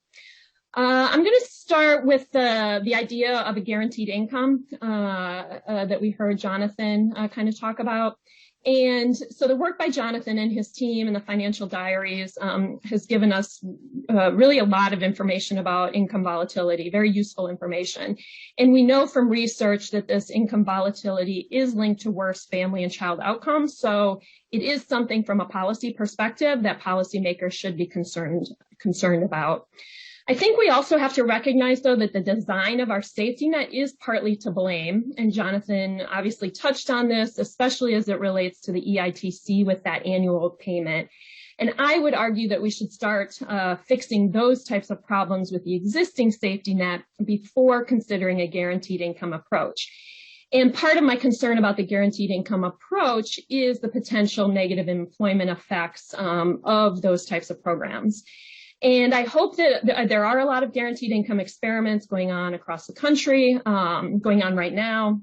I'm going to start with the idea of a guaranteed income that we heard Jonathan kind of talk about. And so the work by Jonathan and his team in the Financial Diaries has given us really a lot of information about income volatility, very useful information. And we know from research that this income volatility is linked to worse family and child outcomes. So it is something from a policy perspective that policymakers should be concerned about. I think we also have to recognize, though, that the design of our safety net is partly to blame. And Jonathan obviously touched on this, especially as it relates to the EITC with that annual payment. And I would argue that we should start fixing those types of problems with the existing safety net before considering a guaranteed income approach. And part of my concern about the guaranteed income approach is the potential negative employment effects of those types of programs. And I hope that there are a lot of guaranteed income experiments going on across the country, going on right now.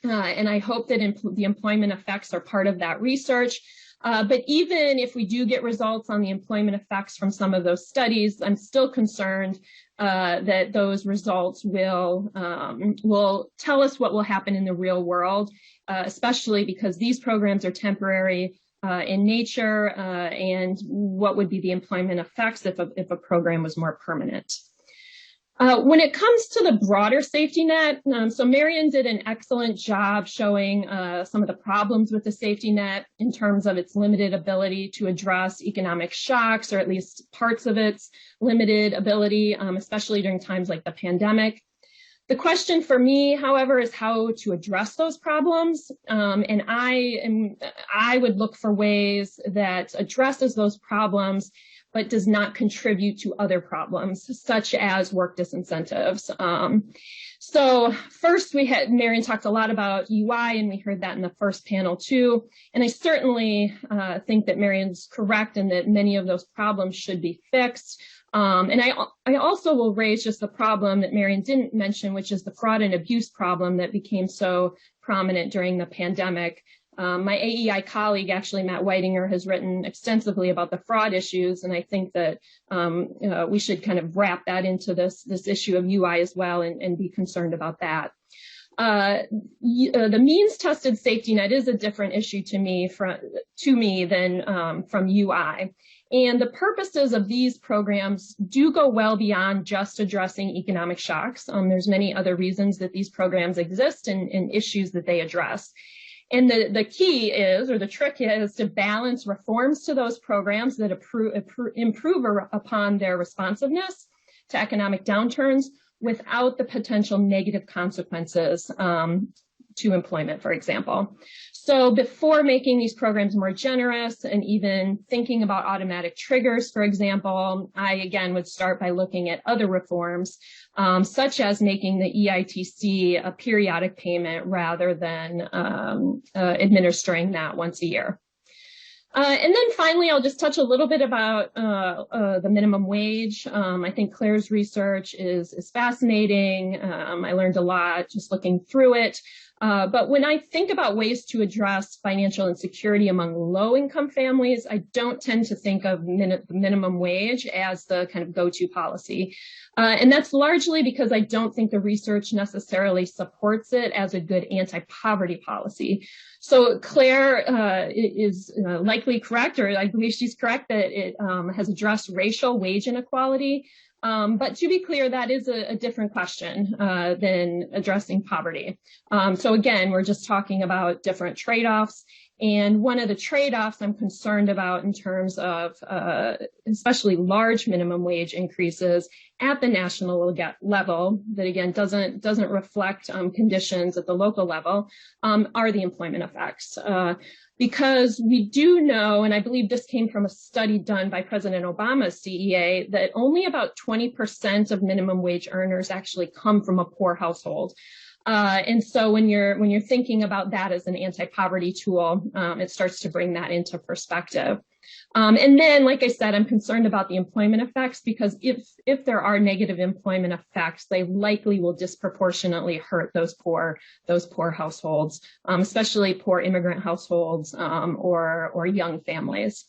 And I hope that the employment effects are part of that research. But even if we do get results on the employment effects from some of those studies, I'm still concerned that those results will tell us what will happen in the real world, especially because these programs are temporary in nature, and what would be the employment effects if a program was more permanent. When it comes to the broader safety net, so Marion did an excellent job showing some of the problems with the safety net in terms of its limited ability to address economic shocks, or at least parts of its limited ability, especially during times like the pandemic. The question for me, however, is how to address those problems. And I would look for ways that addresses those problems, but does not contribute to other problems, such as work disincentives. So first, Marion talked a lot about UI, and we heard that in the first panel too. And I certainly think that Marion's correct in that many of those problems should be fixed. And I also will raise just the problem that Marion didn't mention, which is the fraud and abuse problem that became so prominent during the pandemic. My AEI colleague, actually, Matt Whitinger, has written extensively about the fraud issues, and I think that we should kind of wrap that into this issue of UI as well, and be concerned about that. The means-tested safety net is a different issue to me than from UI. And the purposes of these programs do go well beyond just addressing economic shocks. There's many other reasons that these programs exist and issues that they address. And the key is, or the trick is, to balance reforms to those programs that improve upon their responsiveness to economic downturns without the potential negative consequences to employment, for example. So before making these programs more generous and even thinking about automatic triggers, for example, I again would start by looking at other reforms, such as making the EITC a periodic payment rather than administering that once a year. And then finally, I'll just touch a little bit about the minimum wage. I think Claire's research is fascinating. I learned a lot just looking through it. But when I think about ways to address financial insecurity among low-income families, I don't tend to think of minimum wage as the kind of go-to policy. And that's largely because I don't think the research necessarily supports it as a good anti-poverty policy. So Claire is likely correct, or I believe she's correct, that it has addressed racial wage inequality. But to be clear, that is a different question than addressing poverty. So again, we're just talking about different trade-offs. And one of the trade-offs I'm concerned about in terms of especially large minimum wage increases at the national level that again doesn't reflect conditions at the local level are the employment effects. Because we do know, and I believe this came from a study done by President Obama's CEA, that only about 20% of minimum wage earners actually come from a poor household. And so when you're thinking about that as an anti-poverty tool, it starts to bring that into perspective. And then, like I said, I'm concerned about the employment effects because if there are negative employment effects, they likely will disproportionately hurt those poor households, especially poor immigrant households or young families.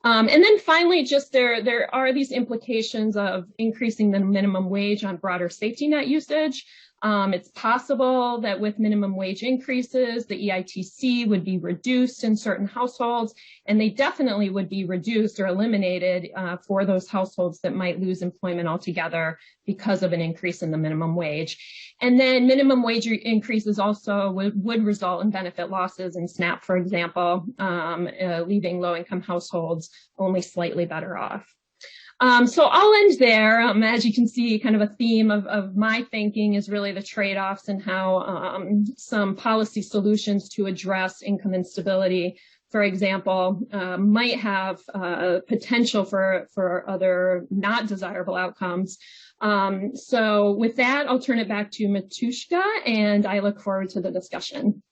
And then finally, just there are these implications of increasing the minimum wage on broader safety net usage. It's possible that with minimum wage increases, the EITC would be reduced in certain households, and they definitely would be reduced or eliminated for those households that might lose employment altogether because of an increase in the minimum wage. And then minimum wage increases also would result in benefit losses in SNAP, for example, leaving low-income households only slightly better off. So I'll end there. As you can see, kind of a theme of my thinking is really the trade-offs and how some policy solutions to address income instability, for example, might have potential for other not desirable outcomes. So with that, I'll turn it back to Matushka, and I look forward to the discussion.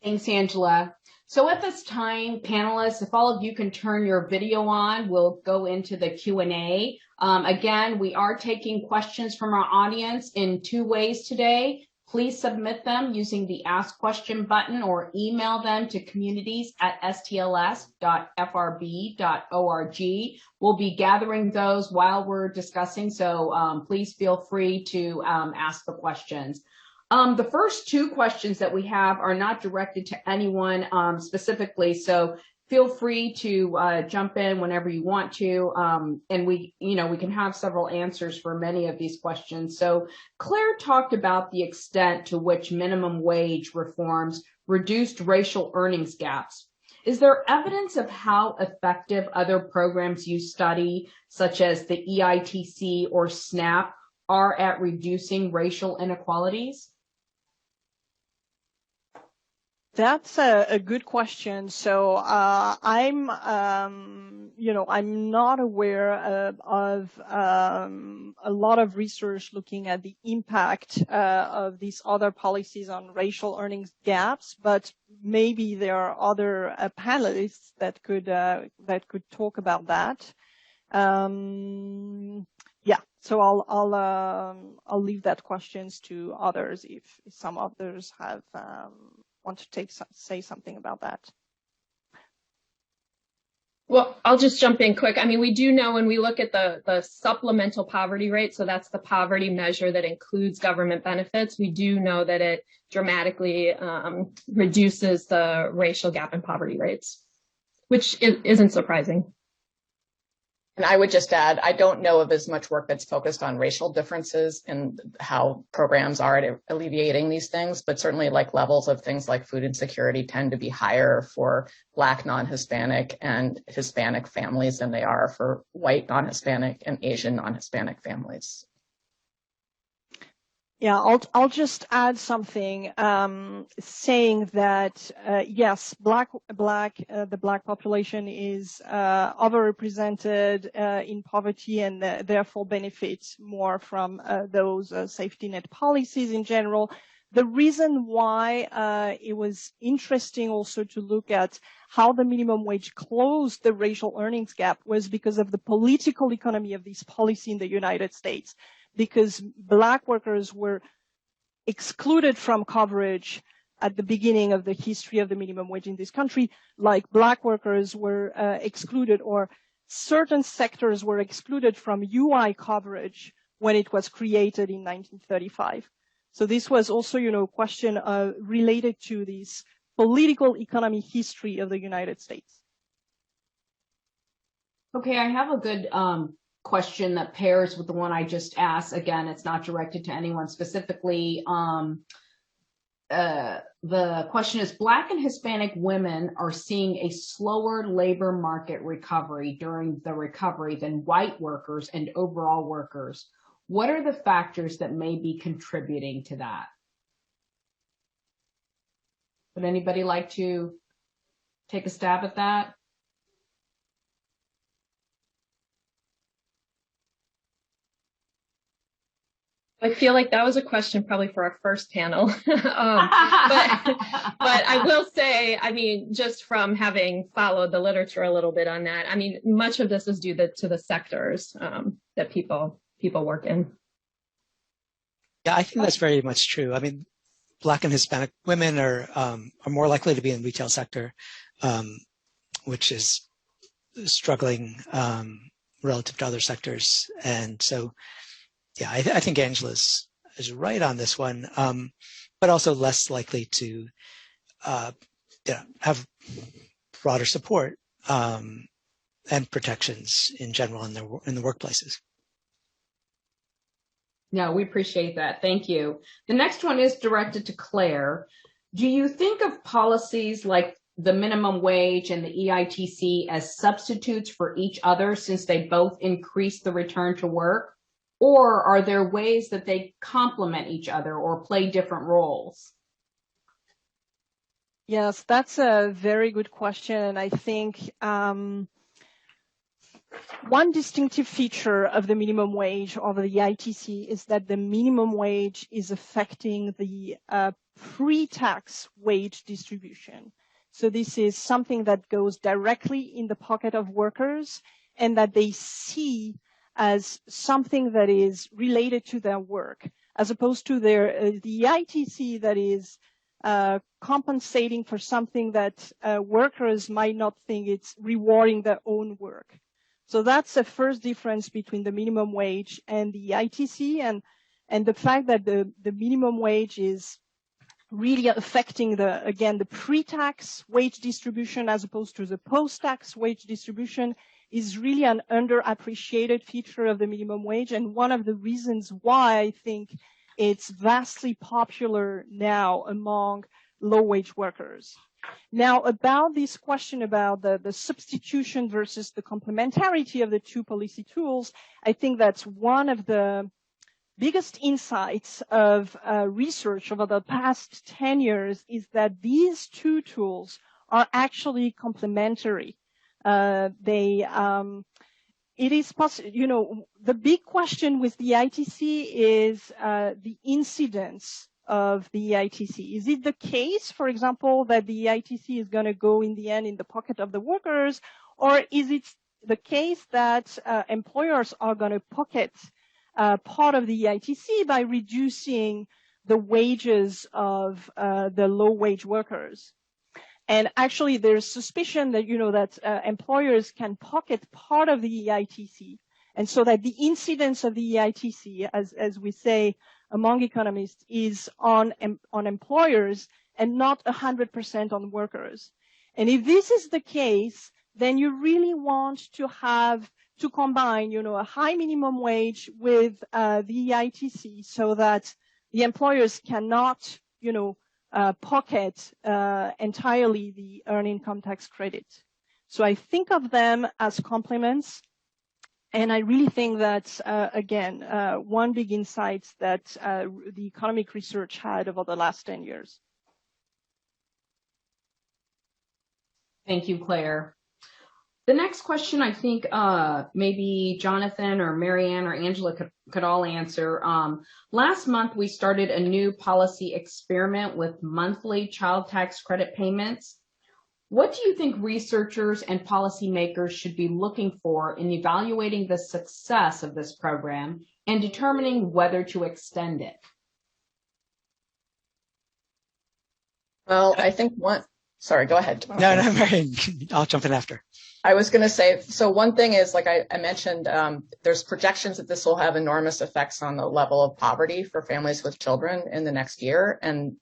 Thanks, Angela. So at this time, panelists, if all of you can turn your video on, we'll go into the Q&A. Again, we are taking questions from our audience in two ways today. Please submit them using the Ask Question button or email them to communities@stls.frb.org. We'll be gathering those while we're discussing, so please feel free to ask the questions. The first two questions that we have are not directed to anyone specifically, so feel free to jump in whenever you want to, and we can have several answers for many of these questions. So Claire talked about the extent to which minimum wage reforms reduced racial earnings gaps. Is there evidence of how effective other programs you study, such as the EITC or SNAP, are at reducing racial inequalities? That's a good question. So I'm not aware of a lot of research looking at the impact of these other policies on racial earnings gaps, but maybe there are other panelists that could talk about that. Yeah, so I'll leave that questions to others if some others have want to say something about that. Well, I'll just jump in quick. I mean, we do know when we look at the supplemental poverty rate, so that's the poverty measure that includes government benefits, we do know that it dramatically reduces the racial gap in poverty rates, which isn't surprising. And I would just add, I don't know of as much work that's focused on racial differences and how programs are at alleviating these things, but certainly like levels of things like food insecurity tend to be higher for Black non-Hispanic and Hispanic families than they are for white non-Hispanic and Asian non-Hispanic families. Yeah, I'll just add something, saying that yes, the Black population is overrepresented in poverty and therefore benefits more from those safety net policies in general. The reason why it was interesting also to look at how the minimum wage closed the racial earnings gap was because of the political economy of this policy in the United States. Because Black workers were excluded from coverage at the beginning of the history of the minimum wage in this country, like Black workers were excluded, or certain sectors were excluded from UI coverage when it was created in 1935. So this was also, a question related to this political economy history of the United States. Okay, I have a good question that pairs with the one I just asked. Again, it's not directed to anyone specifically. the question is, Black and Hispanic women are seeing a slower labor market recovery during the recovery than white workers and overall workers. What are the factors that may be contributing to that? Would anybody like to take a stab at that? I feel like that was a question probably for our first panel. But I will say, I mean, just from having followed the literature a little bit on that, I mean, much of this is due to the sectors that people work in. Yeah, I think that's very much true. I mean, Black and Hispanic women are more likely to be in the retail sector, which is struggling relative to other sectors. And so, yeah, I think Angela is right on this one, but also less likely to have broader support and protections in general in the workplaces. No, we appreciate that. Thank you. The next one is directed to Claire. Do you think of policies like the minimum wage and the EITC as substitutes for each other since they both increase the return to work? Or are there ways that they complement each other or play different roles? Yes, that's a very good question. And I think one distinctive feature of the minimum wage or the EITC is that the minimum wage is affecting the pre-tax wage distribution. So this is something that goes directly in the pocket of workers and that they see as something that is related to their work, as opposed to the EITC that is compensating for something that workers might not think it's rewarding their own work. So that's the first difference between the minimum wage and the EITC, and the fact that the minimum wage is really affecting the pre-tax wage distribution as opposed to the post-tax wage distribution is really an underappreciated feature of the minimum wage, and one of the reasons why I think it's vastly popular now among low-wage workers. Now, about this question about the substitution versus the complementarity of the two policy tools, I think that's one of the biggest insights of research over the past 10 years is that these two tools are actually complementary. It is possible, the big question with the EITC is the incidence of the EITC. Is it the case, for example, that the EITC is going to go in the end in the pocket of the workers, or is it the case that employers are going to pocket part of the EITC by reducing the wages of the low-wage workers? And actually, there's suspicion that, that employers can pocket part of the EITC, and so that the incidence of the EITC, as we say among economists, is on employers and not 100% on workers. And if this is the case, then you really want to combine, a high minimum wage with the EITC so that the employers cannot, pocket entirely the earned income tax credit. So I think of them as complements. And I really think that, again, one big insight that the economic research had over the last 10 years. Thank you, Claire. The next question, I think maybe Jonathan or Marianne or Angela could all answer. Last month, we started a new policy experiment with monthly child tax credit payments. What do you think researchers and policymakers should be looking for in evaluating the success of this program and determining whether to extend it? Well, I think sorry, go ahead. No, Marianne, I'll jump in after. I was going to say, so one thing is, like I mentioned, there's projections that this will have enormous effects on the level of poverty for families with children in the next year. And,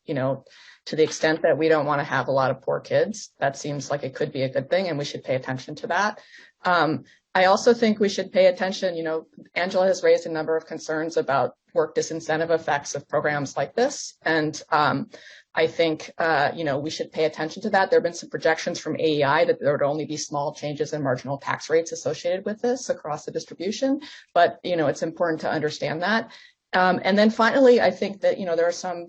to the extent that we don't want to have a lot of poor kids, that seems like it could be a good thing, and we should pay attention to that. I also think we should pay attention, Angela has raised a number of concerns about work disincentive effects of programs like this. And I think, we should pay attention to that. There have been some projections from AEI that there would only be small changes in marginal tax rates associated with this across the distribution. But, it's important to understand that. And then finally, I think that, there are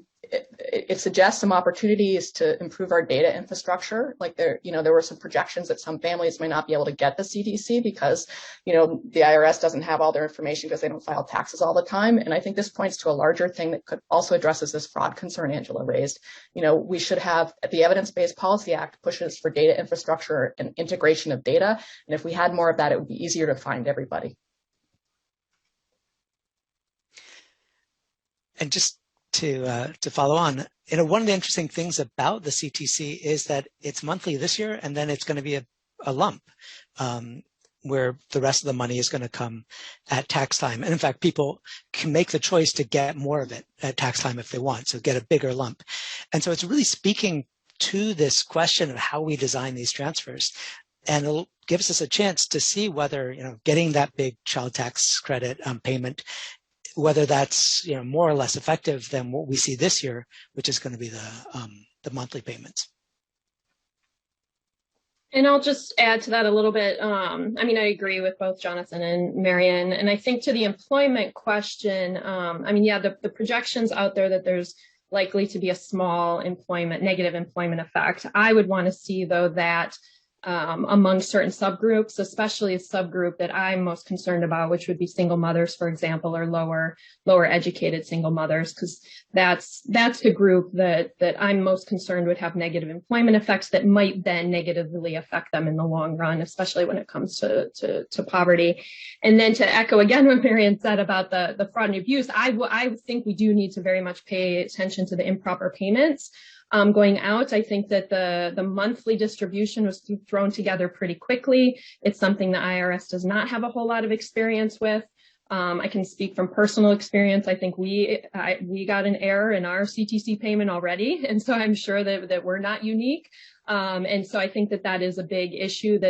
it suggests some opportunities to improve our data infrastructure. Like there were some projections that some families may not be able to get the CTC because, the IRS doesn't have all their information because they don't file taxes all the time. And I think this points to a larger thing that could also addresses this fraud concern Angela raised. We should have, the Evidence-Based Policy Act pushes for data infrastructure and integration of data. And if we had more of that, it would be easier to find everybody. And just to follow on, one of the interesting things about the CTC is that it's monthly this year, and then it's going to be a lump where the rest of the money is going to come at tax time. And in fact, people can make the choice to get more of it at tax time if they want, so get a bigger lump. And so it's really speaking to this question of how we design these transfers. And it gives us a chance to see whether, getting that big child tax credit payment, whether that's more or less effective than what we see this year, which is going to be the monthly payments. And I'll just add to that a little bit. I agree with both Jonathan and Marian. And I think to the employment question, the projections out there that there's likely to be a small negative employment effect. I would want to see, though, that among certain subgroups, especially a subgroup that I'm most concerned about, which would be single mothers, for example, or lower educated single mothers, because that's the group that I'm most concerned would have negative employment effects that might then negatively affect them in the long run, especially when it comes to poverty. And then to echo again what Marian said about the fraud and abuse, I think we do need to very much pay attention to the improper payments. Going out, I think that the monthly distribution was thrown together pretty quickly. It's something the IRS does not have a whole lot of experience with. I can speak from personal experience. I think we got an error in our CTC payment already, and so I'm sure that we're not unique. And so I think that is a big issue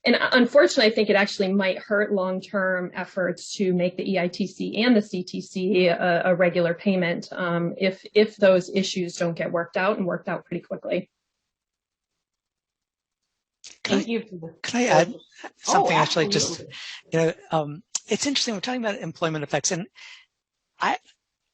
and unfortunately, I think it actually might hurt long-term efforts to make the EITC and the CTC a regular payment if those issues don't get worked out pretty quickly. Can I add something? Actually, just, it's interesting. We're talking about employment effects, and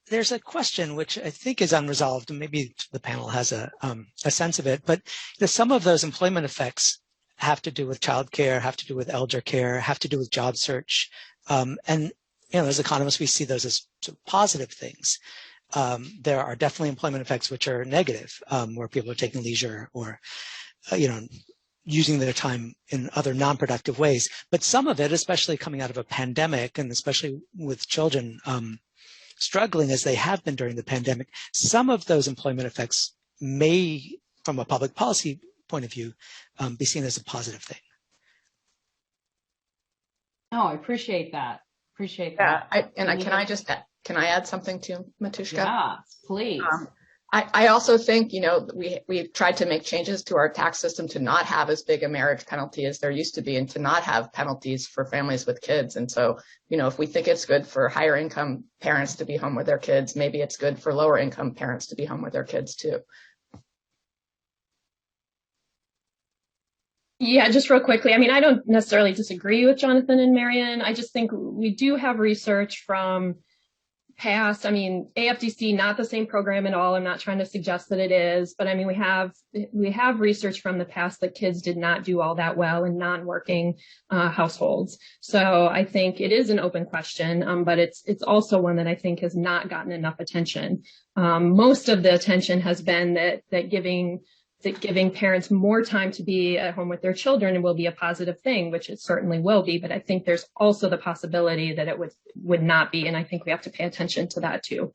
there's a question which I think is unresolved, and maybe the panel has a sense of it, but some of those employment effects have to do with childcare, have to do with elder care, have to do with job search. And, as economists, we see those as positive things. There are definitely employment effects which are negative, where people are taking leisure or, using their time in other non-productive ways. But some of it, especially coming out of a pandemic, and especially with children struggling as they have been during the pandemic, some of those employment effects may, from a public policy point of view, be seen as a positive thing. Oh, I appreciate that. Can I add something to Matushka? Yeah, please. I also think, we've tried to make changes to our tax system to not have as big a marriage penalty as there used to be, and to not have penalties for families with kids. And so, if we think it's good for higher income parents to be home with their kids, maybe it's good for lower income parents to be home with their kids too. Yeah, just real quickly. I don't necessarily disagree with Jonathan and Marian. I just think we do have research from past. AFDC, not the same program at all. I'm not trying to suggest that it is, but we have research from the past that kids did not do all that well in non-working households. So I think it is an open question, but it's also one that I think has not gotten enough attention. Most of the attention has been that giving parents more time to be at home with their children will be a positive thing, which it certainly will be. But I think there's also the possibility that it would not be. And I think we have to pay attention to that too.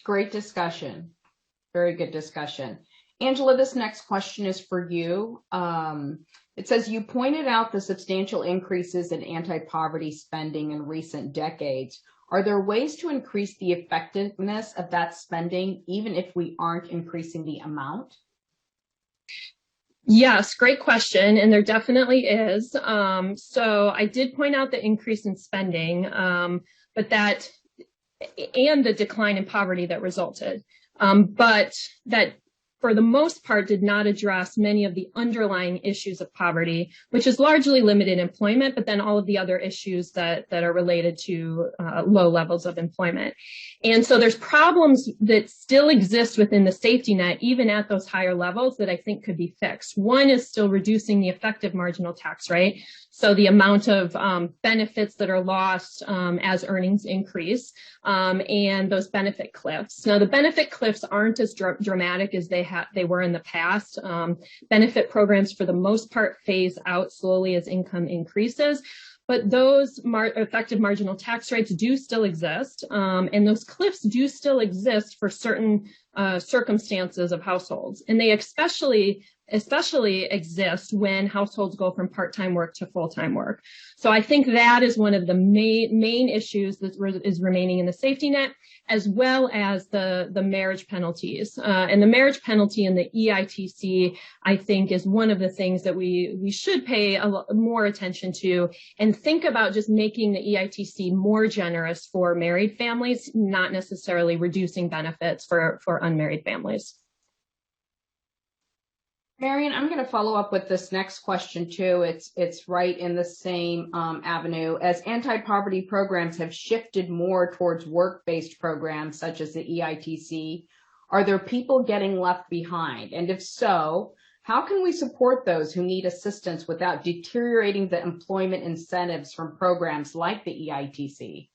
Great discussion. Very good discussion. Angela, this next question is for you. It says, you pointed out the substantial increases in anti-poverty spending in recent decades. Are there ways to increase the effectiveness of that spending, even if we aren't increasing the amount? Yes, great question, and there definitely is. So I did point out the increase in spending, but that and the decline in poverty that resulted, but that for the most part did not address many of the underlying issues of poverty, which is largely limited employment, but then all of the other issues that are related to low levels of employment. And so there's problems that still exist within the safety net, even at those higher levels, that I think could be fixed. One is still reducing the effective marginal tax rate. So the amount of benefits that are lost as earnings increase, and those benefit cliffs. Now, the benefit cliffs aren't as dramatic as they were in the past. Benefit programs, for the most part, phase out slowly as income increases. But those effective marginal tax rates do still exist, and those cliffs do still exist for certain circumstances of households. And they especially exist when households go from part-time work to full-time work. So I think that is one of the main issues that is remaining in the safety net, as well as the marriage penalties. And the marriage penalty and the EITC, I think, is one of the things that we should pay more attention to and think about just making the EITC more generous for married families, not necessarily reducing benefits for unmarried families. Marian, I'm going to follow up with this next question too. It's right in the same avenue. As anti-poverty programs have shifted more towards work-based programs such as the EITC, are there people getting left behind? And if so, how can we support those who need assistance without deteriorating the employment incentives from programs like the EITC?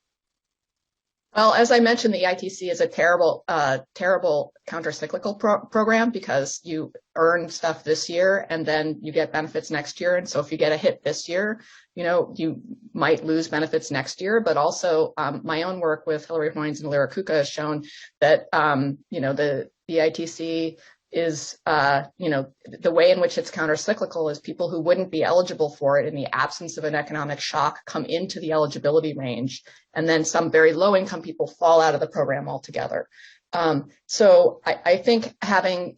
Well, as I mentioned, the EITC is a terrible counter-cyclical program because you earn stuff this year and then you get benefits next year. And so if you get a hit this year, you might lose benefits next year. But also my own work with Hilary Hoynes and Lyra Kuka has shown that, the EITC is, the way in which it's counter-cyclical is people who wouldn't be eligible for it in the absence of an economic shock come into the eligibility range, and then some very low-income people fall out of the program altogether. So I think having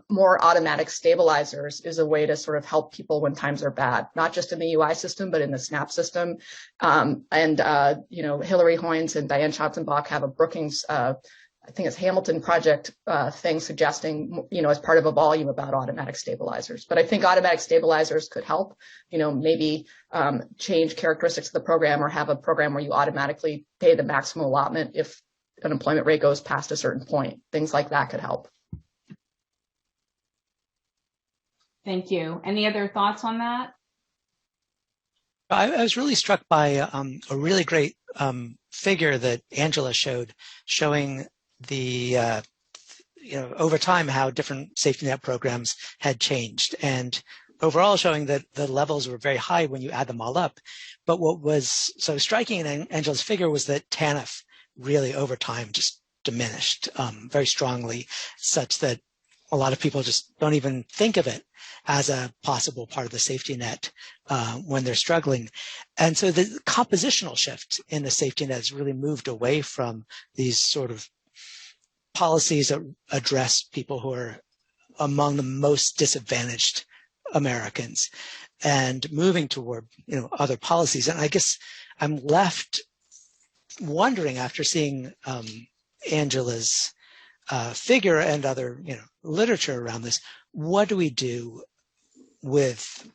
more automatic stabilizers is a way to sort of help people when times are bad, not just in the UI system, but in the SNAP system. Hilary Hoynes and Diane Schatzenbach have a Brookings I think it's Hamilton Project thing suggesting, as part of a volume about automatic stabilizers. But I think automatic stabilizers could help, maybe change characteristics of the program or have a program where you automatically pay the maximum allotment if unemployment rate goes past a certain point. Things like that could help. Thank you. Any other thoughts on that? I was really struck by a really great figure that Angela showed, showing the over time how different safety net programs had changed, and overall showing that the levels were very high when you add them all up. But what was so striking in Angela's figure was that TANF really over time just diminished very strongly, such that a lot of people just don't even think of it as a possible part of the safety net when they're struggling. And so the compositional shift in the safety net has really moved away from these sort of policies that address people who are among the most disadvantaged Americans, and moving toward other policies. And I guess I'm left wondering, after seeing Angela's figure and other literature around this, what do we do with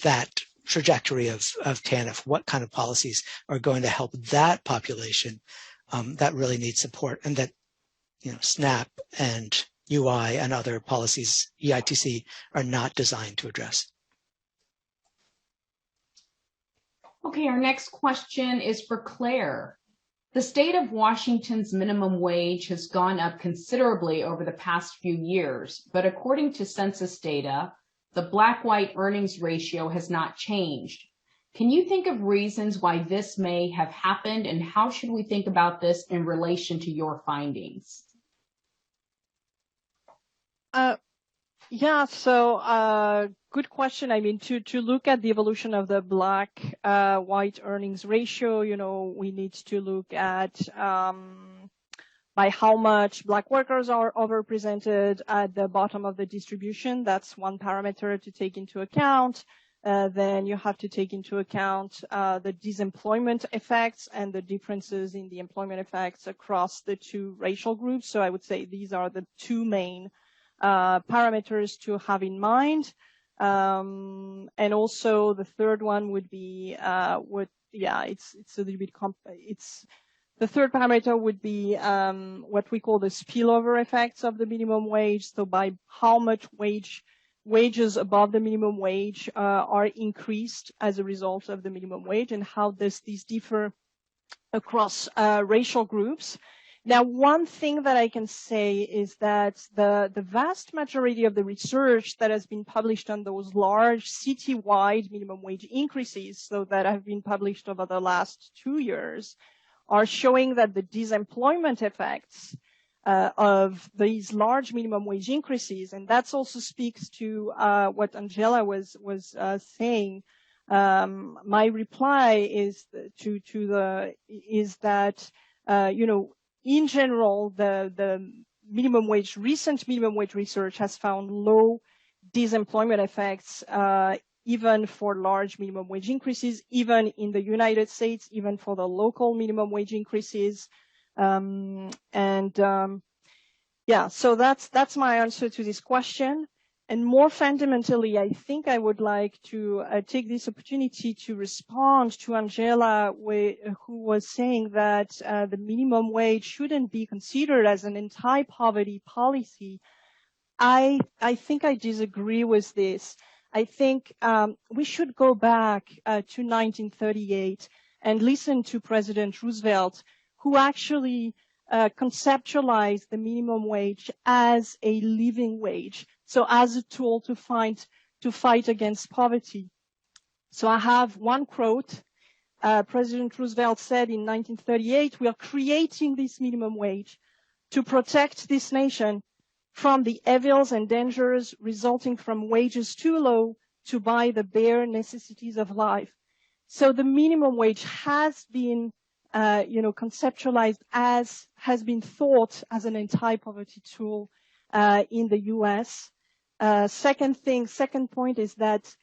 that trajectory of TANF? What kind of policies are going to help that population that really needs support, and that SNAP and UI and other policies, EITC, are not designed to address? Okay, our next question is for Claire. The state of Washington's minimum wage has gone up considerably over the past few years, but according to census data, the black-white earnings ratio has not changed. Can you think of reasons why this may have happened, and how should we think about this in relation to your findings? Good question. I mean, to look at the evolution of the black-white earnings ratio, we need to look at by how much Black workers are overrepresented at the bottom of the distribution. That's one parameter to take into account. Then you have to take into account the disemployment effects and the differences in the employment effects across the two racial groups. So I would say these are the two main parameters to have in mind. And also the third one would be it's a little bit the third parameter would be what we call the spillover effects of the minimum wage. So by how much wages above the minimum wage are increased as a result of the minimum wage, and how does this differ across racial groups. Now, one thing that I can say is that the vast majority of the research that has been published on those large citywide minimum wage increases, so that have been published over the last 2 years, are showing that the disemployment effects of these large minimum wage increases, and that also speaks to what Angela was saying. My reply is that in general, the recent minimum wage research has found low disemployment effects, even for large minimum wage increases, even in the United States, even for the local minimum wage increases. So that's my answer to this question. And more fundamentally, I think I would like to take this opportunity to respond to Angela, who was saying that the minimum wage shouldn't be considered as an anti-poverty policy. I think I disagree with this. I think we should go back to 1938 and listen to President Roosevelt, who actually conceptualized the minimum wage as a living wage. So as a tool to fight against poverty. So I have one quote. President Roosevelt said in 1938, "We are creating this minimum wage to protect this nation from the evils and dangers resulting from wages too low to buy the bare necessities of life." So the minimum wage has been conceptualized has been thought as an anti-poverty tool in the U.S. Second point is that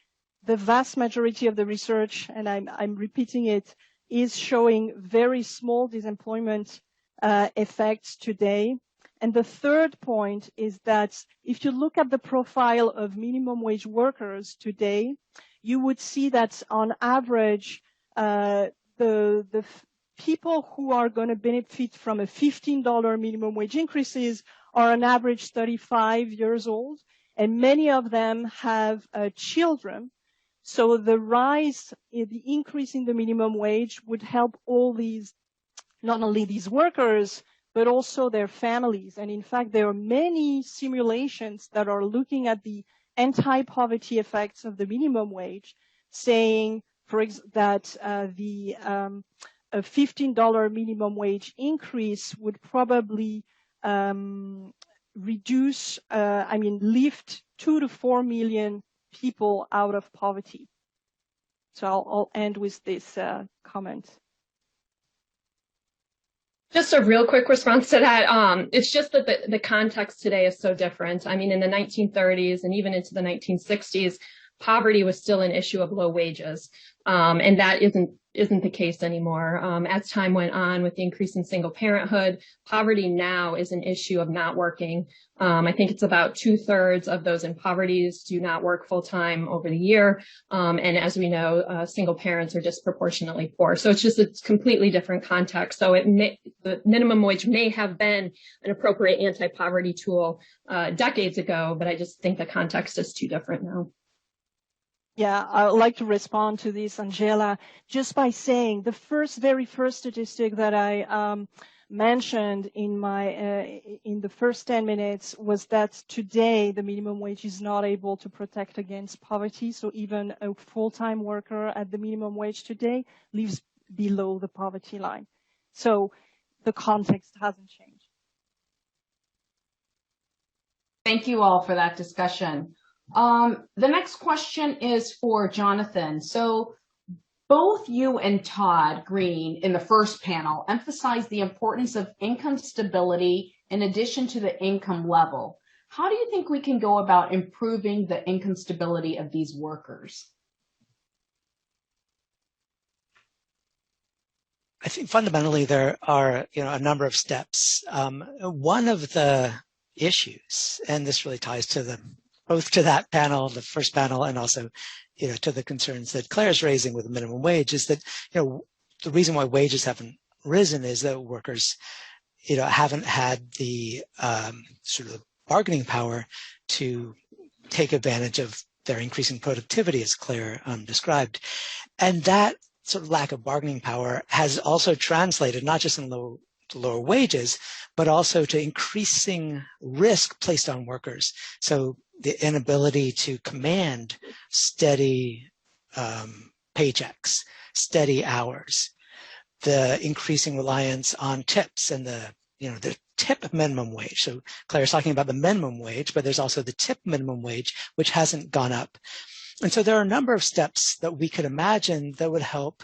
the vast majority of the research, and I'm repeating it, is showing very small disemployment effects today. And the third point is that if you look at the profile of minimum wage workers today, you would see that on average, the people who are going to benefit from a $15 minimum wage increases are on average 35 years old, and many of them have children. So the increase in the minimum wage would help all these, not only these workers, but also their families. And in fact, there are many simulations that are looking at the anti-poverty effects of the minimum wage, saying that a $15 minimum wage increase would probably lift 2 to 4 million people out of poverty. So I'll end with this comment. Just a real quick response to that. It's just that the context today is so different. I mean, in the 1930s and even into the 1960s, poverty was still an issue of low wages. And that isn't the case anymore. As time went on with the increase in single parenthood, poverty now is an issue of not working. I think it's about 2/3 of those in poverty do not work full time over the year. And as we know, single parents are disproportionately poor. So it's a completely different context. So the minimum wage may have been an appropriate anti-poverty tool decades ago, but I just think the context is too different now. Yeah, I would like to respond to this, Angela, just by saying the very first statistic that I mentioned in the first 10 minutes was that today the minimum wage is not able to protect against poverty. So even a full-time worker at the minimum wage today lives below the poverty line. So the context hasn't changed. Thank you all for that discussion. The next question is for Jonathan. So Both you and Todd Green in the first panel emphasized the importance of income stability in addition to the income level. How do you think we can go about improving the income stability of these workers? I think fundamentally there are, a number of steps. One of the issues, and this really ties to both to that panel, the first panel, and also, to the concerns that Claire's raising with the minimum wage, is that, the reason why wages haven't risen is that workers, haven't had the sort of bargaining power to take advantage of their increasing productivity, as Claire described, and that sort of lack of bargaining power has also translated not just in lower wages, but also to increasing risk placed on workers. So the inability to command steady paychecks, steady hours, the increasing reliance on tips and the tip minimum wage. So Claire's talking about the minimum wage, but there's also the tip minimum wage, which hasn't gone up. And so there are a number of steps that we could imagine that would help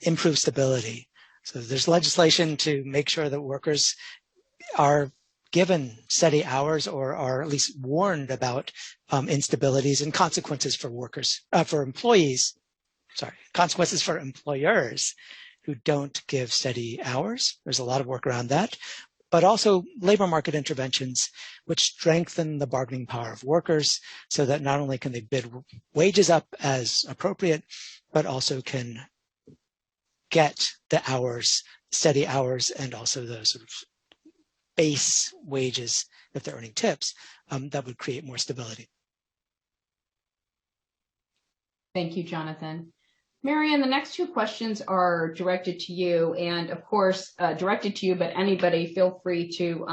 improve stability. So there's legislation to make sure that workers are given steady hours or are at least warned about instabilities and consequences for consequences for employers who don't give steady hours. There's a lot of work around that. But also labor market interventions, which strengthen the bargaining power of workers so that not only can they bid wages up as appropriate, but also can get the hours, steady hours, and also the sort of base wages if they're earning tips, that would create more stability. Thank you, Jonathan. Marianne, the next two questions are directed to you, and of course, directed to you, but anybody feel free to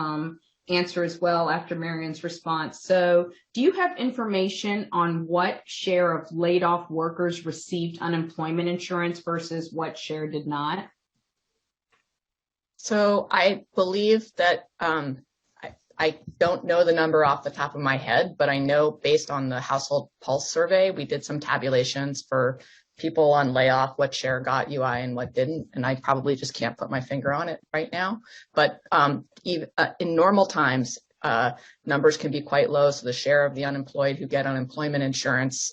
answer as well after Marianne's response. So do you have information on what share of laid off workers received unemployment insurance versus what share did not? So I believe that I don't know the number off the top of my head, but I know based on the Household Pulse survey, we did some tabulations for people on layoff, what share got UI and what didn't, and I probably just can't put my finger on it right now. But even in normal times, numbers can be quite low. So the share of the unemployed who get unemployment insurance,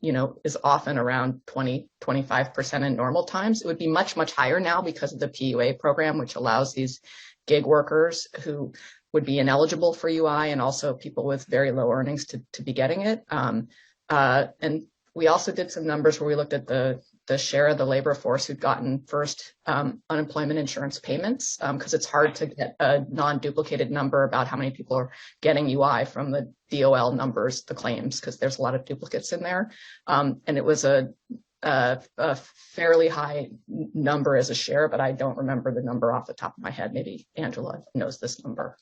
is often around 20-25% in normal times. It would be much, much higher now because of the PUA program, which allows these gig workers who would be ineligible for UI and also people with very low earnings to be getting it. And we also did some numbers where we looked at the share of the labor force who'd gotten first unemployment insurance payments, because it's hard to get a non-duplicated number about how many people are getting UI from the DOL numbers, the claims, because there's a lot of duplicates in there. And it was a fairly high number as a share, but I don't remember the number off the top of my head. Maybe Angela knows this number.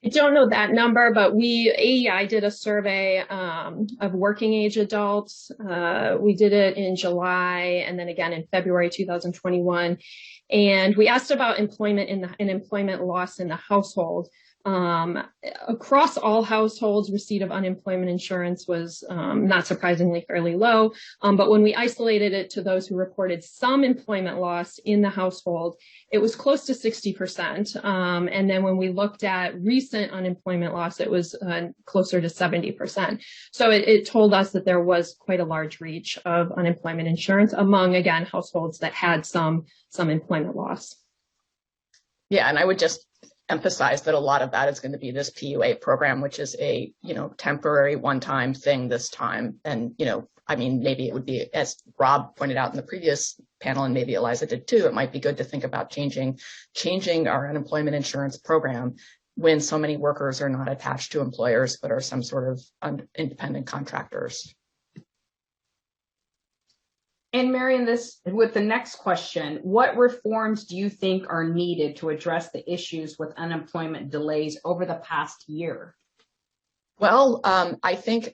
I don't know that number, but AEI did a survey of working age adults. We did it in July and then again in February 2021. And we asked about employment and employment loss in the household. Across all households, receipt of unemployment insurance was not surprisingly fairly low. But when we isolated it to those who reported some employment loss in the household, it was close to 60%. And then when we looked at recent unemployment loss, it was closer to 70%. So it told us that there was quite a large reach of unemployment insurance among, again, households that had some employment loss. Yeah, and I would just emphasize that a lot of that is going to be this PUA program, which is a, temporary one-time thing this time. And, maybe it would be, as Rob pointed out in the previous panel, and maybe Eliza did too, it might be good to think about changing our unemployment insurance program when so many workers are not attached to employers, but are some sort of independent contractors. And Marianne, with the next question, what reforms do you think are needed to address the issues with unemployment delays over the past year? Well, I think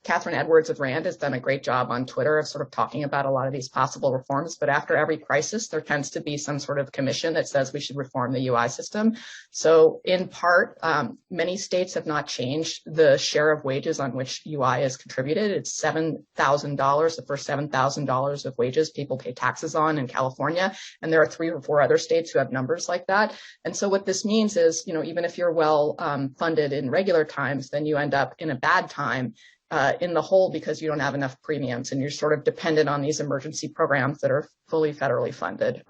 Catherine Edwards of RAND has done a great job on Twitter of sort of talking about a lot of these possible reforms. But after every crisis, there tends to be some sort of commission that says we should reform the UI system. So in part, many states have not changed the share of wages on which UI is contributed. It's $7,000, the first $7,000 of wages people pay taxes on in California. And there are 3 or 4 other states who have numbers like that. And so what this means is, even if you're well funded in regular times, then you end up in a bad time in the hole because you don't have enough premiums and you're sort of dependent on these emergency programs that are fully federally funded.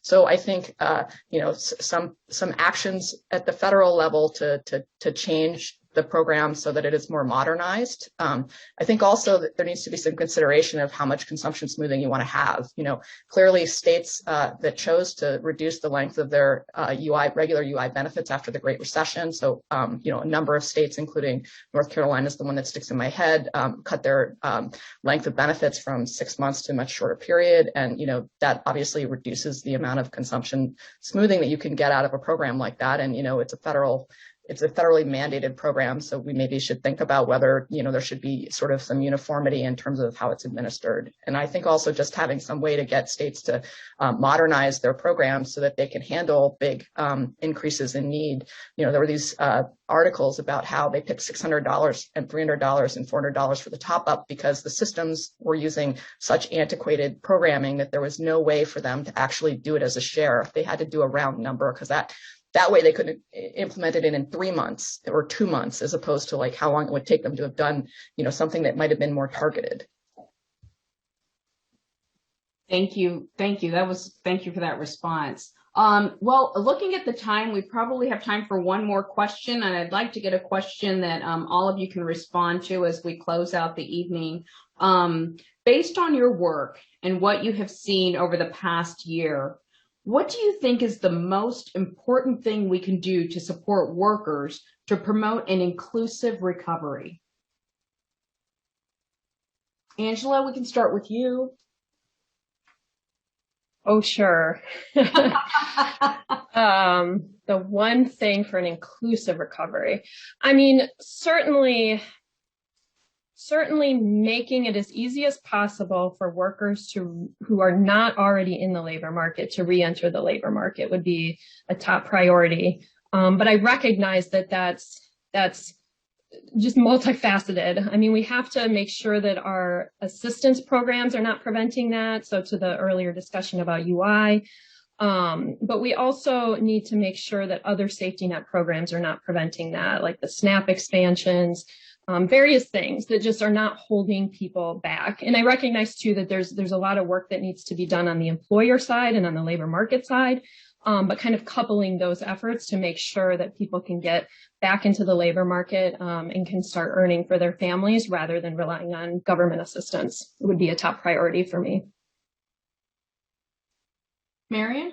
So I think, some actions at the federal level to change the program so that it is more modernized. I think also that there needs to be some consideration of how much consumption smoothing you want to have. Clearly states that chose to reduce the length of their regular UI benefits after the Great Recession. So, a number of states, including North Carolina is the one that sticks in my head, cut their length of benefits from 6 months to a much shorter period. And, that obviously reduces the amount of consumption smoothing that you can get out of a program like that. And, it's a federally mandated program, so we maybe should think about whether, there should be sort of some uniformity in terms of how it's administered. And I think also just having some way to get states to modernize their programs so that they can handle big increases in need. There were these articles about how they picked $600 and $300 and $400 for the top up because the systems were using such antiquated programming that there was no way for them to actually do it as a share. They had to do a round number because that way they could implement it in 3 months or 2 months, as opposed to like how long it would take them to have done, something that might have been more targeted. Thank you. Thank you for that response. Well, looking at the time, we probably have time for one more question, and I'd like to get a question that all of you can respond to as we close out the evening. Based on your work and what you have seen over the past year, what do you think is the most important thing we can do to support workers to promote an inclusive recovery? Angela, we can start with you. Oh, sure. The one thing for an inclusive recovery. I mean, certainly making it as easy as possible for workers who are not already in the labor market to re-enter the labor market would be a top priority. But I recognize that that's just multifaceted. I mean, we have to make sure that our assistance programs are not preventing that. So to the earlier discussion about UI, but we also need to make sure that other safety net programs are not preventing that, like the SNAP expansions, various things that just are not holding people back. And I recognize too that there's a lot of work that needs to be done on the employer side and on the labor market side, but kind of coupling those efforts to make sure that people can get back into the labor market and can start earning for their families rather than relying on government assistance would be a top priority for me. Marion?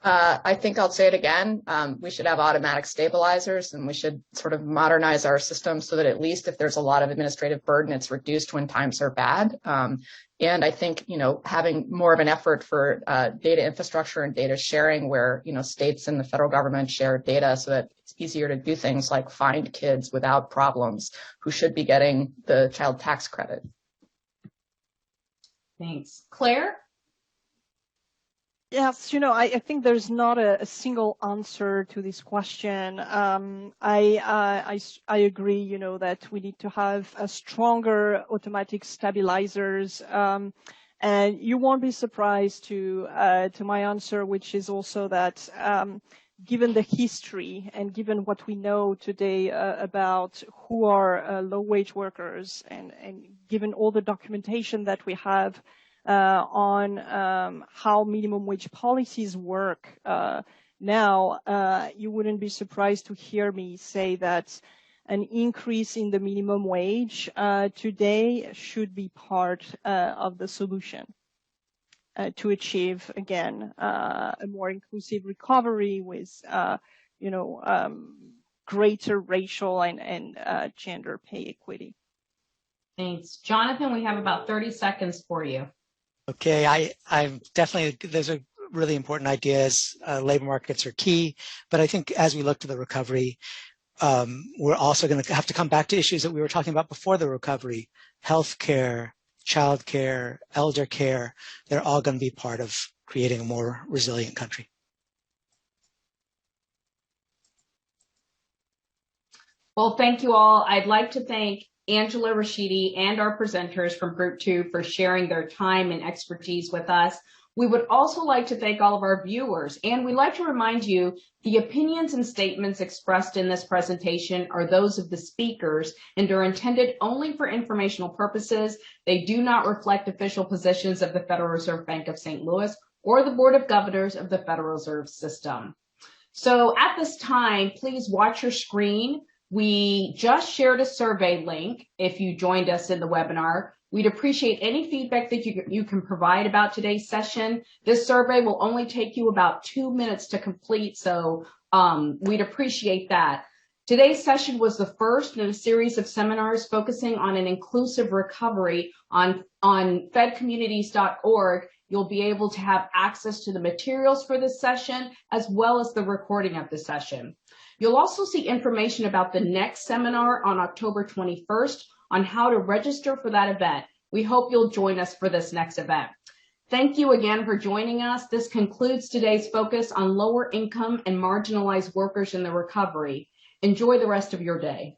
I think I'll say it again. We should have automatic stabilizers, and we should sort of modernize our system so that at least if there's a lot of administrative burden, it's reduced when times are bad. And I think, having more of an effort for data infrastructure and data sharing where, states and the federal government share data so that it's easier to do things like find kids without problems who should be getting the child tax credit. Thanks. Claire? Yes, I think there's not a single answer to this question. I agree, that we need to have a stronger automatic stabilizers. And you won't be surprised to my answer, which is also that given the history and given what we know today about who are low-wage workers and given all the documentation that we have on how minimum wage policies work now, you wouldn't be surprised to hear me say that an increase in the minimum wage today should be part of the solution to achieve, again, a more inclusive recovery with, greater racial and gender pay equity. Thanks. Jonathan, we have about 30 seconds for you. Okay, I'm definitely, those are really important ideas. Labor markets are key, but I think as we look to the recovery, We're also going to have to come back to issues that we were talking about before the recovery: healthcare, childcare, elder care. They're all going to be part of creating a more resilient country. Well, thank you all. I'd like to thank Angela Rashidi and our presenters from Group 2 for sharing their time and expertise with us. We would also like to thank all of our viewers, and we'd like to remind you the opinions and statements expressed in this presentation are those of the speakers and are intended only for informational purposes. They do not reflect official positions of the Federal Reserve Bank of St. Louis or the Board of Governors of the Federal Reserve System. So at this time, please watch your screen. We just shared a survey link if you joined us in the webinar. We'd appreciate any feedback that you can provide about today's session. This survey will only take you about 2 minutes to complete, so we'd appreciate that. Today's session was the first in a series of seminars focusing on an inclusive recovery on fedcommunities.org. You'll be able to have access to the materials for this session as well as the recording of the session. You'll also see information about the next seminar on October 21st on how to register for that event. We hope you'll join us for this next event. Thank you again for joining us. This concludes today's focus on lower income and marginalized workers in the recovery. Enjoy the rest of your day.